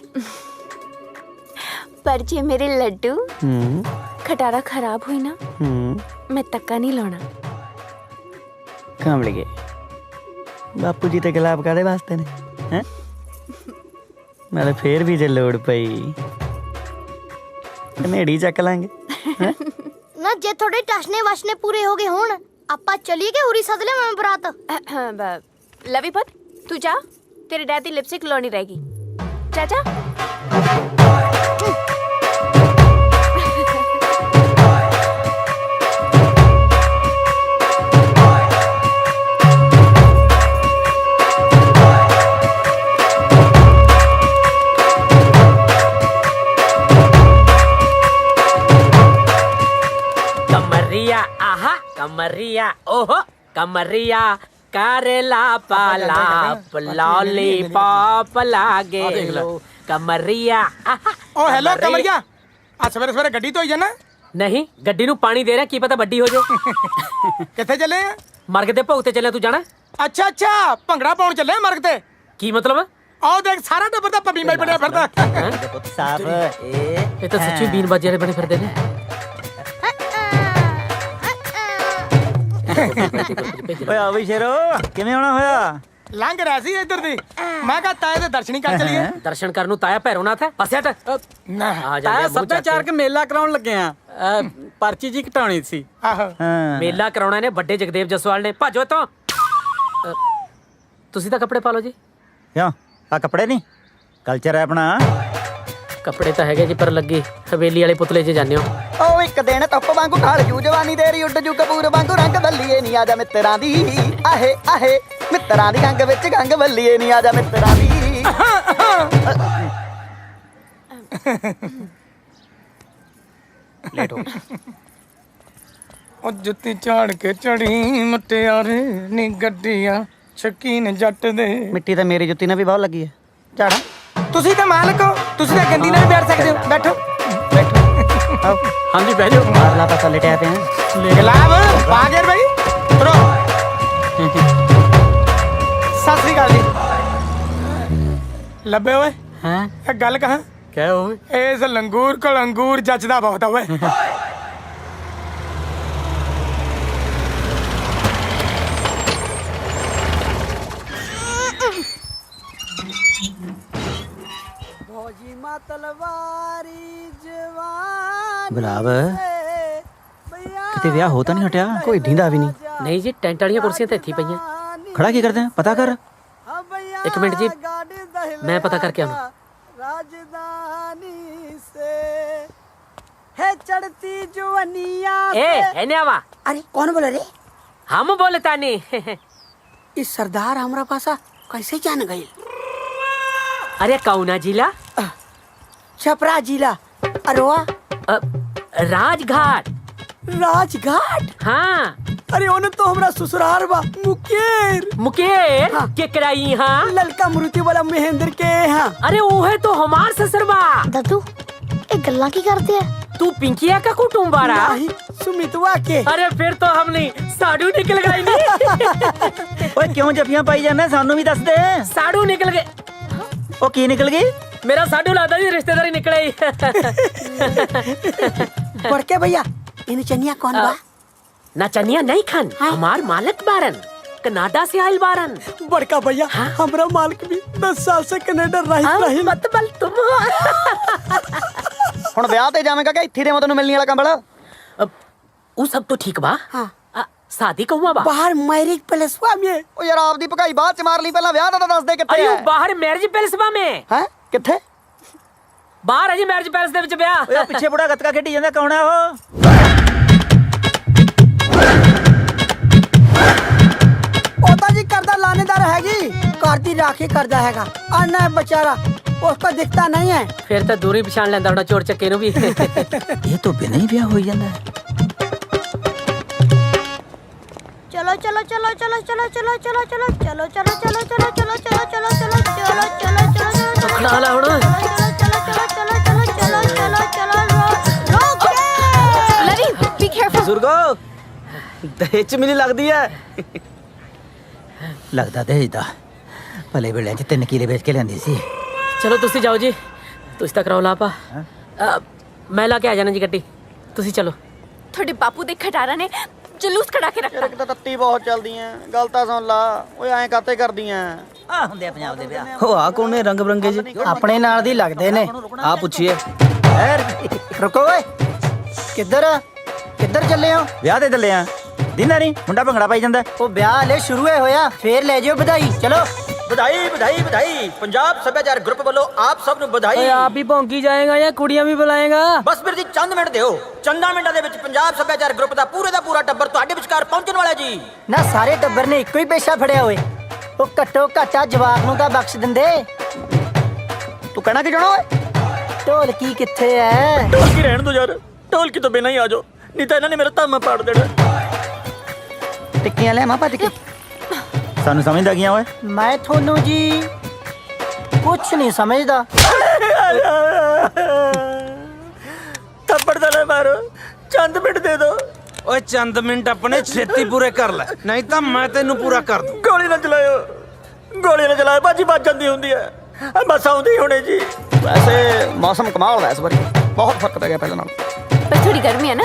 ਪਰ ਜੇ ਮੇਰੇ ਲੱਡੂ ਹੂੰ ਖਟਾਰਾ ਖਰਾਬ ਹੋਈ ਨਾ, ਹੂੰ ਮੈਂ ਤੱਕਾ ਨਹੀਂ ਲਾਉਣਾ। ਕਾਮਲੀਏ, ਬਾਪੂ ਜੀ ਤੇ ਗੁਲਾਬ ਕਾਹਦੇ ਵਾਸਤੇ ਨੇ ਹੈ? ਨਾਲੇ ਫੇਰ ਵੀ ਜੇ ਲੋੜ ਪਈ ਕਨੇੜੀ ਚੱਕ ਲਾਂਗੇ। ਨਾ ਜੇ ਤੁਹਾਡੇ ਟਸਨੇ ਵਸ਼ਨੇ ਪੂਰੇ ਹੋ ਗਏ ਹੁਣ ਆਪਾਂ ਚਲੀਏ ਕਿ ਉਰੀ ਸਦ ਲੈ ਮੈਂ ਬਰਾਤ। ਲਵੀ ਪੁੱਤ ਤੂੰ ਜਾ, ਤੇਰੇ ਡੈਡ ਦੀ ਲਿਪਸਟਿਕ ਲਾਉਣੀ ਰਹੇਗੀ। ਚਾਚਾ कमरिया आहा कमरिया ओहो कमरिया करेला पाला लॉलीपॉप लागे कमरिया ਓ ਹੈਲੋ ਕਮਰਿਆ, ਆ ਸਵੇਰੇ ਸਵੇਰੇ ਗੱਡੀ ਧੋਈ ਜਾਣਾ? ਨਹੀਂ ਗੱਡੀ ਨੂੰ ਪਾਣੀ ਦੇ ਰਿਹਾ, ਕੀ ਪਤਾ ਵੱਡੀ ਹੋ ਜੇ। ਕਿੱਥੇ ਚੱਲੇ ਆ? ਮਰਗ ਦੇ ਭੋਗ ਤੇ ਚੱਲਿਆ, ਤੂੰ ਜਾਣਾ? ਅੱਛਾ ਅੱਛਾ, ਭੰਗੜਾ ਪਾਉਣ ਚੱਲੇ ਆ ਮਰਗ ਤੇ? ਕੀ ਮਤਲਬ? ਆਓ ਦੇਖ ਸਾਰਾ ਟੱਬਰ ਦਾ ਪੱਬੀ ਮੈਂ ਬਣਿਆ ਫਿਰਦਾ। ਸਾਫ ਇਹ ਤਾਂ ਸੱਚੀ ਬੀਨ ਬਾਜੇ ਵਾਲੇ ਬਣੇ ਫਿਰਦੇ ਨੇ। ਓਏ ਆ ਵੀ ਸ਼ੇਰੋ, ਕਿਵੇਂ ਆਉਣਾ ਹੋਇਆ? ਲੰਘ ਰਿਹਾ ਸੀ ਇੱਧਰ ਦੀ, ਮੈਂ ਕਿਹਾ ਤਾਏ ਦੇ ਦਰਸ਼ਨ ਹੀ ਕਰ ਚਲੀਏ। ਦਰਸ਼ਨ ਕਰਨ ਨੂੰ ਤਾਇਆ ਭੈਰੋਨਾਥ ਹੈ, ਪਾਸੇ ਹਟ। ਨਾ ਆ ਜਾ ਸੱਭਿਆਚਾਰਕ ਮੇਲਾ ਕਰਾਉਣ ਲੱਗੇ ਆ, ਪਰਚੀ ਜੀ ਘਟਾਉਣੀ ਸੀ। ਆਹੋ ਮੇਲਾ ਕਰਾਉਣਾ ਨੇ ਵੱਡੇ ਜਗਦੇਵ ਜਸਵਾਲ ਨੇ। ਭਾਜੋ ਇੱਥੋਂ। ਤੁਸੀਂ ਤਾਂ ਕੱਪੜੇ ਪਾ ਲਓ ਜੀ। ਕਿਉਂ ਆ ਕੱਪੜੇ ਨਹੀਂ ਕਲਚਰ ਹੈ ਆਪਣਾ। ਕੱਪੜੇ ਤਾਂ ਹੈਗੇ ਜੀ, ਪਰ ਲੱਗੀ ਹਵੇਲੀ ਵਾਲੇ ਪੁਤਲੇ 'ਚ ਜਾਂਦੇ ਹੋ। ਉਹ ਇੱਕ ਦਿਨ ਧੁੱਪ ਵਾਂਗੂ ਢਾਲ ਜੂ, ਜਵਾਨੀ ਤੇਰੀ ਉੱਡ ਜੂ ਕਪੂਰ ਵਾਂਗੂ, ਰੰਗ ਬੱਲੀਏ ਨਹੀਂ ਆ ਜਾ ਮਿੱਤਰਾਂ ਦੀ। ਆਹੇ ਆਹੇ ਮਿੱਤਰਾਂ ਦੀ ਰੰਗ ਵਿੱਚ ਗੰਗ ਬੱਲੀਏ ਨਹੀਂ ਆ ਜਾ ਮਿੱਤਰਾਂ ਦੀ। ਲੇਟ ਹੋ ਉਹ ਜੁੱਤੀ ਝਾੜ ਕੇ ਚੜੀ ਮੁਟਿਆਰੇ ਨੀ ਗੱਡੀਆਂ ਸ਼ਕੀਨ ਜੱਟ ਦੇ। ਮਿੱਟੀ ਤਾਂ ਮੇਰੀ ਜੁੱਤੀ ਨਾਲ ਵੀ ਬਹੁਤ ਲੱਗੀ ਹੈ। ਝਾੜਾ ਤੁਸੀਂ ਤਾਂ ਮਾਲਕ ਹੋ, ਤੁਸੀਂ ਤਾਂ ਗੰਦੀ ਨਾਲ ਵੀ ਬੈਠ ਸਕਦੇ ਹੋ। ਬੈਠੋ ਆਓ ਹਾਂਜੀ ਬਹਿ ਜਾਓ। ਮਾਰਲਾ ਪਾਸਾ ਲਟਿਆ ਪਿਆ। ਗੁਲਾਬ ਆ ਗਏ ਬਈ, ਉਤਰੋ। ਸਤਿ ਸ੍ਰੀ ਅਕਾਲ ਜੀ। ਲੱਭੇ ਓਏ ਹਾਂ ਇਹ ਗੱਲ ਕਹਾਂ? ਕਹਿ ਓਏ। ਇਸ ਲੰਗੂਰ ਕੋਲ ਅੰਗੂਰ ਜੱਜਦਾ ਬਹੁਤ ਆ ਓਏ। ਗੁਲਾਬ ਕਿਤੇ ਵਿਆਹ ਹੋ ਤਾਂ ਨਹੀਂ ਹਟਿਆ? ਕੋਈ ਢੀਂਦਾ ਵੀ ਨਹੀਂ। ਨਹੀਂ ਜੀ, ਟੈਂਟ ਵਾਲੀਆਂ ਕੁਰਸੀਆਂ ਤਾਂ ਇੱਥੇ ਹੀ ਪਈਆਂ। ਖੜਾ ਕੀ ਕਰਦੇ ਆ? ਪਤਾ ਕਰ। ਇੱਕ ਮਿੰਟ ਜੀ, ਮੈਂ ਪਤਾ ਕਰਕੇ ਆਉਣਾ। राजधानी से है चढ़ती जुवनिया ए एने आवा। अरे कौन बोल रे? हम बोलता नहीं। इस सरदार हमरा पासा कैसे जान गई? अरे कौना जिला? छपरा जिला। अरवा राजघाट। राजघाट? हाँ। अरे ओने तो हमरा ससुराल बा मुकेर। मुकेर के कराई हाँ? ललका मुरुति वाला महेंद्र के हाँ। अरे वो है तो हमार ससुर बा। दादू एक गल्ला की करते है? तू पिंकिया का कुटुंबारा? नहीं, सुमितवा के। अरे फिर तो हम नहीं साड़ू निकल गई नहीं। ਓਏ ਕਿਉਂ ਜੱਫੀਆਂ ਪਾਈ ਜਾਂਦਾ? ਸਾਨੂੰ ਵੀ ਦੱਸ ਦੇ। साड़ू निकल गए। ਉਹ ਕੀ ਨਿਕਲ ਗਈ? मेरा साडू लादा जी रिश्तेदारी निकले। बड़के भैया इन चनिया कौन बा? नचनिया नहीं खान, हमार मालक बारन, कनाडा से आयल बारन। बड़का भैया हमरा मालिक भी 10 साल से कनाडा रही। मत बल तुम। ਹੁਣ ਵਿਆਹ ਤੇ ਜਾਵੇਂਗਾ ਕਿ ਇੱਥੇ ਦੇ ਮੈਂ ਤੈਨੂੰ ਮਿਲਣੀ ਵਾਲਾ ਕੰਬਲ? वो सब तो ठीक बा। हाँ। शादी का हुआ बा? बाहर मैरिज पैलेसवा में। ਉਹ ਯਾਰ ਆਪਦੀ ਭਕਾਈ ਬਾਅਦ ਚ ਮਾਰ ਲਈ, ਪਹਿਲਾਂ ਵਿਆਹ ਦਾ ਤਾਂ ਦੱਸ ਦੇ ਕਿੱਥੇ अरे ਹੈ? वो बाहर मैरिज पैलेस बा में। ਹੈ ਕਿੱਥੇ? बाहर है जी मैरिज पैलेस दे विच ब्याह। ਓਏ ਪਿੱਛੇ ਬੁੜਾ ਗੱਤਕਾ ਖੇਡੀ ਜਾਂਦਾ, ਕੌਣ ਹੈ ਉਹ? ओता जी करदा लानेदार हैगी, घर दी राखी करदा हैगा। अन्ना है बेचारा, उसको दिखता नहीं है। फिर तो दूरी पछाण लेंदा होना चोर चक्के नु भी। ਇਹ ਤੋਂ ਬਿਨਾਂ ਹੀ ਵਿਆਹ ਹੋਈ ਜਾਂਦਾ। चलो चलो चलो चलो चलो चलो चलो चलो चलो चलो चलो चलो चलो चलो चलो चलो चलो चलो चलो खड़ा ला हुण लवी बी केयरफुल ਬਜ਼ੁਰਗੋ ਦਹੇਜ ਚ ਮੈਨੂੰ ਲੱਗਦੀ ਹੈ ਲੱਗਦਾ ਦਹੇਜ ਦਾ ਭਲੇ ਵੇਲੇ 'ਚ 3 ਕਿਲੇ ਵੇਚ ਕੇ ਲਿਆਂਦੀ ਸੀ। ਚਲੋ ਤੁਸੀਂ ਜਾਓ ਜੀ, ਤੁਸੀਂ ਤਾਂ ਕਰਾਓ ਲਾਪਾ। ਮੈਂ ਲਾ ਕੇ ਆ ਜਾਣਾ ਜੀ ਗੱਡੀ, ਤੁਸੀਂ ਚਲੋ। ਤੁਹਾਡੇ ਬਾਪੂ ਦੇ ਖਟਾਰਾ ਨੇ ਜਲੂਸ ਕਢਾ ਕੇ ਰੱਖਤਾ। ਤਾਂ ਤੱਤੀ ਬਹੁਤ ਚੱਲਦੀਆਂ, ਗੱਲ ਤਾਂ ਸੁਣ ਲਾ। ਓਏ ਐਂ ਕਾਤੇ ਕਰਦੀਆਂ? ਆ ਹੁੰਦੇ ਆ ਪੰਜਾਬ ਦੇ ਵਿਆਹ। ਹੋ ਆ ਕੋਨੇ ਰੰਗ ਬਰੰਗੇ ਜੀ? ਆਪਣੇ ਨਾਲ ਦੀ ਲੱਗਦੇ ਨੇ। ਆ ਪੁੱਛੀਏ। ਰੁਕੋ ਓਏ, ਕਿੱਧਰ ਚੱਲੇ ਹੋ? ਵਿਆਹ ਤੇ ਚੱਲੇ ਆ। ਦਿਨਾਂ ਨਹੀਂ ਮੁੰਡਾ ਭੰਗੜਾ ਪਾਈ ਜਾਂਦਾ। ਉਹ ਵਿਆਹ ਹਲੇ ਸ਼ੁਰੂ ਹੀ ਹੋਇਆ, ਫੇਰ ਲੈ ਜਿਓ ਵਧਾਈ। ਚਲੋ ਵਧਾਈ ਵਧਾਈ ਵਧਾਈ। ਪੰਜਾਬ ਸੱਭਿਆਚਾਰ ਗਰੁੱਪ ਵੱਲੋਂ ਆਪ ਸਭ ਨੂੰ ਵਧਾਈ। ਆਪ ਹੀ ਭੌਂਕੀ ਜਾਏਗਾ ਜਾਂ ਕੁੜੀਆਂ ਵੀ ਬੁਲਾਏਗਾ? ਬਸ ਵੀਰ ਜੀ ਚੰਦ ਮਿੰਟ ਦਿਓ। ਚੰਦਾਂ ਮਿੰਟਾਂ ਦੇ ਵਿੱਚ ਪੰਜਾਬ ਸੱਭਿਆਚਾਰ ਗਰੁੱਪ ਦਾ ਪੂਰਾ ਟੱਬਰ ਤੁਹਾਡੇ ਵਿਚਕਾਰ ਪਹੁੰਚਣ ਵਾਲਾ ਜੀ। ਨਾ ਸਾਰੇ ਟੱਬਰ ਨੇ ਇੱਕੋ ਹੀ ਪੇਸ਼ਾ ਫੜਿਆ ਹੋਏ। ਉਹ ਘੱਟੋ ਘੱਟਾ ਜਵਾਬ ਨੂੰ ਤਾਂ ਬਖਸ਼ ਦਿੰਦੇ। ਤੂੰ ਕਹਿਣਾ ਕੀ ਚਾਹਣਾ ਓਏ? ਢੋਲਕੀ ਕਿੱਥੇ ਐ? ਢੋਲਕੀ ਰਹਿਣ ਦੋ ਯਾਰ, ਢੋਲਕੀ ਤੋਂ ਬਿਨਾਂ ਹੀ ਆ ਜਾਓ, ਨਹੀਂ ਤਾਂ ਇਹਨਾਂ ਨੇ ਮੇਰਾ ਧਾਮਾ ਪਾੜ ਦੇਣਾ। ਟਿੱਕੀਆਂ ਲੈ ਮਾਂ ਭੱਜ ਕੇ। ਸਾਨੂੰ ਸਮਝਦਾ ਗਿਆ ਓਏ? ਮੈਂ ਤੁਹਾਨੂੰ ਜੀ ਕੁਛ ਨਹੀਂ ਸਮਝਦਾ। ਥੱਪੜ ਤਾਂ ਨਾ ਮਾਰੋ, ਚੰਦ ਮਿੰਟ ਦੇ ਦਿਓ। ਓਏ ਚੰਦ ਮਿੰਟ ਆਪਣੇ ਛੇਤੀ ਪੂਰੇ ਕਰ ਲੈ, ਨਹੀਂ ਤਾਂ ਮੈਂ ਤੈਨੂੰ ਪੂਰਾ ਕਰ ਦੂੰ। ਗੋਲੀ ਨਾ ਚਲਾਇਓ, ਗੋਲੀ ਨਾ ਚਲਾਇਓ, ਬਾਜੀ ਵੱਜ ਜਾਂਦੀ ਹੁੰਦੀ ਹੈ। ਬਸ ਆਉਂਦੀ ਹੁਣੇ ਜੀ। ਵੈਸੇ ਮੌਸਮ ਕਮਾਲ ਦਾ ਇਸ ਵਾਰੀ, ਬਹੁਤ ਫਰਕ ਪੈ ਗਿਆ ਪਹਿਲਾਂ ਨਾਲੋਂ। ਪਰ ਥੋੜੀ ਗਰਮੀ ਹੈ ਨਾ।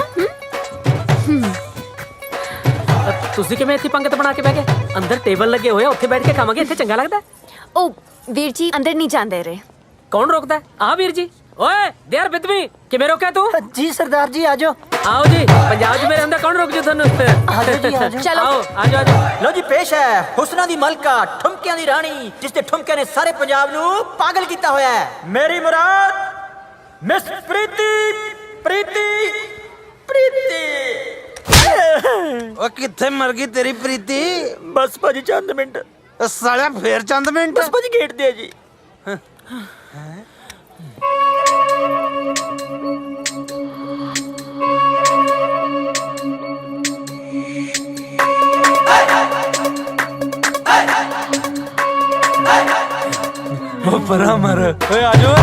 ਤੁਸੀਂ ਕਿਵੇਂ ਇੱਥੇ ਪੰਗਤ ਬਣਾ ਕੇ ਬਹਿ ਗਏ? ਅੰਦਰ ਟੇਬਲ ਲੱਗੇ ਹੋਏ ਆ, ਉੱਥੇ ਬੈਠ ਕੇ ਖਾਵਾਂਗੇ। ਇੱਥੇ ਚੰਗਾ ਲੱਗਦਾ? ਉਹ ਵੀਰ ਜੀ ਅੰਦਰ ਨਹੀਂ ਜਾਂਦੇ ਰਹੇ। ਕੌਣ ਰੋਕਦਾ? ਆ ਵੀਰ ਜੀ। ਓਏ ਦੇਰ ਬਿਦਵੀ, ਕਿਵੇਂ ਰੋਕਿਆ ਤੂੰ? ਜੀ ਸਰਦਾਰ ਜੀ ਆਜੋ। ਆਓ ਜੀ, ਪੰਜਾਬ 'ਚ ਮੇਰੇ ਅੰਦਰ ਕੌਣ ਰੋਕ ਜੂ ਤੁਹਾਨੂੰ? ਆਜੋ ਜੀ ਆਜੋ। ਚਲੋ ਆਓ ਆਜੋ ਆਜੋ। ਲੋ ਜੀ ਪੇਸ਼ ਹੈ ਹੁਸਨਾ ਦੀ ਮਲਕਾ, ਠੁਮਕਿਆਂ ਦੀ ਰਾਣੀ, ਜਿਸ ਦੇ ਠੁਮਕਿਆਂ ਨੇ ਸਾਰੇ ਪੰਜਾਬ ਨੂੰ ਪਾਗਲ ਕੀਤਾ ਹੋਇਆ ਹੈ। ਮੇਰੀ ਮੁਰਾਦ ਮਿਸ ਪ੍ਰੀਤੀ। ਓ ਕਿੱਥੇ ਮਰ ਗਈ ਤੇਰੀ ਪ੍ਰੀਤੀ? ਬਸ ਭਾਜੀ ਚੰਦ ਮਿੰਟ। ਸਾਲਿਆ ਫੇਰ ਚੰਦ ਮਿੰਟ? ਬਸ ਭਾਜੀ ਗੇਟ ਦੇ ਜੀ। ਉਹ ਪਰਾਂ ਮਰ। ਓਏ ਆਜੋ।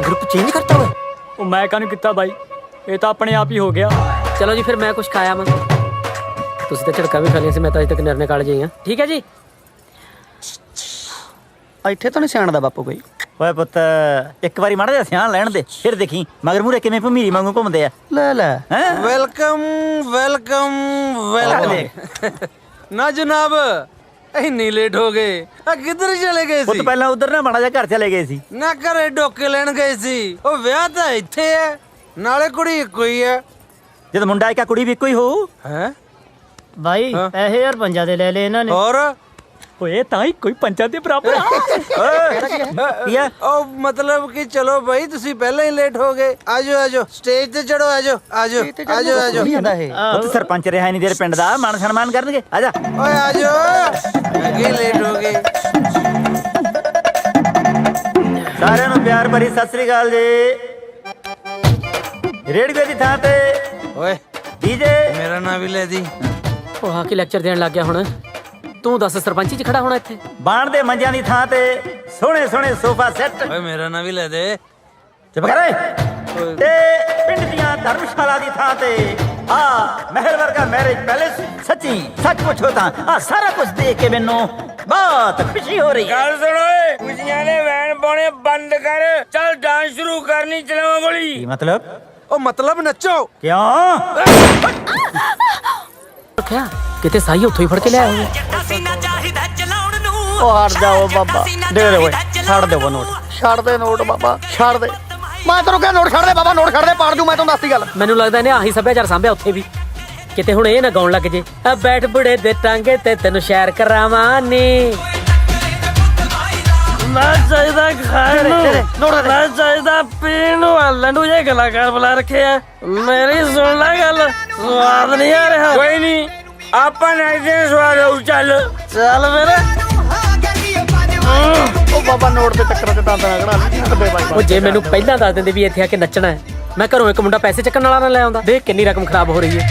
ਗਰੁੱਪ ਚੇਂਜ ਕਰਤਾ ਹੋਇਆ। ਉਹ ਮੈਂ ਕਾਹਨੂੰ ਕੀਤਾ ਬਾਈ, ਇਹ ਤਾਂ ਆਪਣੇ ਆਪ ਹੀ ਹੋ ਗਿਆ। ਚਲੋ ਜੀ ਫਿਰ ਮੈਂ ਕੁਝ ਖਾਇਆ ਮੈਂ। ਤੁਸੀਂ ਤਾਂ ਝੜਕਾ ਵੀ ਖਾ ਲਿਆ ਸੀ, ਮੈਂ ਤਾਂ ਅਜੇ ਤੱਕ ਨਿਰਣੇ ਕਾਲ ਜਾਈ ਹਾਂ। ਠੀਕ ਹੈ ਜੀ। ਇੱਥੇ ਤਾਂ ਨਹੀਂ ਸਿਆਣਦਾ ਬਾਪੂ ਕੋਈ। ਓਏ ਪੁੱਤ ਇੱਕ ਵਾਰੀ ਮਾੜਾ ਜਿਹਾ ਸਿਆਣ ਲੈਣ ਦੇ, ਫਿਰ ਦੇਖੀ ਮਗਰ ਮੂਰੇ ਕਿਵੇਂ ਭਮੀਰੀ ਵਾਂਗੂ ਘੁੰਮਦੇ ਆ। ਲੈ ਹੈਂ? ਵੈਲਕਮ ਨਾ ਜਨਾਬ, ਇੰਨੀ ਲੇਟ ਹੋ ਗਏ। ਆ ਕਿੱਧਰ ਚਲੇ ਗਏ ਪੁੱਤ ਸੀ? ਪਹਿਲਾਂ ਉਧਰ ਨਾ ਮਾੜਾ ਜਿਹਾ ਘਰ ਚਲੇ ਗਏ ਸੀ। ਨਾ ਘਰੇ ਡੋਕੇ ਲੈਣ ਗਏ ਸੀ। ਉਹ ਵਿਆਹ ਤਾਂ ਇੱਥੇ ਹੈ, ਨਾਲੇ ਕੁੜੀ ਇੱਕੋ ਹੀ ਹੈ। ਜਦ ਮੁੰਡਾ ਇੱਕ ਕੁੜੀ ਵੀ ਇੱਕੋ ਹੀ ਹੋਊ। ਹੈ ਭਾਈ ਪੈਸੇ ਯਾਰ ਪੰਜਾਂ ਦੇ ਲੈ ਲਏ ਇਹਨਾਂ ਨੇ। ਹੋਰ ਓਏ ਤਾਂ ਹੀ ਕੋਈ ਪੰਜਾਂ ਦੇ ਬਰਾਬਰ ਆ। ਕੀ ਹੈ? ਉਹ ਮਤਲਬ ਕਿ ਚਲੋ ਭਾਈ ਤੁਸੀਂ ਪਹਿਲਾਂ ਹੀ ਲੇਟ ਹੋ ਗਏ। ਆਜੋ ਸਟੇਜ ਤੇ ਚੜੋ। ਆਜੋ ਪੁੱਤ ਸਰਪੰਚ ਰਿਹਾ ਨਹੀਂ ਦੇਰ ਪਿੰਡ ਦਾ, ਮਾਨ ਸਨਮਾਨ ਕਰਨਗੇ। ਆਜਾ ਓਏ ਆਜੋ, ਅੱਗੇ ਲੇਟ ਹੋ ਗਏ। ਸਾਰਿਆਂ ਨੂੰ ਪਿਆਰ ਭਰੀ ਸਤਿ ਸ੍ਰੀ ਅਕਾਲ ਜੀ। ਰੇਡੀਓ ਦੀ ਥਾਂ ਤੇ ਓਏ ਡੀਜੇ। ਮੇਰਾ ਨਾਂ ਵੀ ਲੈ ਦੀ। ਉਹ ਆ ਕੇ ਲੈਕਚਰ ਦੇਣ ਲੱਗ ਗਿਆ ਹੁਣ। ਤੂੰ ਦੱਸ ਸਰਪੰਚੀ 'ਚ ਖੜਾ ਹੋਣਾ ਇੱਥੇ? ਬਾਣ ਦੇ ਮੰਜਿਆਂ ਦੀ ਥਾਂ ਤੇ ਸੋਹਣੇ ਸੋਫਾ ਸੈੱਟ। ਓਏ ਮੇਰਾ ਨਾਂ ਵੀ ਲੈ ਦੇ। ਚੁੱਪ ਕਰ ਓਏ। ਤੇ ਪਿੰਡ ਦੀਆਂ ਧਰਮਸ਼ਾਲਾ ਦੀ ਥਾਂ ਤੇ ਆ ਮਹਿਲ ਵਰਗਾ ਮੈਰਿਜ ਪੈਲੇਸ। ਸੱਚੀ ਸੱਚ ਪੁੱਛੋ ਤਾਂ ਆ ਸਾਰਾ ਕੁਝ ਦੇਖ ਕੇ ਮੈਨੂੰ ਬਹੁਤ ਖੁਸ਼ੀ ਹੋ ਰਹੀ ਹੈ। ਗੱਲ ਸੁਣ ਓਏ, ਖੁਸ਼ੀਆਂ ਦੇ ਵੈਨ ਪਾਉਣੇ ਬੰਦ ਕਰ। ਚੱਲ ਡਾਂਸ ਸ਼ੁਰੂ ਕਰਨੀ, ਚਲਾਵਾ ਗੋਲੀ। ਕੀ ਮਤਲਬ? ਉਹ ਮਤਲਬ ਨੱਚੋ। ਕਿਉਂ? ਕਿਆ ਕਿਤੇ ਸਾਈ ਉੱਥੋਂ ਹੀ ਫੜ ਕੇ ਲਿਆਇਆ ਹੋਇਆ। ਉਹ ਹਟ ਜਾਓ ਬਾਬਾ, ਦੇ ਦੇ ਓਏ, ਛੱਡ ਦੇ ਉਹ ਨੋਟ, ਛੱਡ ਦੇ ਨੋਟ ਬਾਬਾ, ਛੱਡ ਦੇ। ਮੈਂ ਤੈਨੂੰ ਕਿਹਾ ਨੋਟ ਛੱਡ ਦੇ ਬਾਬਾ, ਨੋਟ ਛੱਡ ਦੇ, ਪਾੜ ਦੂੰ ਮੈਂ ਤੈਨੂੰ ਦੱਸਦੀ ਗੱਲ। ਮੈਨੂੰ ਲੱਗਦਾ ਇਹਨੇ ਆਹੀ ਸੱਭਿਆਚਾਰ ਸਾਂਭਿਆ ਉੱਥੇ ਵੀ। ਕਿਤੇ ਹੁਣ ਇਹ ਨਾ ਗਾਉਣ ਲੱਗ ਜੇ ਆ ਬੈਠ ਬੁੜੇ ਦੇ ਟਾਂਗੇ ਤੇ ਤੈਨੂੰ ਸ਼ੈਰ ਕਰਾਵਾਂ ਨੀ। ਨਾ ਚਾਹੀਦਾ ਖਾਣ ਨੂੰ, ਨਾ ਚਾਹੀਦਾ ਪੀਣ ਨੂੰ। ਹੱਲਣ ਨੂੰ ਇਹ ਕਲਾਕਾਰ ਬੁਲਾ ਰੱਖੇ ਆ। ਮੇਰੀ ਸੁਣ ਲੈ ਗੱਲ, ਸਵਾਦ ਨਹੀਂ ਆ ਰਿਹਾ। ਕੋਈ ਨਹੀਂ, ਆਪਾਂ ਨਾਈਦੇ ਸਵਾਦ ਹੋਊ। ਚੱਲ ਮੇਰੇ ਉਹ ਬਾਬਾ ਨੋਟ ਦੇ ਚੱਕਰਾਂ 'ਚ ਦੰਦ ਨਾ ਕਢਾ ਲਈ। ਉਹ ਜੇ ਮੈਨੂੰ ਪਹਿਲਾਂ ਦੱਸ ਦਿੰਦੇ ਵੀ ਇੱਥੇ ਆ ਕੇ ਨੱਚਣਾ ਹੈ, ਮੈਂ ਘਰੋਂ ਇੱਕ ਮੁੰਡਾ ਪੈਸੇ ਚੱਕਣ ਵਾਲਾ ਨਾ ਲੈ ਆਉਂਦਾ। ਦੇਖ ਕਿੰਨੀ ਰਕਮ ਖਰਾਬ ਹੋ ਰਹੀ ਹੈ।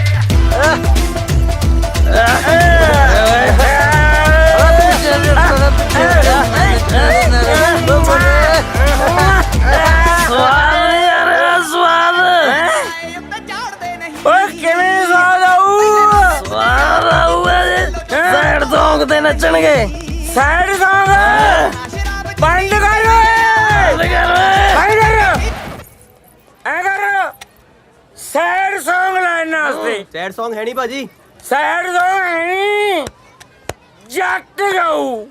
ਸੈਡ ਸੌਂਗ ਤੇ ਨੱਚਣਗੇ। ਸੈਡ ਸੌਂਗ ਬੰਦ ਕਰ ਸੈਡ ਸੌਂਗ ਲਾਈਨ ਵਾਸਤੇ। ਸੈਡ Song ਹੈ ਨਹੀਂ ਭਾਜੀ। ਸੈਡ ਸੌਂਗ ਹੈ ਨੀ, ਜੱਟ ਗਾਊ।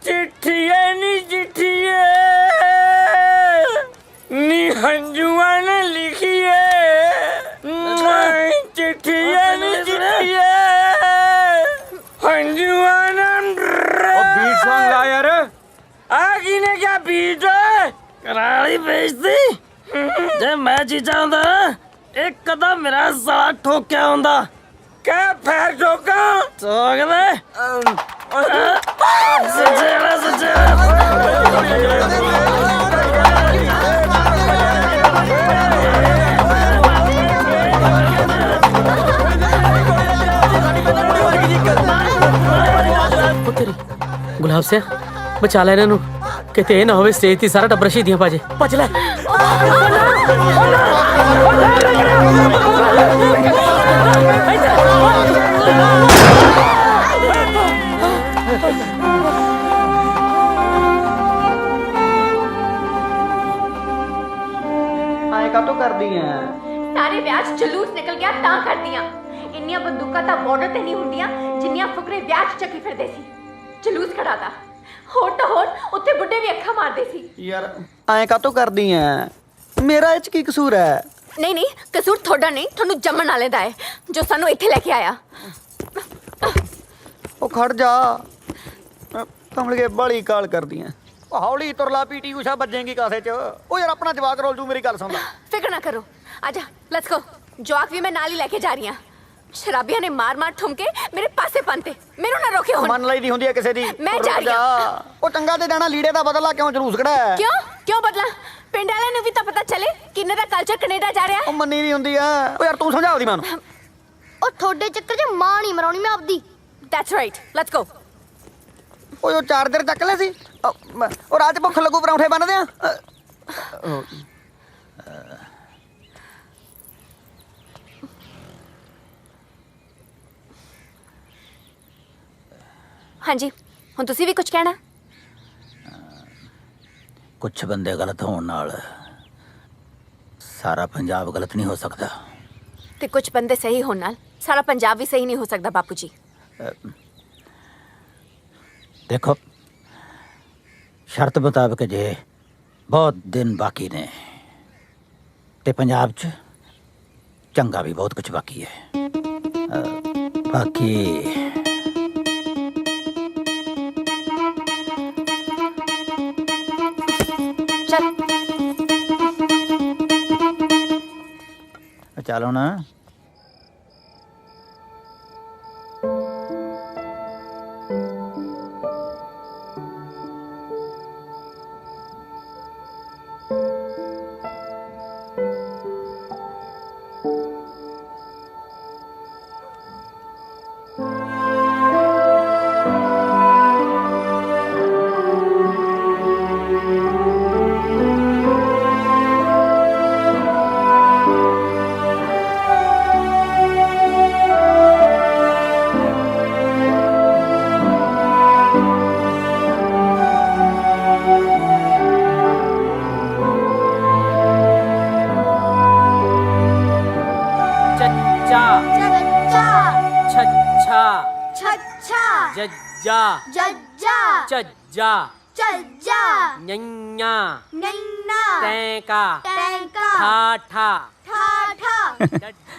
ਚਿੱਠੀਏ ਨੀ ਚਿੱਠੀਏ ਨੀ ਹੰਝੂਆਂ ਨੇ ਲਿਖੀਏ, ਚਿੱਠੀਏ ਨੀ ਚਿੱਠੀਏ ਹੰਝੂਆਂ ਨੇ। ਉਹ ਬੀਟ ਸੌਂਗ ਲਾ ਯਾਰ। ਆ ਕਿਨੇ ਕਿਆ ਬੀਟ ਕਰਾਲੀ ਵੇਚਦੀ। ਜੇ ਮੈਂ ਚੀਜ਼ਾਂ ਹੁੰਦਾ ਇੱਕ ਕਦਮ ਮੇਰਾ ਸਾਲਾ ਠੋਕਿਆ ਹੁੰਦਾ। ਕਹਿ ਫੇਰ ਠੋਕਾਂ ਠੋਕ ਦੇ। ਗੁਲਾਬ ਸਿਆ ਬਚਾ ਲੈ ਇਹਨਾਂ ਨੂੰ, ਕਿਤੇ ਇਹ ਨਾ ਹੋਵੇ ਸਟੇਜ ਤੇ ਸਾਰਾ ਟੱਬਰ ਸ਼ਹੀਦੀਆਂ ਪਾ ਜੇ। ਭੱਜ ਲੈ। ਆਏ ਕਾਤੋਂ ਕਰਦੀ ਐ? ਸਾਰੇ ਵਿਆਹ 'ਚ ਜਲੂਸ ਨਿਕਲ ਗਿਆ ਤਾਂ ਕਰਦੀਆਂ। ਇੰਨੀਆਂ ਬੰਦੂਕਾਂ ਤਾਂ ਬਾਰਡਰ ਤੇ ਨਹੀਂ ਹੁੰਦੀਆਂ ਜਿੰਨੀਆਂ ਫੁਕਰੇ ਵਿਆਹ 'ਚ ਚੱਕੀ ਫਿਰਦੇ ਸੀ। ਜਲੂਸ ਖੜਾਤਾ ਹੋਰ ਤਾਂ ਹੋਰ, ਉੱਥੇ ਬੁੱਢੇ ਵੀ ਅੱਖਾਂ ਮਾਰਦੇ ਸੀ। ਯਾਰ ਐਂ ਕਾਤੋਂ ਕਰਦੀ ਐ? ਮੇਰਾ ਇਹ 'ਚ ਕੀ ਕਸੂਰ ਐ? ਨਹੀਂ ਨਹੀਂ, ਕਸੂਰ ਤੁਹਾਡਾ ਨਹੀਂ, ਤੁਹਾਨੂੰ ਜੰਮਣ ਵਾਲੇ ਦਾ ਹੈ ਜੋ ਸਾਨੂੰ ਇੱਥੇ ਲੈ ਕੇ ਆਇਆ। ਉਹ ਖੜ ਜਾ, ਕਮਲਗੇ ਬਾਲੀ ਕਾਲ ਕਰਦੀ ਐ। ਹੌਲੀ ਤੁਰਲਾ, ਪੀਟੀ ਊਸ਼ਾ ਵੱਜੇਗੀ ਕਾਸੇ 'ਚ। ਉਹ ਯਾਰ ਆਪਣਾ ਜਵਾਕ ਰੋਲ ਜੂ, ਮੇਰੀ ਗੱਲ ਸੁਣ ਲੈ। ਫਿਕਰ ਨਾ ਕਰੋ, ਆਜਾ ਲੈਟਸ ਗੋ। ਜਵਾਕ ਵੀ ਮੈਂ ਨਾਲ ਹੀ ਲੈ ਕੇ ਜਾ ਰਹੀ ਹਾਂ। ਸ਼ਰਾਬੀਆਂ ਨੇ ਮਾਰ ਮਾਰ ਠੁਮਕੇ ਮੇਰੇ ਪਾਸੇ ਪੰਤੇ, ਮੈਨੂੰ ਨਾ ਰੋਕਿਓ ਹੁਣ। ਮੰਨ ਲਈਦੀ ਹੁੰਦੀ ਐ ਕਿਸੇ ਦੀ। ਮੈਂ ਜਾ ਰਹੀ ਹਾਂ। ਉਹ ਚੰਗਾ ਤੇ ਜਾਣਾ, ਲੀੜੇ ਦਾ ਬਦਲਾ ਕਿਉਂ ਜਲੂਸ ਕਢਾਇਆ? ਕਿਉਂ ਬਦਲਾ? ਪਿੰਡ ਵਾਲਿਆਂ ਨੂੰ ਵੀ ਤਾਂ ਪਤਾ ਚੱਲੇ ਕਿੰਨੇ ਦਾ ਕਲਚਰ ਕੈਨੇਡਾ ਜਾ ਰਿਹਾ ਹੈ। ਉਹ ਮੰਨੀ ਦੀ ਹੁੰਦੀ ਐ। ਉਹ ਯਾਰ ਤੂੰ ਸਮਝਾ ਉਹਦੀ ਮਾਂ ਨੂੰ। ਉਹ ਤੁਹਾਡੇ ਚੱਕਰ 'ਚ ਮਾਂ ਨਹੀਂ ਮਰਾਉਣੀ ਮੈਂ ਆਪਦੀ। That's right, let's go. ਉਹ ਚਾਰਜਰ ਚੱਕ ਲੈ ਸੀ। ਉਹ ਰਾਤ ਭੁੱਖ ਲੱਗੂ, ਪਰੌਂਠੇ ਬਣਦੇ ਆ। ਹਾਂਜੀ, ਹੁਣ ਤੁਸੀਂ ਵੀ ਕੁਝ ਕਹਿਣਾ? ਕੁਝ ਬੰਦੇ ਗਲਤ ਹੋਣ ਨਾਲ ਸਾਰਾ ਪੰਜਾਬ ਗਲਤ ਨਹੀਂ ਹੋ ਸਕਦਾ। ਤੇ ਕੁਝ ਬੰਦੇ ਸਹੀ ਹੋਣ ਨਾਲ ਸਾਰਾ ਪੰਜਾਬ ਵੀ ਸਹੀ ਨਹੀਂ ਹੋ ਸਕਦਾ ਬਾਪੂ ਜੀ। देखो शर्त मुताबिक जे बहुत दिन बाकी ने ते पंजाब च चंगा भी बहुत कुछ बाकी है। बाकी चल चलो ना। जज्जा जज्जा चज्जा चज्जा नैया नैना टैंका टैंका ठाठा ठाठा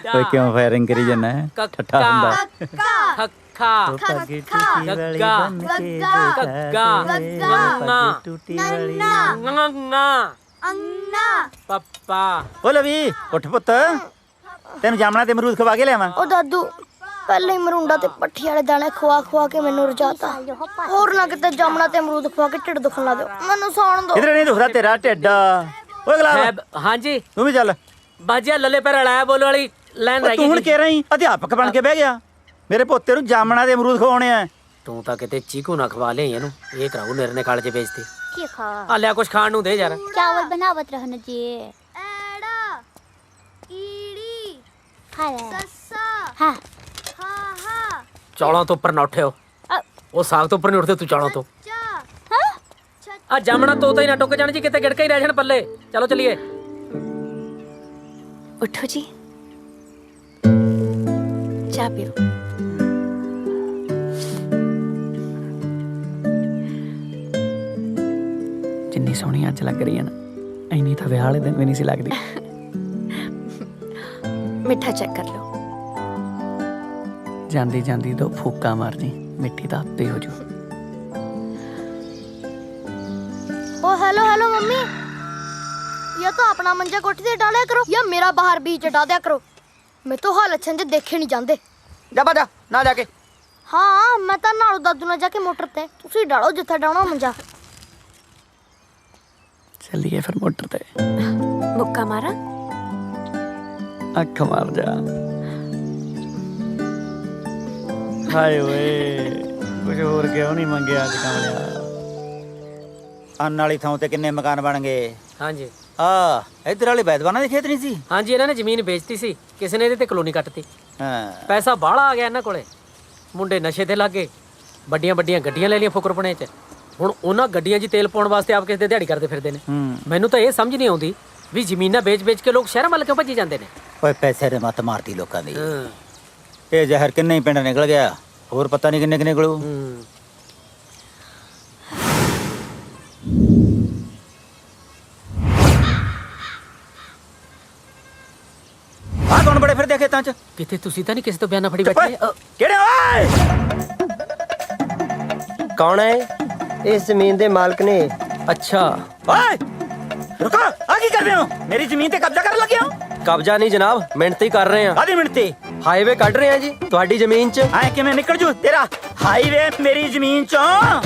कोई क्यों फायरिंग करी जाना है? ठट्ठा हुंदा। कक्का खक्खा खक्खा गग्गा गग्गा गग्गा गग्गा नन्ना नन्ना नन्ना अन्ना पप्पा ओ लवी उठ पुत्त, तेन जामना ते अमरूद खवा के लियावां। ओ दादू ਪਹਿਲੇ ਹੀ ਮਰੁੰਡਾ ਤੇ ਪੱਠੀ ਵਾਲੇ ਦਾਣੇ ਖਵਾ ਕੇ ਮੈਨੂੰ ਰਜਾਤਾ। ਹੋਰ ਨਾ ਕਿਤੇ ਜਾਮਣਾ ਤੇ ਅਮਰੂਦ ਖਵਾ ਕੇ ਢਿੱਡ ਦੁਖਣ ਲਾ ਦਿਓ। ਮੈਨੂੰ ਸੌਣ ਦਿਓ। ਇਧਰ ਨਹੀਂ ਦੁਖਦਾ ਤੇਰਾ ਢਿੱਡ। ਓਏ ਗੁਲਾਬ ਹਾਂਜੀ ਤੂੰ ਵੀ ਚੱਲ। ਬਾਜਿਆ ਲੱਲੇ ਪੈਰ ਅੜਾਇਆ ਬੋਲ ਵਾਲੀ ਲਾਈਨ ਰਹਿ ਤੂੰ ਹੁਣ ਗਈ। ਕਹਿ ਰਹੀ ਅਧਿਆਪਕ ਬਣ ਕੇ ਬਹਿ ਗਿਆ। ਮੇਰੇ ਪੋਤੇ ਨੂੰ ਜਾਮਣਾ ਦੇ ਅਮਰੂਦ ਖਵਾਉਣੇ ਆ। ਤੂੰ ਤਾਂ ਕਿਤੇ ਚੀਕੂ ਨਾ ਖਵਾ ਲੈ ਇਹਨੂੰ। ਇਹ ਕਰਾਉ ਨਿਰਨੇ ਕਾਲਜ ਵੇਚਦੇ। ਕੀ ਖਾ ਆ ਲਿਆ ਕੁਛ ਖਾਣ ਨੂੰ ਦੇ ਯਾਰ। ਚਾਵਲ बनावत रहना चाहिए। एड़ा कीड़ी सस्सा हाँ ਚੌਲਾਂ ਤੋਂ ਉੱਪਰ ਨਾ ਉੱਠਿਓ। ਉਹ ਸਾਗ ਤੋਂ ਉੱਪਰ ਨਹੀਂ ਉੱਠਦੇ ਤੂੰ ਚੌਲਾਂ ਤੋਂ। ਆ ਜਾਮਣਾ ਤੋਤਾ ਹੀ ਨਾ ਟੁੱਕ ਜਾਣ ਜੀ ਕਿਤੇ ਗਿੜਕਾ ਹੀ ਰਹਿ ਜਾਣ ਪੱਲੇ। ਚਲੋ ਚਲੀਏ। उठो जी चाय पियो। ਜਿੰਨੀ ਸੋਹਣੀ ਅੱਜ ਲੱਗ ਰਹੀ ਹੈ ਨਾ, ਇੰਨੀ ਤਾਂ ਵਿਆਹ ਵਾਲੇ ਦਿਨ ਵੀ ਨਹੀਂ ਸੀ ਲੱਗਦੀ। मिठा चेक कर लो। ਜਾਂਦੀ ਜਾਂਦੀ ਦੋ ਫੂਕਾ ਮਾਰ ਜੀ, ਮਿੱਠੀ ਤਾਂ ਆਪੇ ਹੋ ਜੂ। ओ हेलो हेलो मम्मी, या तो अपना मंजा कोठी से डाला करो या मेरा बाहर बीच डाल दिया करो। मैं तो हाल अच्छे से देखे नहीं जाते। ਜਾ ਬਾਜਾ ਨਾ ਜਾ ਕੇ। हाँ मैं तो नालू दादू ने जाके मोटर ते तुसी डालो जिथे डालना मंजा। ਚੱਲੀਏ ਫਿਰ ਮੋਟਰ ਤੇ। मुक्का मारा। ਅੱਖ ਮਾਰ ਜਾ। ਹਾਏ ਓਏ ਕੁਝ ਹੋਰ ਕਿਉਂ ਨਹੀਂ ਮੰਗਿਆ ਅੱਜ ਕਮਲਿਆ। ਅੰਨ ਵਾਲੀ ਥਾਂ ਤੇ ਕਿੰਨੇ ਮਕਾਨ ਬਣ ਗਏ। ਹਾਂਜੀ ਆ ਇਧਰ ਵਾਲੇ ਬੈਦਵਾਨਾਂ ਦੇ ਖੇਤ ਨਹੀਂ ਸੀ। ਹਾਂਜੀ ਇਹਨਾਂ ਨੇ ਜ਼ਮੀਨ ਵੇਚਤੀ ਸੀ, ਕਿਸੇ ਨੇ ਇਹਦੇ ਤੇ ਕਲੋਨੀ ਕੱਟਤੀ। ਹਾਂ ਪੈਸਾ ਬਾਹਲਾ ਆ ਗਿਆ ਇਹਨਾਂ ਕੋਲੇ। ਮੁੰਡੇ ਨਸ਼ੇ ਤੇ ਲੱਗ ਗਏ, ਵੱਡੀਆਂ ਵੱਡੀਆਂ ਗੱਡੀਆਂ ਲੈ ਲਈਆਂ ਫੁਕਰਪਣੇ 'ਚ। ਹੁਣ ਉਹਨਾਂ ਗੱਡੀਆਂ 'ਚ ਤੇਲ ਪਾਉਣ ਵਾਸਤੇ ਆਪ ਕਿਸੇ ਦੇ ਦਿਹਾੜੀ ਕਰਦੇ ਫਿਰਦੇ ਨੇ। ਮੈਨੂੰ ਤਾਂ ਇਹ ਸਮਝ ਨਹੀਂ ਆਉਂਦੀ ਵੀ ਜ਼ਮੀਨਾਂ ਵੇਚ-ਵੇਚ ਕੇ ਲੋਕ ਸ਼ਹਿਰਾਂ ਵੱਲ ਕਿਉਂ ਭੱਜੀ ਜਾਂਦੇ ਨੇ। ਓਏ ਪੈਸੇ ਦੇ ਮੱਤ ਮਾਰਦੀ ਲੋਕਾਂ ਦੀ। ਇਹ ਜ਼ਹਿਰ ਕਿੰਨੇ ਹੀ ਪਿੰਡ ਨਿਕਲ ਗਿਆ, ਹੋਰ ਪਤਾ ਨਹੀਂ ਕਿੰਨੇ ਕਿੰਨੇ ਨਿਕਲੂ। ਆ ਕੌਣ ਬੜੇ ਫਿਰਦੇ ਖੇਤਾਂ 'ਚ? ਕਿਤੇ ਤੁਸੀਂ ਤਾਂ ਨਹੀਂ ਕਿਸੇ ਤੋਂ ਬਿਆਨਾ ਫੜੀ ਬੈਠੇ? ਕਿਹੜੇ ਓਏ? ਕੌਣ ਹੈ? ਇਸ ਜ਼ਮੀਨ ਦੇ ਮਾਲਕ ਨੇ। ਅੱਛਾ ਓਏ ਰੁਕੋ, ਆ ਕੀ ਕਰ ਰਹੇ ਹੋ? ਮੇਰੀ ਜ਼ਮੀਨ ਤੇ ਕਬਜ਼ਾ ਕਰਨ ਲੱਗੇ ਹੋ? ਕਬਜ਼ਾ ਨਹੀਂ ਜਨਾਬ, ਮਿਹਨਤ ਹੀ ਕਰ ਰਹੇ ਆ। ਕਾਹਦੀ ਮਿਹਨਤੀ? ਹਾਈਵੇ ਕੱਢ ਰਹੇ ਆ ਜੀ ਤੁਹਾਡੀ ਜ਼ਮੀਨ 'ਚ। ਐ ਕਿਵੇਂ ਨਿਕਲ ਜੂ ਤੇਰਾ ਹਾਈਵੇ ਮੇਰੀ ਜ਼ਮੀਨ 'ਚੋਂ?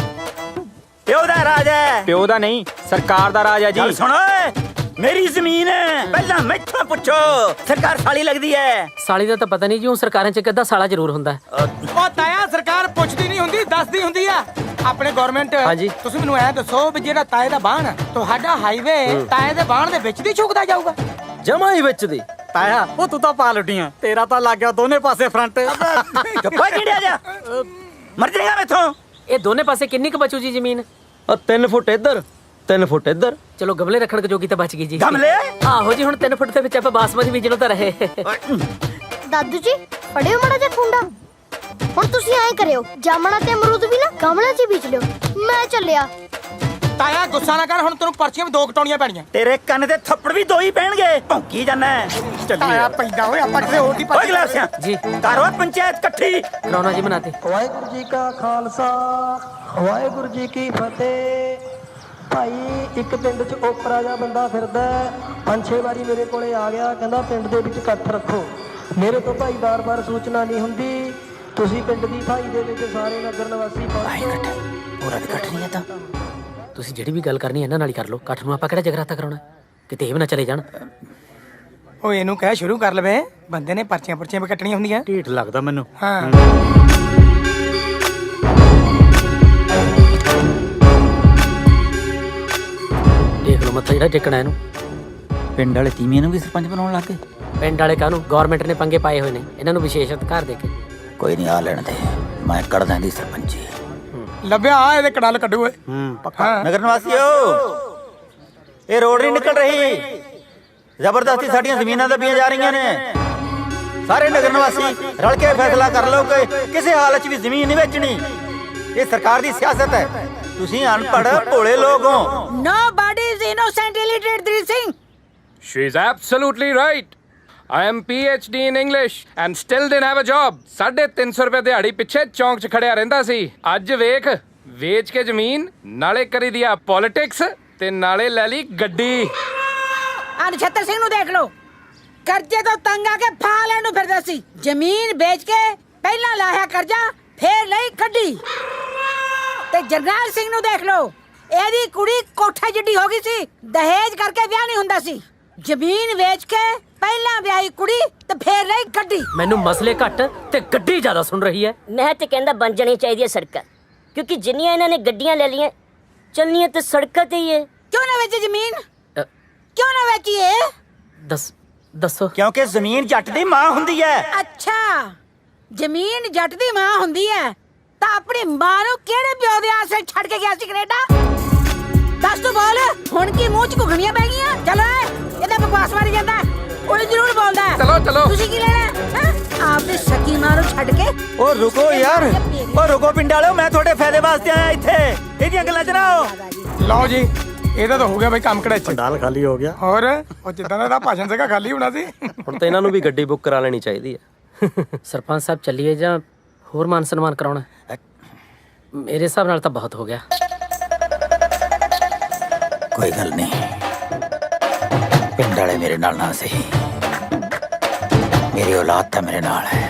ਪਿਓ ਦਾ ਰਾਜ ਹੈ। ਪਿਓ ਦਾ ਨਹੀਂ, ਸਰਕਾਰ ਦਾ ਰਾਜ ਹੈ ਗੱਲ ਸੁਣ ਓਏ, ਮੇਰੀ ਜ਼ਮੀਨ ਹੈ। ਪਹਿਲਾਂ ਮੈਥੋਂ ਪੁੱਛੋ, ਸਰਕਾਰ ਸਾਲੀ ਲੱਗਦੀ ਹੈ। ਸਾਲੀ ਦਾ ਤਾਂ ਪਤਾ ਨਹੀਂ ਜੀ, ਹੁਣ ਸਰਕਾਰਾਂ 'ਚ ਕਿੱਦਾਂ ਸਾਲਾ ਜ਼ਰੂਰ ਹੁੰਦਾ ਹੈ। ਉਹ ਤਾਇਆ ਸਰਕਾਰ ਪੁੱਛਦੀ ਨਹੀਂ ਹੁੰਦੀ, ਦੱਸਦੀ ਹੁੰਦੀ ਆ। ਆਪਣੇ ਗਵਰਨਮੈਂਟ ਹਾਂਜੀ। ਤੁਸੀਂ ਮੈਨੂੰ ਐ ਦੱਸੋ ਵੀ ਜਿਹੜਾ ਤਾਏ ਦਾ ਬਾਣ ਤੁਹਾਡਾ ਹਾਈਵੇ ਤਾਏ ਦੇ ਬਾਣ ਦੇ ਵਿੱਚ ਦੀ ਛੁਕਦਾ ਜਾਊਗਾ? ਜਮਾ ਹੀ ਵਿੱਚ ਦੀ। ਤਾਇਆ ਉਹ ਤੂੰ ਤਾਂ ਪਾ ਲੁੱਟੀਆਂ, ਤੇਰਾ ਤਾਂ ਲੱਗ ਗਿਆ ਦੋਨੇ ਪਾਸੇ ਫਰੰਟ। ਚੁੱਪਾ ਕਿਹੜਿਆ ਜਾ, ਮਰ ਜਾਏਗਾ ਮੈਥੋਂ। ਇਹ ਦੋਨੇ ਪਾਸੇ ਕਿੰਨੀ ਕੁ ਬਚੂ ਜੀ ਜ਼ਮੀਨ? 3 ਫੁੱਟ ਇੱਧਰ 3 ਫੁੱਟ ਇੱਧਰ। ਚਲੋ ਗਮਲੇ ਰੱਖਣ ਜੋਗੀ ਤਾਂ ਬਚ ਗਈ ਜੀ। ਗਮਲੇ? ਆਹੋ ਜੀ, ਹੁਣ 3 ਫੁੱਟ ਦੇ ਵਿੱਚ ਆਪਾਂ ਬਾਸਮਤੀ ਬੀਜਣੋਂ ਤਾਂ ਰਹੇ। दादू जी पढ़ियो माड़ा जा खुंडा। ਹੁਣ ਤੁਸੀਂ ਐਂ ਕਰਿਓ, ਜਾਮਣਾ ਤੇ ਅਮਰੂਦ ਵੀ ਨਾ ਗਮਲੇ 'ਚ ਬੀਜ ਲਿਓ। ਮੈਂ ਚੱਲਿਆ। ਤਾਇਆ ਗੁੱਸਾ ਨਾ ਕਰ, ਹੁਣ ਤੈਨੂੰ ਪਰਚੀਆਂ ਵੀ 2 ਕਟਾਉਣੀਆਂ ਪੈਣੀਆਂ। ਤੇਰੇ ਕੰਨ ਤੇ ਥੱਪੜ ਵੀ 2 ਹੀ ਪੈਣਗੇ। ਭੌਂਕੀ ਜਾਨਾ ਤਾਇਆ ਪੈਂਦਾ ਓਏ, ਆਪਾਂ ਕਿਸੇ ਹੋਰ ਦੀ ਓਏ ਗਲਾਸਿਆਂ ਜੀ ਕਰੋ ਪੰਚਾਇਤ ਇਕੱਠੀ। ਕਰਾਉਣਾ ਜੀ ਬਣਾਤੇ। ਵਾਹਿਗੁਰੂ ਜੀ ਕਾ ਖਾਲਸਾ ਵਾਹਿਗੁਰੂ ਜੀ ਕੀ ਫਤਿਹ। ਭਾਈ ਇੱਕ ਪਿੰਡ 'ਚ ਓਪਰਾ ਜਿਹਾ ਬੰਦਾ ਫਿਰਦਾ, 5-6 ਵਾਰੀ ਮੇਰੇ ਕੋਲੇ ਆ ਗਿਆ, ਕਹਿੰਦਾ ਪਿੰਡ ਦੇ ਵਿੱਚ ਇਕੱਠ ਰੱਖੋ। ਮੇਰੇ ਤੋਂ ਭਾਈ ਬਾਰ-ਬਾਰ ਸੂਚਨਾ ਨਹੀਂ ਹੁੰਦੀ, ਤੁਸੀਂ ਪਿੰਡ ਦੀ ਭਾਈ ਦੇ ਵਿੱਚ ਸਾਰੇ ਨਗਰ ਨਿਵਾਸੀ ਪਹੁੰਚੋ। ਪੂਰਾ ਵੀ ਕੱਟ ਨਹੀਂ ਹੈ ਤਾਂ ਤੁਸੀਂ ਜਿਹੜੀ ਵੀ ਗੱਲ ਕਰਨੀ ਇਹਨਾਂ ਨਾਲ ਹੀ ਕਰ ਲਓ। ਕੱਠ ਨੂੰ ਆਪਾਂ ਕਿਹੜਾ ਜਗਰਾਤਾ ਕਰਾਉਣਾ, ਕਿਤੇ ਇਹ ਵੀ ਨਾ ਚਲੇ ਜਾਣ। ਓਏ ਇਹਨੂੰ ਕਹਿ ਸ਼ੁਰੂ ਕਰ ਲਵੇ, ਬੰਦੇ ਨੇ ਪਰਚੀਆਂ ਵੀ ਕੱਟਣੀਆਂ ਹੁੰਦੀਆਂ। ਢੀਠ ਲੱਗਦਾ ਮੈਨੂੰ। ਹਾਂ ਦੇਖ ਲਓ ਮੱਥਾ ਜਿਹੜਾ ਟੇਕਣਾ ਇਹਨੂੰ। ਪਿੰਡ ਵਾਲੇ ਤੀਵੀਆਂ ਨੂੰ ਵੀ ਸਰਪੰਚ ਬਣਾਉਣ ਲੱਗ ਗਏ। ਪਿੰਡ ਵਾਲੇ ਕਾਹਨੂੰ, ਗਵਰਨਮੈਂਟ ਨੇ ਪੰਗੇ ਪਾਏ ਹੋਏ ਨੇ, ਇਹਨਾਂ ਨੂੰ ਵਿਸ਼ੇਸ਼ ਅਧਿਕਾਰ ਦੇ ਕੇ। ਕੋਈ ਨਹੀਂ, ਆ ਲੈਣ ਦੇ, ਮੈਂ ਕੱਢ ਦਾਂਦੀ ਸਰਪੰਚੀ। ਲੱਭਿਆ ਆ ਇਹਦੇ ਕੜਾਲ ਕੱਢੂ ਓਏ। ਪੱਕਾ। ਨਗਰ ਨਿਵਾਸੀਓ, ਇਹ ਰੋਡ ਨਹੀਂ ਨਿਕਲ ਰਹੀ, ਜ਼ਬਰਦਸਤੀ ਸਾਡੀਆਂ ਜ਼ਮੀਨਾਂ ਦੱਬੀਆਂ ਜਾ ਰਹੀਆਂ ਨੇ। ਸਾਰੇ ਨਗਰ ਨਿਵਾਸੀ ਰਲ ਕੇ ਫੈਸਲਾ ਕਰ ਲਓ ਕਿ ਕਿਸੇ ਹਾਲਤ 'ਚ ਵੀ ਜ਼ਮੀਨ ਨਹੀਂ ਵੇਚਣੀ। ਇਹ ਸਰਕਾਰ ਦੀ ਸਿਆਸਤ ਹੈ। ਤੁਸੀਂ ਅਨਪੜ੍ਹ ਭੋਲੇ ਲੋਕ ਹੋ। Nobody is innocent, illiterate, this thing. She is absolutely right. I am PhD in English and still didn't have a job. 350 ਰੁਪਏ ਦਿਹਾੜੀ ਪਿੱਛੇ ਚੌਂਕ 'ਚ ਖੜਿਆ ਰਹਿੰਦਾ ਸੀ। ਅੱਜ ਵੇਖ, ਵੇਚ ਕੇ ਜ਼ਮੀਨ, ਨਾਲੇ ਕਰੀ ਦੀ ਆ ਪੋਲਿਟਿਕਸ ਤੇ ਨਾਲੇ ਲੈ ਲਈ ਗੱਡੀ। ਨਛੱਤਰ ਸਿੰਘ ਨੂੰ ਦੇਖ ਲਓ, ਕਰਜ਼ੇ ਤੋਂ ਤੰਗ ਆ ਕੇ ਫਾਹ ਲੈਣ ਨੂੰ ਫਿਰਦਾ ਸੀ। ਜ਼ਮੀਨ ਵੇਚ ਕੇ ਪਹਿਲਾਂ ਲਾਇਆ ਕਰਜ਼ਾ ਫੇਰ ਲਈ ਕੱਢੀ ਤੇ ਜਰਨੈਲ ਸਿੰਘ ਨੂੰ ਦੇਖ ਲਓ, ਇਹਦੀ ਕੁੜੀ ਕੋਠੇ ਜਿੱਡੀ ਹੋ ਗਈ ਸੀ, ਦਹੇਜ ਕਰਕੇ ਵਿਆਹ ਨਹੀਂ ਹੁੰਦਾ ਸੀ। ਜ਼ਮੀਨ ਵੇਚ ਕੇ ਪਹਿਲਾਂ ਵਿਆਹੀ ਕੁੜੀ ਤੇ ਫੇਰ ਲਈ ਗੱਡੀ। ਮੈਨੂੰ ਮਸਲੇ ਘੱਟ ਤੇ ਗੱਡੀ ਜ਼ਿਆਦਾ ਸੁਣ ਰਹੀ ਹੈ। ਮੈਂ ਤੇ ਕਹਿੰਦਾ ਬਣ ਜਾਣੀ ਚਾਹੀਦੀ ਹੈ ਸੜਕਾਂ, ਕਿਉਂਕਿ ਜਿੰਨੀਆਂ ਇਹਨਾਂ ਨੇ ਗੱਡੀਆਂ ਲੈ ਲਈਆਂ ਚੱਲਣੀਆਂ ਤੇ ਸੜਕਾਂ ਤੇ ਹੀ ਹੈ। ਕਿਉਂ ਨਾ ਵੇਚੀ ਜ਼ਮੀਨ? ਕਿਉਂ ਨਾ ਵੇਚੀਏ? ਦੱਸੋ। ਕਿਉਂਕਿ ਜ਼ਮੀਨ ਜੱਟ ਦੀ ਮਾਂ ਹੁੰਦੀ ਹੈ। ਅੱਛਾ, ਜ਼ਮੀਨ ਜੱਟ ਦੀ ਮਾਂ ਹੁੰਦੀ ਹੈ ਤਾਂ ਆਪਣੀ ਮਾਂ ਨੂੰ ਕਿਹੜੇ ਪਿਓ ਦੇ ਆਸੇ ਛੱਡ ਕੇ ਗਿਆ ਸੀ ਕੈਨੇਡਾ? ਦੱਸ ਤੂੰ ਬੋਲ, ਹੁਣ ਕੀ ਮੂੰਹ 'ਚ ਘੁਗਣੀਆਂ ਪੈ ਗਈਆਂ? ਚਲੋ ਇਹਦਾ ਬਕਵਾਸ ਮਾਰੀ ਜਾਂਦਾ, ਉਹ ਜ਼ਰੂਰ ਬੋਲਦਾ। ਚਲੋ ਤੁਸੀਂ ਕੀ ਲੈਣਾ? ਆਪਣੀ ਸਕੀ ਮਾਂ ਨੂੰ ਛੱਡ ਕੇ। ਉਹ ਰੁਕੋ ਯਾਰ, ਉਹ ਰੁਕੋ ਪਿੰਡ ਵਾਲਿਓ, ਮੈਂ ਤੁਹਾਡੇ ਫਾਇਦੇ ਵਾਸਤੇ ਆਇਆ ਇੱਥੇ, ਇਹਦੀਆਂ ਗੱਲਾਂ 'ਚ ਨਾ ਆਓ। ਲਓ ਜੀ, ਇਹਦਾ ਤਾਂ ਹੋ ਗਿਆ ਬਈ ਕੰਮ ਕੜਾ ਚ। ਪੰਡਾਲ ਖਾਲੀ ਹੋ ਗਿਆ। ਹੋਰ ਉਹ ਜਿੱਦਾਂ ਦਾ ਭਾਸ਼ਣ ਸੀਗਾ ਖਾਲੀ ਹੋਣਾ ਸੀ। ਹੁਣ ਤਾਂ ਇਹਨਾਂ ਨੂੰ ਵੀ ਗੱਡੀ ਬੁੱਕ ਕਰਾ ਲੈਣੀ ਚਾਹੀਦੀ ਹੈ। ਸਰਪੰਚ ਸਾਹਿਬ ਚੱਲੀਏ ਜਾਂ ਹੋਰ ਮਾਨ ਸਨਮਾਨ ਕਰਾਉਣਾ? ਮੇਰੇ ਹਿਸਾਬ ਨਾਲ ਤਾਂ ਬਹੁਤ ਹੋ ਗਿਆ। ਕੋਈ ਗੱਲ ਨਹੀਂ, ਪਿੰਡ ਵਾਲੇ ਮੇਰੇ ਨਾਲ ਨਾ ਸਹੀ, ਮੇਰੀ ਔਲਾਦ ਤਾਂ ਮੇਰੇ ਨਾਲ ਹੈ।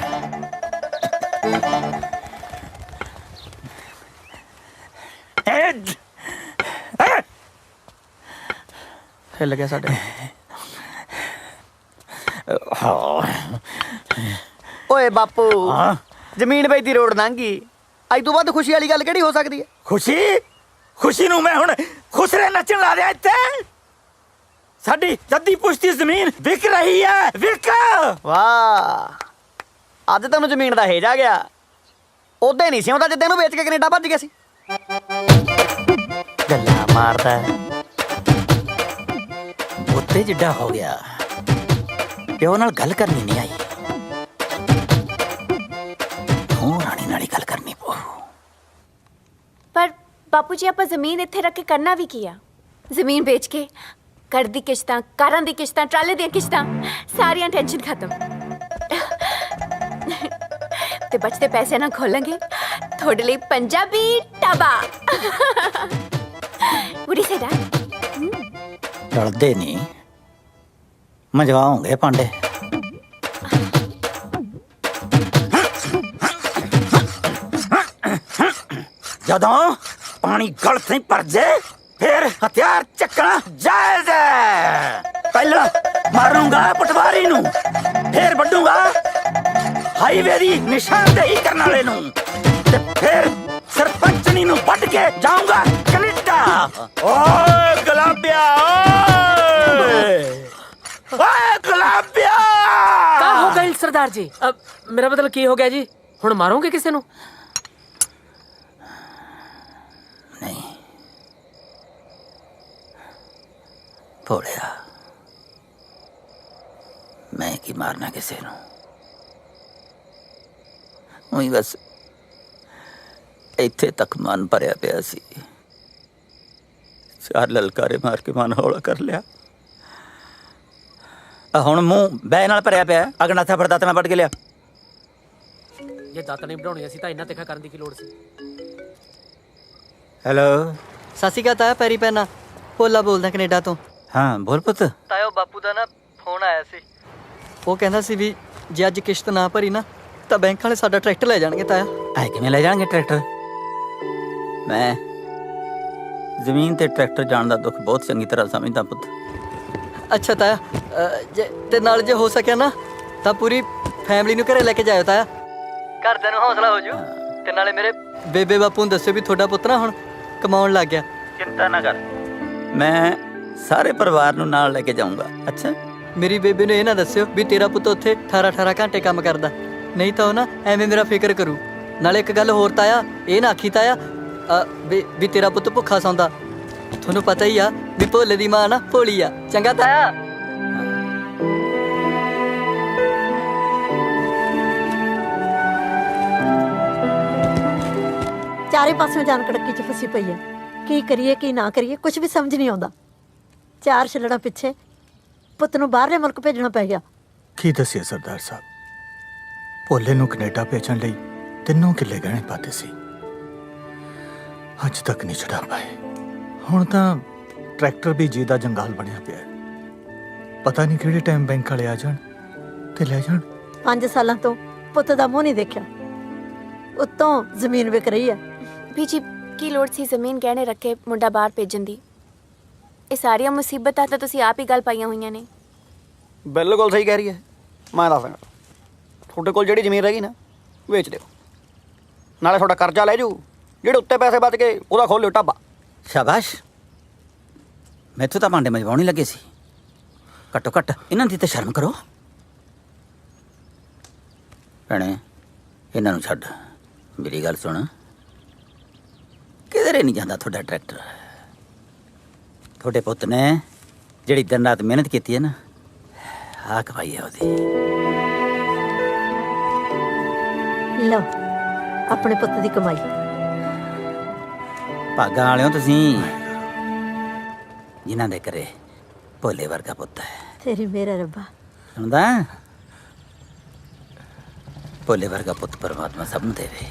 ਹਿੱਲ ਗਿਆ ਸਾਡੇ। ਓਏ ਬਾਪੂ, ਜ਼ਮੀਨ ਵੇਚਦੀ ਰੋਡ ਲੰਘੀ, ਅੱਜ ਤੋਂ ਬਾਅਦ ਖੁਸ਼ੀ ਵਾਲੀ ਗੱਲ ਕਿਹੜੀ ਹੋ ਸਕਦੀ ਹੈ? ਖੁਸ਼ੀ ਨੂੰ ਮੈਂ ਹੁਣ ਖੁਸਰੇ ਨੱਚਣ ਲਾ ਦਿਆਂ ਇੱਥੇ। ਸਾਡੀ ਜੱਦੀ ਪੁਸ਼ਤੀ ਜ਼ਮੀਨ ਵਿਕ ਰਹੀ ਹੈ, ਵਿਕ। ਵਾਹ, ਅੱਜ ਤੈਨੂੰ ਜ਼ਮੀਨ ਦਾ ਹੇਜ ਆ ਗਿਆ। ਉਹਦੇ ਨਹੀਂ ਸੀ ਆਉਂਦਾ ਜਿੱਦਾਂ ਨੂੰ ਵੇਚ ਕੇ ਕੈਨੇਡਾ ਭੱਜ ਗਿਆ ਸੀ। ਗੱਲਾਂ ਮਾਰਦਾ ਉੱਤੇ ਜਿੱਡਾ ਹੋ ਗਿਆ, ਪਿਓ ਨਾਲ ਗੱਲ ਕਰਨੀ ਨਹੀਂ ਆਈ, ਹੁਣ ਰਾਣੀ ਨਾਲ ਹੀ ਗੱਲ ਕਰਨੀ ਪਊ। ਪਰ ਬਾਪੂ ਜੀ, ਆਪਾਂ ਜ਼ਮੀਨ ਇੱਥੇ ਰੱਖ ਕੇ ਕਰਨਾ ਵੀ ਕੀ ਆ? ਜ਼ਮੀਨ ਵੇਚ ਕੇ ਘਰ ਦੀ ਕਿਸ਼ਤਾਂ, ਕਾਰਾਂ ਦੀ ਕਿਸ਼ਤਾਂ, ਟਰਾਲੇ ਦੀਆਂ ਕਿਸ਼ਤਾਂ, ਸਾਰੀਆਂ ਟੈਨਸ਼ਨ ਖਤਮ। ਤੇ ਬਚਦੇ ਪੈਸੇ ਨਾਲ ਖੋਲਾਂਗੇ ਤੁਹਾਡੇ ਲਈ Punjabi dhaba. What do you say, Dad? ਟਲਦੇ ਨਹੀਂ, ਮਜਵਾਉਂਗੇ ਪਾਂਡੇ। ਜਦੋਂ ਪਾਣੀ ਗਲ ਤੇ ਭਰ ਜੇ ਫਿਰ ਹਥਿਆਰ ਚੱਕਣਾ ਜਾਇਜ਼ ਹੈ। ਪਹਿਲਾਂ ਮਾਰੂੰਗਾ ਪਟਵਾਰੀ ਨੂੰ, ਫਿਰ ਵੱਢੂੰਗਾ ਹਾਈਵੇ ਦੀ ਨਿਸ਼ਾਨਦੇਹੀ ਕਰਨ ਵਾਲੇ ਨੂੰ, ਤੇ ਫਿਰ ਸਰਪੰਚਣੀ ਨੂੰ ਵੱਢ ਕੇ ਜਾਊਂਗਾ ਕੈਨੇਡਾ। ਓਏ ਗੁਲਾਬਿਆ, ਓਏ ਗੁਲਾਬਿਆ। ਕਾ ਹੋ ਗਈ ਸਰਦਾਰ ਜੀ? ਮੇਰਾ ਮਤਲਬ ਕੀ ਹੋ ਗਿਆ ਜੀ? ਹੁਣ ਮਾਰੋਗੇ ਕਿਸੇ ਨੂੰ? ਨਹੀਂ ਭੋਲਿਆ, ਮੈਂ ਕੀ ਮਾਰਨਾ ਕਿਸੇ ਨੂੰ, ਉਹੀ ਬਸ ਇੱਥੇ ਤੱਕ ਮਨ ਭਰਿਆ ਪਿਆ ਸੀ। ਚਾਰ ਲਲਕਾਰੇ ਮਾਰ ਕੇ ਮਨ ਹੌਲਾ ਕਰ ਲਿਆ। ਹੁਣ ਮੂੰਹ ਬੈ ਨਾਲ ਭਰਿਆ ਪਿਆ, ਅਗਣਾ ਥਾਪੜ ਦਾਤ ਨਾਲ ਵੱਢ ਕੇ ਲਿਆ। ਜੇ ਦਾਤ ਨਹੀਂ ਬਣਾਉਣੀ ਸੀ ਤਾਂ ਇੰਨਾ ਤਿੱਖਾ ਕਰਨ ਦੀ ਕੀ ਲੋੜ ਸੀ? ਹੈਲੋ, ਸਤਿ ਸ਼੍ਰੀ ਅਕਾਲ ਤਾਇਆ, ਪੈਰੀ ਪੈਣਾ ਭੋਲਾ ਬੋਲਦਾ ਕੈਨੇਡਾ ਤੋਂ। ਹਾਂ ਬੋਲ ਪੁੱਤ। ਤਾਇਆ, ਬਾਪੂ ਦਾ ਨਾ ਫੋਨ ਆਇਆ ਸੀ, ਉਹ ਕਹਿੰਦਾ ਸੀ ਵੀ ਜੇ ਅੱਜ ਕਿਸ਼ਤ ਨਾ ਭਰੀ ਨਾ ਤਾਂ ਬੈਂਕ ਵਾਲੇ ਸਾਡਾ ਟਰੈਕਟਰ ਲੈ ਜਾਣਗੇ। ਤਾਇਆ, ਐ ਕਿਵੇਂ ਲੈ ਜਾਣਗੇ ਟਰੈਕਟਰ? ਮੈਂ ਜ਼ਮੀਨ ਤੇ ਟਰੈਕਟਰ ਜਾਣ ਦਾ ਦੁੱਖ ਬਹੁਤ ਚੰਗੀ ਤਰ੍ਹਾਂ ਸਮਝਦਾ ਪੁੱਤ। ਅੱਛਾ ਤਾਇਆ, ਤੇ ਨਾਲ ਜੇ ਹੋ ਸਕਿਆ ਨਾ ਤਾਂ ਪੂਰੀ ਫੈਮਿਲੀ ਨੂੰ ਘਰੇ ਲੈ ਕੇ ਜਾਇਓ ਤਾਇਆ, ਘਰਦਿਆਂ ਨੂੰ ਹੌਸਲਾ ਹੋ ਜੂ। ਤੇ ਨਾਲੇ ਮੇਰੇ ਬੇਬੇ ਬਾਪੂ ਨੂੰ ਦੱਸਿਓ ਵੀ ਤੁਹਾਡਾ ਪੁੱਤ ਨਾ ਹੁਣ ਕਮਾਉਣ ਲੱਗ ਗਿਆ। ਚਿੰਤਾ ਨਾ ਕਰ, ਮੈਂ ਸਾਰੇ ਪਰਿਵਾਰ ਨੂੰ ਨਾਲ ਲੈ ਕੇ ਜਾਊਂਗਾ। ਅੱਛਾ, ਮੇਰੀ ਬੇਬੇ ਨੂੰ ਇਹ ਨਾ ਦੱਸਿਓ ਵੀ ਤੇਰਾ ਪੁੱਤ ਉੱਥੇ 18 ਘੰਟੇ ਕੰਮ ਕਰਦਾ, ਨਹੀਂ ਤਾਂ ਉਹ ਨਾ ਐਵੇਂ ਮੇਰਾ ਫਿਕਰ ਕਰੂ। ਨਾਲੇ ਇੱਕ ਗੱਲ ਹੋਰ ਤਾਇਆ, ਇਹ ਨਾ ਆਖੀ ਤਾਇਆ ਵੀ ਤੇਰਾ ਪੁੱਤ ਭੁੱਖਾ ਸੌਂਦਾ। ਤੁਹਾਨੂੰ ਪਤਾ ਹੀ ਆ ਵੀ ਭੋਲੇ ਦੀ ਮਾਂ ਨਾ ਭੋਲੀ ਆ। ਚੰਗਾ ਤਾਇਆ। ਚਾਰੇ ਪਾਸਿਓਂ ਜਾਨ ਕੜਕੀ 'ਚ ਫਸੀ ਪਈ ਹੈ। ਕੀ ਕਰੀਏ ਕੀ ਨਾ ਕਰੀਏ, ਕੁਝ ਵੀ ਸਮਝ ਨਹੀਂ ਆਉਂਦਾ। ਚਾਰ ਛੱਲੜਾਂ ਪਿੱਛੇ ਪੁੱਤ ਨੂੰ ਬਾਹਰਲੇ ਮੁਲਕ ਭੇਜਣਾ ਪੈ ਗਿਆ। ਕੀ ਦੱਸਿਆ ਸਰਦਾਰ ਸਾਹਿਬ, ਭੋਲੇ ਨੂੰ ਕੈਨੇਡਾ ਭੇਜਣ ਲਈ 3 ਕਿੱਲੇ ਗਹਿਣੇ ਪਾਤੇ ਸੀ, ਅੱਜ ਤੱਕ ਨਹੀਂ ਛੁਡਾ ਪਾਏ। ਹੁਣ ਤਾਂ ਟਰੈਕਟਰ ਵੀ ਜੀ ਦਾ ਜੰਗਾਲ ਬਣਿਆ ਪਿਆ, ਪਤਾ ਨਹੀਂ ਕਿਹੜੇ ਟਾਈਮ ਬੈਂਕ ਵਾਲੇ ਆ ਜਾਣ ਤੇ ਲੈ ਜਾਣ। 5 ਸਾਲਾਂ ਤੋਂ ਪੁੱਤ ਦਾ ਮੂੰਹ ਨਹੀਂ ਦੇਖਿਆ, ਉੱਤੋਂ ਜ਼ਮੀਨ ਵਿਕ ਰਹੀ ਹੈ। ਬੀਜੀ ਕੀ ਲੋੜ ਸੀ ਜ਼ਮੀਨ ਗਹਿਣੇ ਰੱਖੇ ਮੁੰਡਾ ਬਾਹਰ ਭੇਜਣ ਦੀ? ਇਹ ਸਾਰੀਆਂ ਮੁਸੀਬਤਾਂ ਤਾਂ ਤੁਸੀਂ ਆਪ ਹੀ ਗੱਲ ਪਾਈਆਂ ਹੋਈਆਂ ਨੇ। ਬਿਲਕੁਲ ਸਹੀ ਕਹਿ ਰਹੀ ਹੈ। ਮੈਂ ਦੱਸਾਂਗਾ ਤੁਹਾਡੇ ਕੋਲ ਜਿਹੜੀ ਜ਼ਮੀਨ ਰਹੀ ਨਾ ਵੇਚ ਦਿਓ, ਨਾਲੇ ਤੁਹਾਡਾ ਕਰਜ਼ਾ ਲੈ ਜੂ, ਜਿਹੜੇ ਉੱਤੇ ਪੈਸੇ ਬਚ ਗਏ ਉਹਦਾ ਖੋਲ ਲਿਓ ਢਾਬਾ। ਸ਼ਾਬਾਸ਼, ਮੈਥੋਂ ਤਾਂ ਭਾਂਡੇ ਮਜਵਾਉਣ ਹੀ ਲੱਗੇ ਸੀ। ਘੱਟੋ ਘੱਟ ਇਹਨਾਂ ਦੀ ਤਾਂ ਸ਼ਰਮ ਕਰੋ। ਭੈਣੇ ਇਹਨਾਂ ਨੂੰ ਛੱਡ, ਮੇਰੀ ਗੱਲ ਸੁਣ, ਕਿਧਰੇ ਨਹੀਂ ਜਾਂਦਾ ਤੁਹਾਡਾ ਟਰੈਕਟਰ। ਤੁਹਾਡੇ ਪੁੱਤ ਨੇ ਜਿਹੜੀ ਦਿਨ ਰਾਤ ਮਿਹਨਤ ਕੀਤੀ ਹੈ ਨਾ, ਆਹ ਕਮਾਈ ਹੈ ਉਹਦੀ। ਲਓ ਆਪਣੇ ਪੁੱਤ ਦੀ ਕਮਾਈ। ਭਾਗਾਂ ਵਾਲਿਓ ਤੁਸੀਂ, ਜਿਨ੍ਹਾਂ ਦੇ ਘਰੇ ਭੋਲੇ ਵਰਗਾ ਪੁੱਤ ਹੈ। ਤੇਰੀ ਮੇਰਾ ਰੱਬਾ। ਸੁਣਦਾ, ਭੋਲੇ ਵਰਗਾ ਪੁੱਤ ਪਰਮਾਤਮਾ ਸਭ ਨੂੰ ਦੇਵੇ।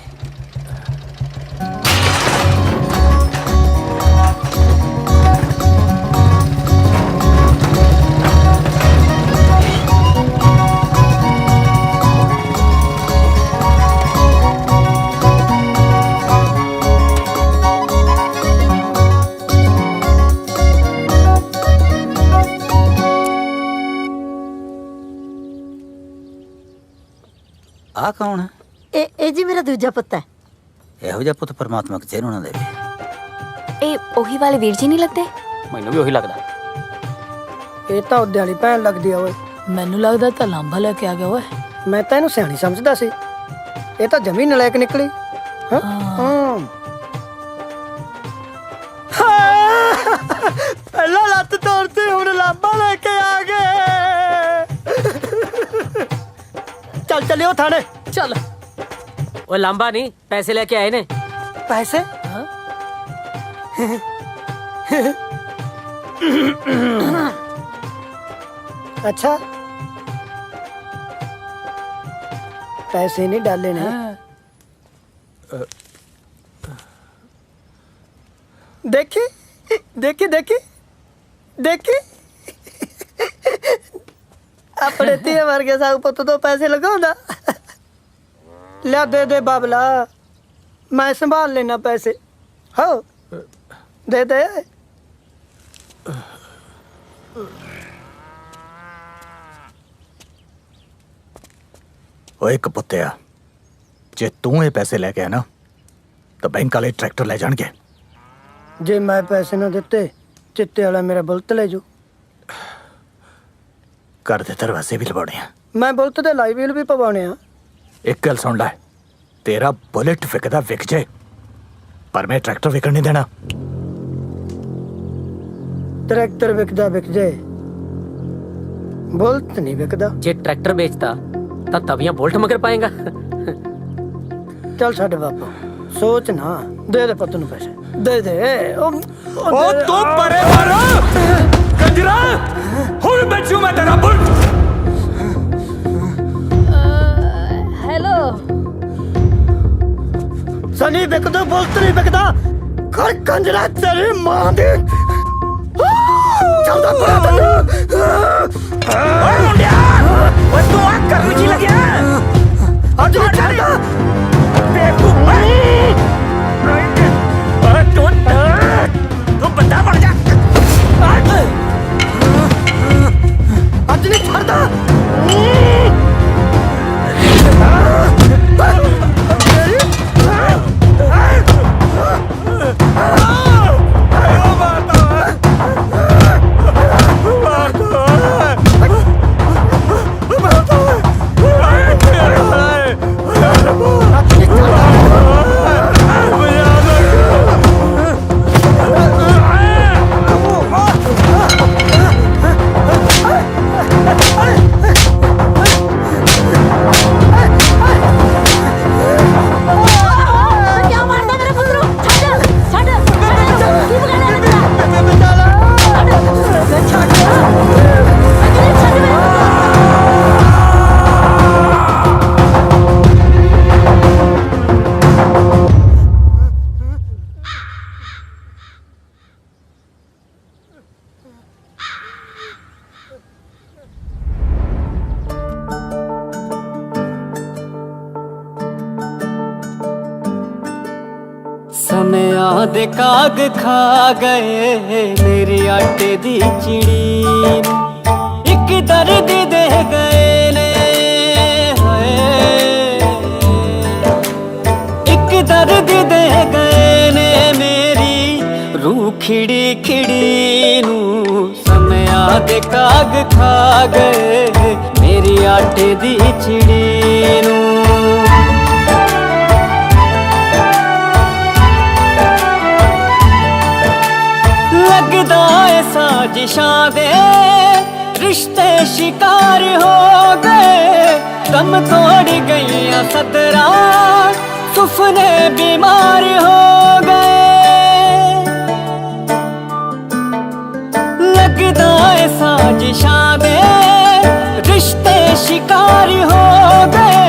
ਆ ਕੌਣ ਹੈ? ਇਹ ਜੀ ਮੇਰਾ ਦੂਜਾ ਪੁੱਤ ਹੈ। ਇਹੋ ਜਿਹਾ ਪੁੱਤ ਪਰਮਾਤਮਾ ਕਿਸੇ ਨੂੰ ਨਾ ਦੇਵੇ। ਇਹ ਉਹੀ ਵਾਲੇ ਵੀਰ ਜੀ ਨਹੀਂ ਲੱਗਦੇ? ਮੈਨੂੰ ਵੀ ਉਹੀ ਲੱਗਦਾ। ਇਹ ਤਾਂ ਉਹਦੇ ਵਾਲੀ ਭੈਣ ਲੱਗਦੀ ਆ ਓਏ। ਮੈਨੂੰ ਲੱਗਦਾ ਤਾਂ ਲਾਂਬਾ ਲੈ ਕੇ ਆ ਗਿਆ ਓਏ। ਮੈਂ ਤਾਂ ਇਹਨੂੰ ਸਿਆਣੀ ਸਮਝਦਾ ਸੀ, ਇਹ ਤਾਂ ਜਮੀ ਨਲਾਇਕ ਨਿਕਲੀ। ਹਾਂ ਪਹਿਲਾਂ ਲੱਤ ਤੋੜਤੀ, ਹੁਣ ਲਾਂਬਾ ਲੈ ਕੇ ਆ ਗਏ। ਚੱਲ ਚੱਲਿਓ ਥਾਣੇ। ਚੱਲ ਓਏ ਲਾਂਬਾ ਨਹੀਂ, ਪੈਸੇ ਲੈ ਕੇ ਆਏ ਨੇ। ਪੈਸੇ? अच्छा पैसे नहीं डाले ने। देखी देखी देखी देखी अपने धीए वर्गे साग पुत तो पैसे लगाउंदा। लिया दे दे बाबला, मैं संभाल लेना पैसे। हो दे दे। ਓਏ ਕਪੁੱਤਿਆ, ਜੇ ਤੂੰ ਇਹ ਪੈਸੇ ਲੈ ਕੇ ਆ ਨਾ ਤਾਂ ਬੈਂਕ ਵਾਲੇ ਟਰੈਕਟਰ ਲੈ ਜਾਣਗੇ। ਜੇ ਮੈਂ ਪੈਸੇ ਨਾ ਦਿੱਤੇ, ਚਿੱਟੇ ਵਾਲਾ ਮੇਰਾ ਬੁਲਟ ਲੈ ਜੂ। ਘਰ ਦੇ ਦਰਵਾਜ਼ੇ ਵੀ ਲਵਾਉਣੇ ਆ। ਮੈਂ ਬੁਲਟ ਦੇ ਲਾਈ ਵੀਲ ਵੀ ਪਵਾਉਣੇ ਆ। ਇੱਕ ਗੱਲ ਸੁਣ ਲੈ, ਤੇਰਾ ਬੁਲਟ ਵਿਕਦਾ ਵਿਕ ਜੇ, ਪਰ ਮੈਂ ਟਰੈਕਟਰ ਵਿਕਣ ਨਹੀਂ ਦੇਣਾ। ट्रैक्टर विकदा विक जाए, बुलेट नहीं विकदा। जे ट्रैक्टर बेचता तो तवियां बोल्ट मगर पाएगा। चल छड़ बापू, सोच ना, दे दे पुत्त नूं पैसे, दे दे। ओ तू परे मारो कंजरा, हुण बेचू मैं तेरा बुलेट। हेलो सनी विकदा, बुलेट नहीं विकदा। कर कंजरा तेरी मां दे। चलदा पड़ा तन्नू। ओए मुंडिया, ओए तू आ कर रुचि लगिया अज नहीं चलदा बेवकूफ। ओए तू बंदा बन जा। अज नहीं छड़दा। दे काग खा गए मेरी आटे दी चिड़ी नू। एक दर्द दे गए ने हाय, एक दर्द दे गए ने मेरी रूह खिड़ी खिड़ी नू। समया दे काग खा गए मेरी आटे दी चिड़ी नू। लगदा है साजिशां दे रिश्ते शिकार हो गए। दम तोड़ गईयां सदरा सुपने बीमार हो गए। लगदा है साजिशां दे रिश्ते शिकार हो गए।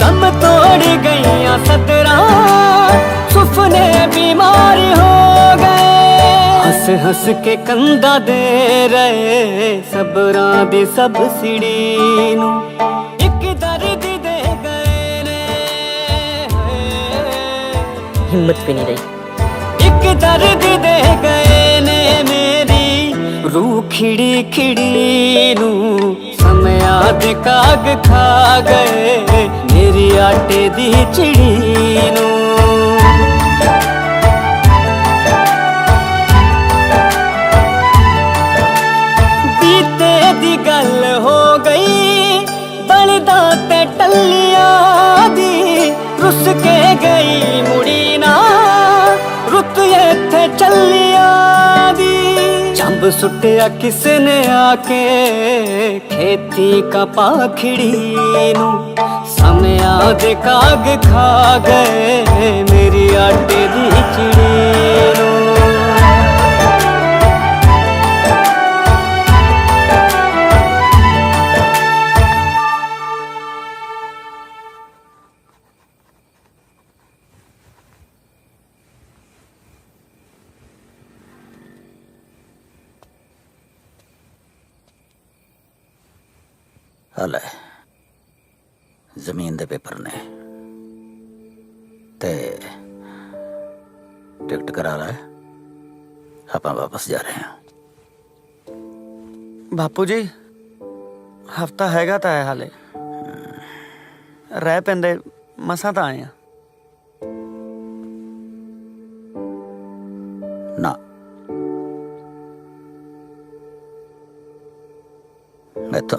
दम तोड़ गईयां सदरा सुपने बीमार हो गए। हस हस के कंधा दे रहे सबरां दी सब सिड़ी नू। एक दर्द दे गए ने हिम्मत भी नहीं रही। एक दर्द दे गए ने मेरी रूह खिड़ी खिड़ी नू। समया दे काग खा गए मेरी आटे दी चिड़ी नू। दी गल हो गई बलदा ते टलिया दी। रुस के गई मुड़ी ना रुत इत्थे चलिया दी। चंब सुटिया किसने आके खेती का पाखड़ी नू। समया दे काग खा गए मेरी आटे दी चिड़ी नू। हले जमीन दे पेपर ने ते टिकट करा रहा है। आप वापस जा रहे हैं। बापू जी हफ्ता हैगा तां है हाले रह पैंदे मसां तां आए आ। ना मैं तो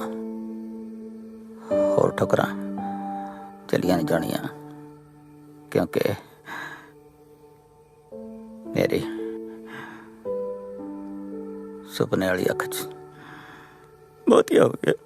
और ठुकरां चलिया नहीं जानिया क्योंकि मेरी सुपने वाली अख च मोतिया हो गया।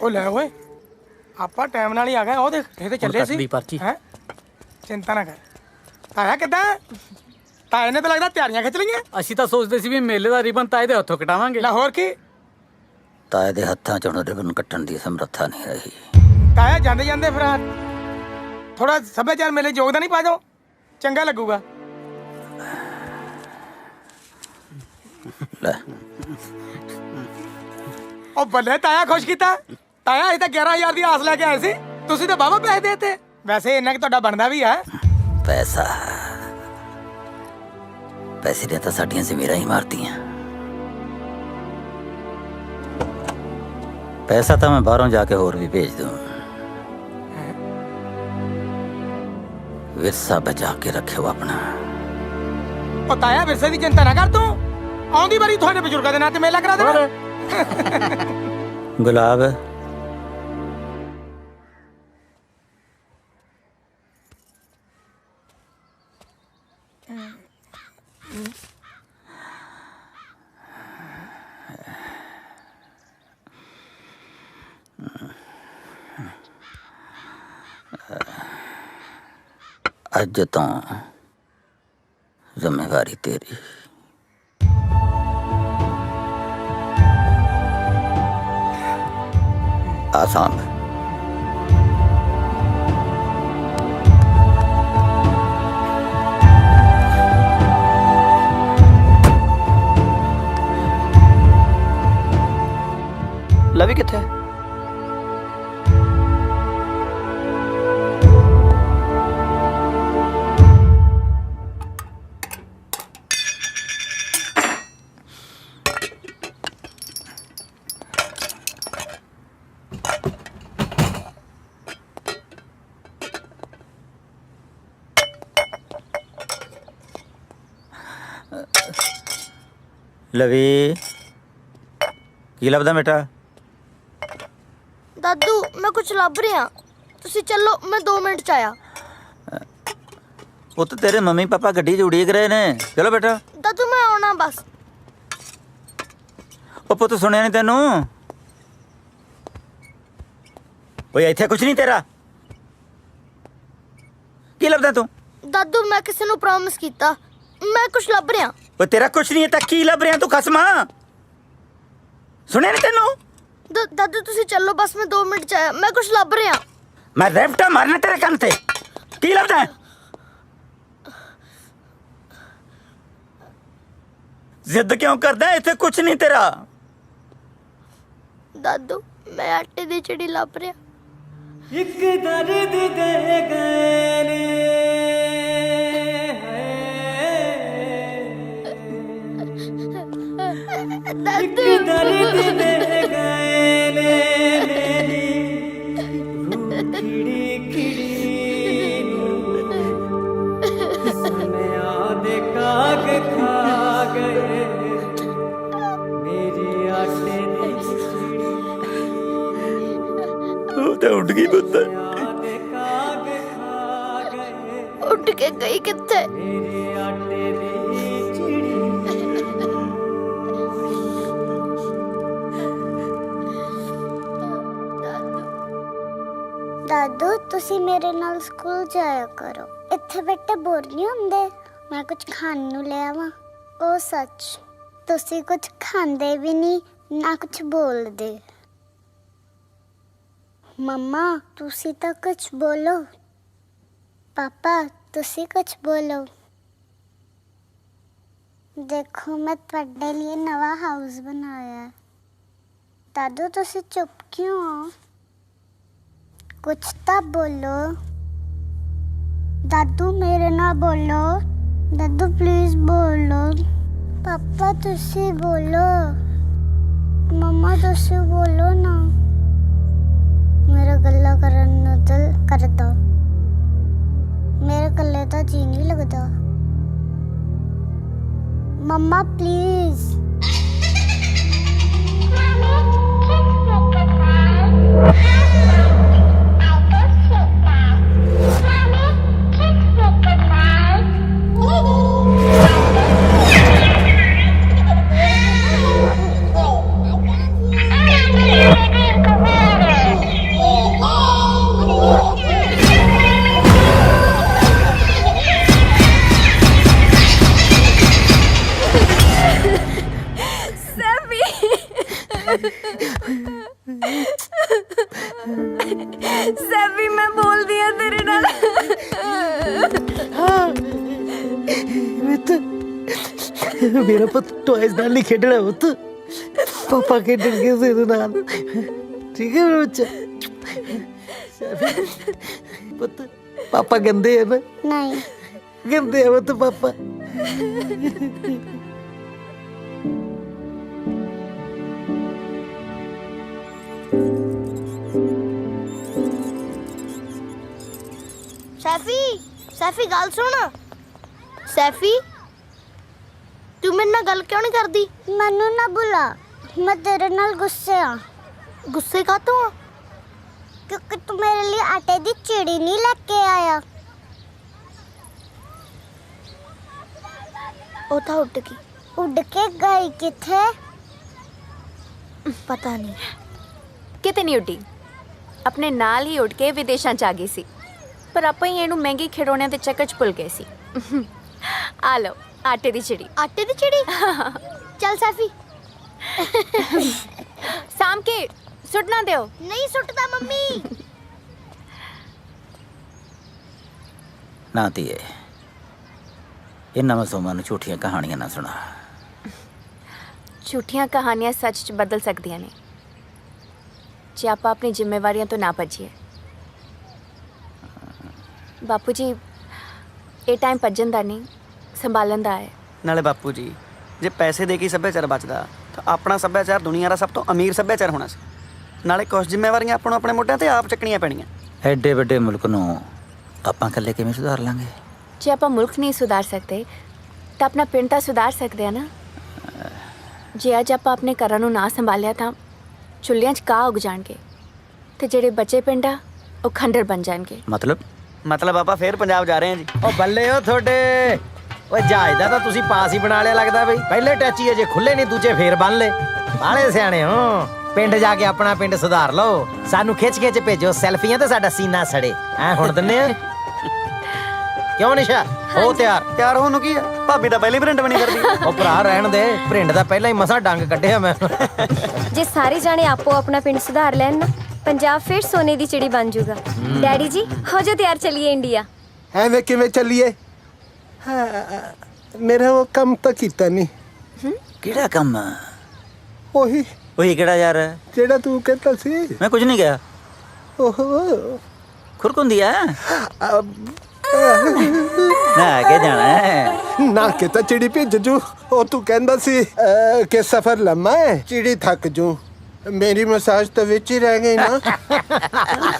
ਉਹ ਲੈ ਓਏ ਆਪਾਂ ਟਾਈਮ ਨਾਲ ਹੀ ਆ ਗਏ। ਉਹ ਦੇਖ ਇਹ ਤੇ ਚੱਲੇ ਸੀ ਹੈ। ਚਿੰਤਾ ਨਾ ਕਰ। ਤਾਇਆ ਕਿੱਦਾਂ? ਤਾਏ ਨੇ ਤਾਂ ਲੱਗਦਾ ਤਿਆਰੀਆਂ ਖਿੱਚ ਲਈਆਂ। ਅਸੀਂ ਤਾਂ ਸੋਚਦੇ ਸੀ ਵੀ ਮੇਲੇ ਦਾ ਰਿਬਨ ਤਾਏ ਦੇ ਹੱਥੋਂ ਕਟਾਵਾਂਗੇ। ਲੈ ਹੋਰ ਕੀ ਤਾਏ ਦੇ ਹੱਥਾਂ 'ਚ ਹੁਣ ਰਿਬਨ ਕੱਟਣ ਦੀ ਸਮਰੱਥਾ ਨਹੀਂ ਰਹੀ। ਤਾਇਆ ਜਾਂਦੇ ਜਾਂਦੇ ਫਿਰ ਥੋੜਾ ਸੱਭਿਆਚਾਰ ਮੇਲੇ ਯੋਗਦਾਨ ਨਹੀਂ ਪਾ ਜਾਓ, ਚੰਗਾ ਲੱਗੂਗਾ। ਲੈ ਉਹ ਬੱਲੇ ਤਾਇਆ ਖੁਸ਼ ਕੀਤਾ। ਤਾਇਆ ਅਸੀਂ ਤਾਂ 11,000 ਦੀ ਆਸ ਲੈ ਕੇ ਆਏ ਸੀ, ਤੁਸੀਂ ਤਾਂ ਬਾਬਾ ਪੈਸੇ ਦੇਤੇ। ਵੈਸੇ ਇੰਨਾ ਕਿ ਤੁਹਾਡਾ ਬਣਦਾ ਵੀ ਹੈ। ਪੈਸਾ ਪੈਸੇ ਨੇ ਤਾਂ ਸਾਡੀਆਂ ਜ਼ਮੀਰਾਂ ਹੀ ਮਾਰਤੀਆਂ। ਪੈਸਾ ਤਾਂ ਮੈਂ ਬਾਹਰੋਂ ਜਾ ਕੇ ਹੋਰ ਵੀ ਭੇਜ ਦੂੰ। विरसा बचा के रखे हो अपना। ਉਹ ਤਾਇਆ ਵਿਰਸੇ ਦੀ ਚਿੰਤਾ ਨਾ ਕਰ ਤੂੰ, ਆਉਂਦੀ ਵਾਰੀ ਤੁਹਾਡੇ ਬਜ਼ੁਰਗਾਂ ਦੇ ਨਾਂ ਤੇ ਮੇਲਾ ਕਰਾ ਦੇਣਾ। गुलाब अज तो जिम्मेवारी तेरी। आसान लवी किथे? लवी की लभदा बेटा? दादू मैं कुछ ਲੱਭ ਰਿਹਾ, ਤੁਸੀਂ ਚੱਲੋ, ਮੈਂ 2 ਮਿੰਟ ਚ ਆਇਆ। पुत तेरे मम्मी पापा गड्डी च उड़ीक रहे ने, चलो बेटा। दादू मैं आना बस। ओ पुत सुनिया नहीं तेनू? ओए इत्थे कुछ नहीं तेरा, की लभदा तू? दादू मैं किसी ਨੂੰ ਪ੍ਰੋਮਿਸ ਕੀਤਾ, मैं कुछ ਲੱਭ ਰਿਹਾ। ओ तेरा कुछ नहीं है ता की लभ रहा तू खसमा? सुनिया नहीं तेनू? दादू ਤੁਸੀਂ ਚੱਲੋ ਬਸ, ਮੈਂ 2 ਮਿੰਟ ਚ ਆਇਆ, मैं कुछ ਲੱਭ ਰਿਹਾ। मैं रेवटा मारना तेरे कान ते, की लभदा है? जिद क्यों करदा है? इत्थे कुछ नहीं तेरा। दादू मैं आटे ਦੀ ਚਿੜੀ ਲੱਭ ਰਿਹਾ। ਇੱਕ ਦਰਦ ਦੇ ਗਏ ਨੇ ਇੱਕ ਦਰਦ ਦੇ ਗਏ ਨੇ ਮੇਰੀ ਰੂਹ ਖਿੜੀ ਖਿੜੀ ਨੂੰ ਸੁਨਿਆ ਦੇ ਕਾਗ ਖਾ ਗਏ ਮੇਰੇ ਆਟੇ ਦੀ ਚਿੜੀ ਉਹ ਤਾਂ ਉੱਡ ਗਈ ਪੁੱਤ। ਉੱਡ ਕੇ ਗਈ ਕਿੱਥੇ? ਮੇਰੇ ਆਟੇ ਦੀ ਚਿੜੀ दादू ਤੁਸੀਂ ਮੇਰੇ ਨਾਲ ਸਕੂਲ ਜਾਇਆ ਕਰੋ, ਇੱਥੇ ਬੈਠੇ ਬੋਰ ਨਹੀਂ ਹੁੰਦੇ। ਮੈਂ ਕੁਝ ਖਾਣ ਨੂੰ ਲੈ ਆਵਾਂ? ਉਹ ਸੱਚ, ਤੁਸੀਂ ਕੁਝ ਖਾਂਦੇ ਵੀ ਨਹੀਂ ਨਾ ਕੁਝ ਬੋਲਦੇ। ਮੰਮਾ ਤੁਸੀਂ ਤਾਂ ਕੁਝ ਬੋਲੋ। ਪਾਪਾ ਤੁਸੀਂ ਕੁਝ ਬੋਲੋ। ਦੇਖੋ ਮੈਂ ਤੁਹਾਡੇ ਲਈ ਨਵਾਂ ਹਾਊਸ ਬਣਾਇਆ। दादू ਤੁਸੀਂ ਚੁੱਪ ਕਿਉਂ ਹੋ? कुछ तो बोलो। दादू मेरे ना बोलो। दादू प्लीज बोलो। पापा तुसी बोलो। मम्मा तुसी बोलो ना। मेरा गल्ला करन नु दिल करदा, मेरे गल्ले दा जी नहीं लगदा। मम्मा प्लीज। सैफी मैं बोल दिया तेरे नाल। मेरा पुत टॉयज नाल नहीं खेडना पुत, पापा खेडणगे तेरे नाल, ठीक है मेरा बच्चा? पुत पापा गंदे है ना? नहीं गंदे है पुत पापा। सैफी ਸੈਫੀ ਗੱਲ ਸੁਣ। ਸੈਫੀ ਤੂੰ ਮੇਰੇ ਨਾਲ ਗੱਲ ਕਿਉਂ ਨਹੀਂ ਕਰਦੀ? ਮੈਨੂੰ ਨਾ ਬੁਲਾ, ਮੈਂ ਤੇਰੇ ਨਾਲ ਗੁੱਸੇ ਆ। ਗੁੱਸੇ ਕਾਹਤੋਂ ਆ? ਕਿਉਂਕਿ ਤੂੰ ਮੇਰੇ ਲਈ ਆਟੇ ਦੀ ਚਿੜੀ ਨਹੀਂ ਲੈ ਕੇ ਆਇਆ। ਉਹ ਤਾਂ ਉੱਡ ਗਈ। ਉੱਡ ਕੇ ਗਈ ਕਿੱਥੇ? ਪਤਾ ਨਹੀਂ। ਕਿਤੇ ਨਹੀਂ ਉੱਡੀ, ਆਪਣੇ ਨਾਲ ਹੀ ਉੱਡ ਕੇ ਵਿਦੇਸ਼ਾਂ ਚ ਆ ਗਈ ਸੀ। ਪਰ ਆਪਾਂ ਹੀ ਇਹਨੂੰ ਮਹਿੰਗੇ ਖਿਡੌਣਿਆਂ ਦੇ ਚੱਕਰ ਚ ਭੁੱਲ ਗਏ ਸੀ। ਆ ਲਓ ਆਟੇ ਦੀ ਚਿੜੀ। ਆਟੇ ਦੀ ਚਿੜੀ? ਚੱਲ ਸੈਫੀ। ਸਾਮ ਕੇ ਸੁੱਟ ਨਾ ਦਿਓ। ਨਹੀਂ ਸੁੱਟਦਾ ਮੰਮੀ। ਨਾ ਧੀਏ, ਇਹਨਾਂ ਮਾਸੂਮਾਂ ਨੂੰ ਝੂਠੀਆਂ ਕਹਾਣੀਆਂ ਨਾ ਸੁਣਾ। ਝੂਠੀਆਂ ਕਹਾਣੀਆਂ ਸੱਚ ਚ ਬਦਲ ਸਕਦੀਆਂ ਨੇ ਜੇ ਆਪਾਂ ਆਪਣੀ ਜ਼ਿੰਮੇਵਾਰੀਆਂ ਤੋਂ ਨਾ ਭੱਜੀਏ। ਬਾਪੂ ਜੀ, ਇਹ ਟਾਈਮ ਭੱਜਣ ਦਾ ਨਹੀਂ, ਸੰਭਾਲਣ ਦਾ ਹੈ। ਨਾਲੇ ਬਾਪੂ ਜੀ, ਜੇ ਪੈਸੇ ਦੇ ਕੇ ਸੱਭਿਆਚਾਰ ਬਚਦਾ ਤਾਂ ਆਪਣਾ ਸੱਭਿਆਚਾਰ ਦੁਨੀਆ ਦਾ ਸਭ ਤੋਂ ਅਮੀਰ ਸੱਭਿਆਚਾਰ ਹੋਣਾ ਸੀ। ਨਾਲੇ ਕੁਝ ਜ਼ਿੰਮੇਵਾਰੀਆਂ ਆਪਾਂ ਨੂੰ ਆਪਣੇ ਮੋਢਿਆਂ ਤੇ ਆਪ ਚੱਕਣੀਆਂ ਪੈਣੀਆਂ। ਐਡੇ ਵੱਡੇ ਮੁਲਕ ਨੂੰ ਆਪਾਂ ਇਕੱਲੇ ਕਿਵੇਂ ਸੁਧਾਰ ਲਾਂਗੇ? ਜੇ ਆਪਾਂ ਮੁਲਕ ਨਹੀਂ ਸੁਧਾਰ ਸਕਦੇ ਤਾਂ ਆਪਣਾ ਪਿੰਡ ਤਾਂ ਸੁਧਾਰ ਸਕਦੇ ਆ ਨਾ। ਜੇ ਅੱਜ ਆਪਾਂ ਆਪਣੇ ਘਰਾਂ ਨੂੰ ਨਾ ਸੰਭਾਲਿਆ ਤਾਂ ਚੁੱਲ੍ਹਿਆਂ 'ਚ ਕਾਹ ਉਗ ਜਾਣਗੇ ਤੇ ਜਿਹੜੇ ਬੱਚੇ ਪਿੰਡ ਆ ਉਹ ਖੰਡਰ ਬਣ ਜਾਣਗੇ। ਮਤਲਬ ਆਪਾਂ ਫੇਰ ਪੰਜਾਬ ਜਾ ਰਹੇ ਹਾਂ ਜੀ। ਉਹ ਬੱਲੇ ਉਹ ਤੁਹਾਡੇ। ਓਏ ਜਹਾਜ਼ ਦਾ ਤਾਂ ਤੁਸੀਂ ਪਾਸ ਹੀ ਬਣਾ ਲਿਆ ਲੱਗਦਾ ਬਈ। ਪਹਿਲੇ ਟੈਚੀ ਅਜੇ ਖੁੱਲੇ ਨਹੀਂ, ਦੂਜੇ ਫੇਰ ਬੰਨ ਲਏ। ਬਾਲੇ ਸਿਆਣੇ ਹੋ। ਪਿੰਡ ਜਾ ਕੇ ਆਪਣਾ ਪਿੰਡ ਸੁਧਾਰ ਲਓ। ਸਾਨੂੰ ਖਿੱਚ ਖਿੱਚ ਭੇਜੋ ਸੈਲਫੀਆਂ ਤੇ ਸਾਡਾ ਸੀਨਾ ਸੜੇ। ਐ ਹੁਣ ਦਿੰਨੇ ਆ। ਕਿਉਂ ਨਿਸ਼ਾ? ਹੋ ਤਿਆਰ ਹੋਣ ਨੂੰ ਕੀ ਆ? ਭਾਬੀ ਤਾਂ ਪਹਿਲੇ ਪ੍ਰਿੰਟ ਬਣੀ ਕਰਦੀ। ਉਹ ਭਰਾ ਰਹਿਣ ਦੇ, ਪ੍ਰਿੰਟ ਦਾ ਪਹਿਲਾਂ ਹੀ ਮਸਾਂ ਡੰਗ ਕੱਢਿਆ ਮੈਂ। ਜੇ ਸਾਰੇ ਜਾਣੇ ਆਪੋ ਆਪਣਾ ਪਿੰਡ ਸੁਧਾਰ ਲੈਣ ਨਾ, ਪੰਜਾਬ ਫਿਰ ਸੋਨੇ ਦੀ ਚਿੜੀ ਬਣ ਜਾਊਗਾ। ਡੈਡੀ ਜੀ ਹੋ ਜਾ ਤਿਆਰ, ਚਲੀਏ ਇੰਡੀਆ। ਐਵੇਂ ਕਿਵੇਂ ਚੱਲੀਏ? ਮੇਰਾ ਉਹ ਕੰਮ ਤਾਂ ਕੀਤਾ ਨਹੀਂ। ਕਿਹੜਾ ਕੰਮ? ਉਹੀ ਕਿਹੜਾ ਯਾਰ? ਜਿਹੜਾ ਤੂੰ ਕਹਿੰਦਾ ਸੀ। ਮੈਂ ਕੁਝ ਨਹੀਂ ਕਿਹਾ। ਓਹੋ ਖੁਰਕ ਹੁੰਦੀ ਆ ਨਾ ਕੇ ਜਾਣਾ ਹੈ ਨਾ ਕਿ ਤਾਂ ਚਿੜੀ ਭੇਜ ਜੂ। ਉਹ ਤੂੰ ਕਹਿੰਦਾ ਸੀ ਕਿ ਸਫ਼ਰ ਲੰਮਾ ਹੈ, ਚਿੜੀ ਥੱਕ ਜੂ। ਮੇਰੀ ਮਸਾਜ ਤਾਂ ਵਿੱਚ ਹੀ ਰਹਿ ਗਈ ਨਾ।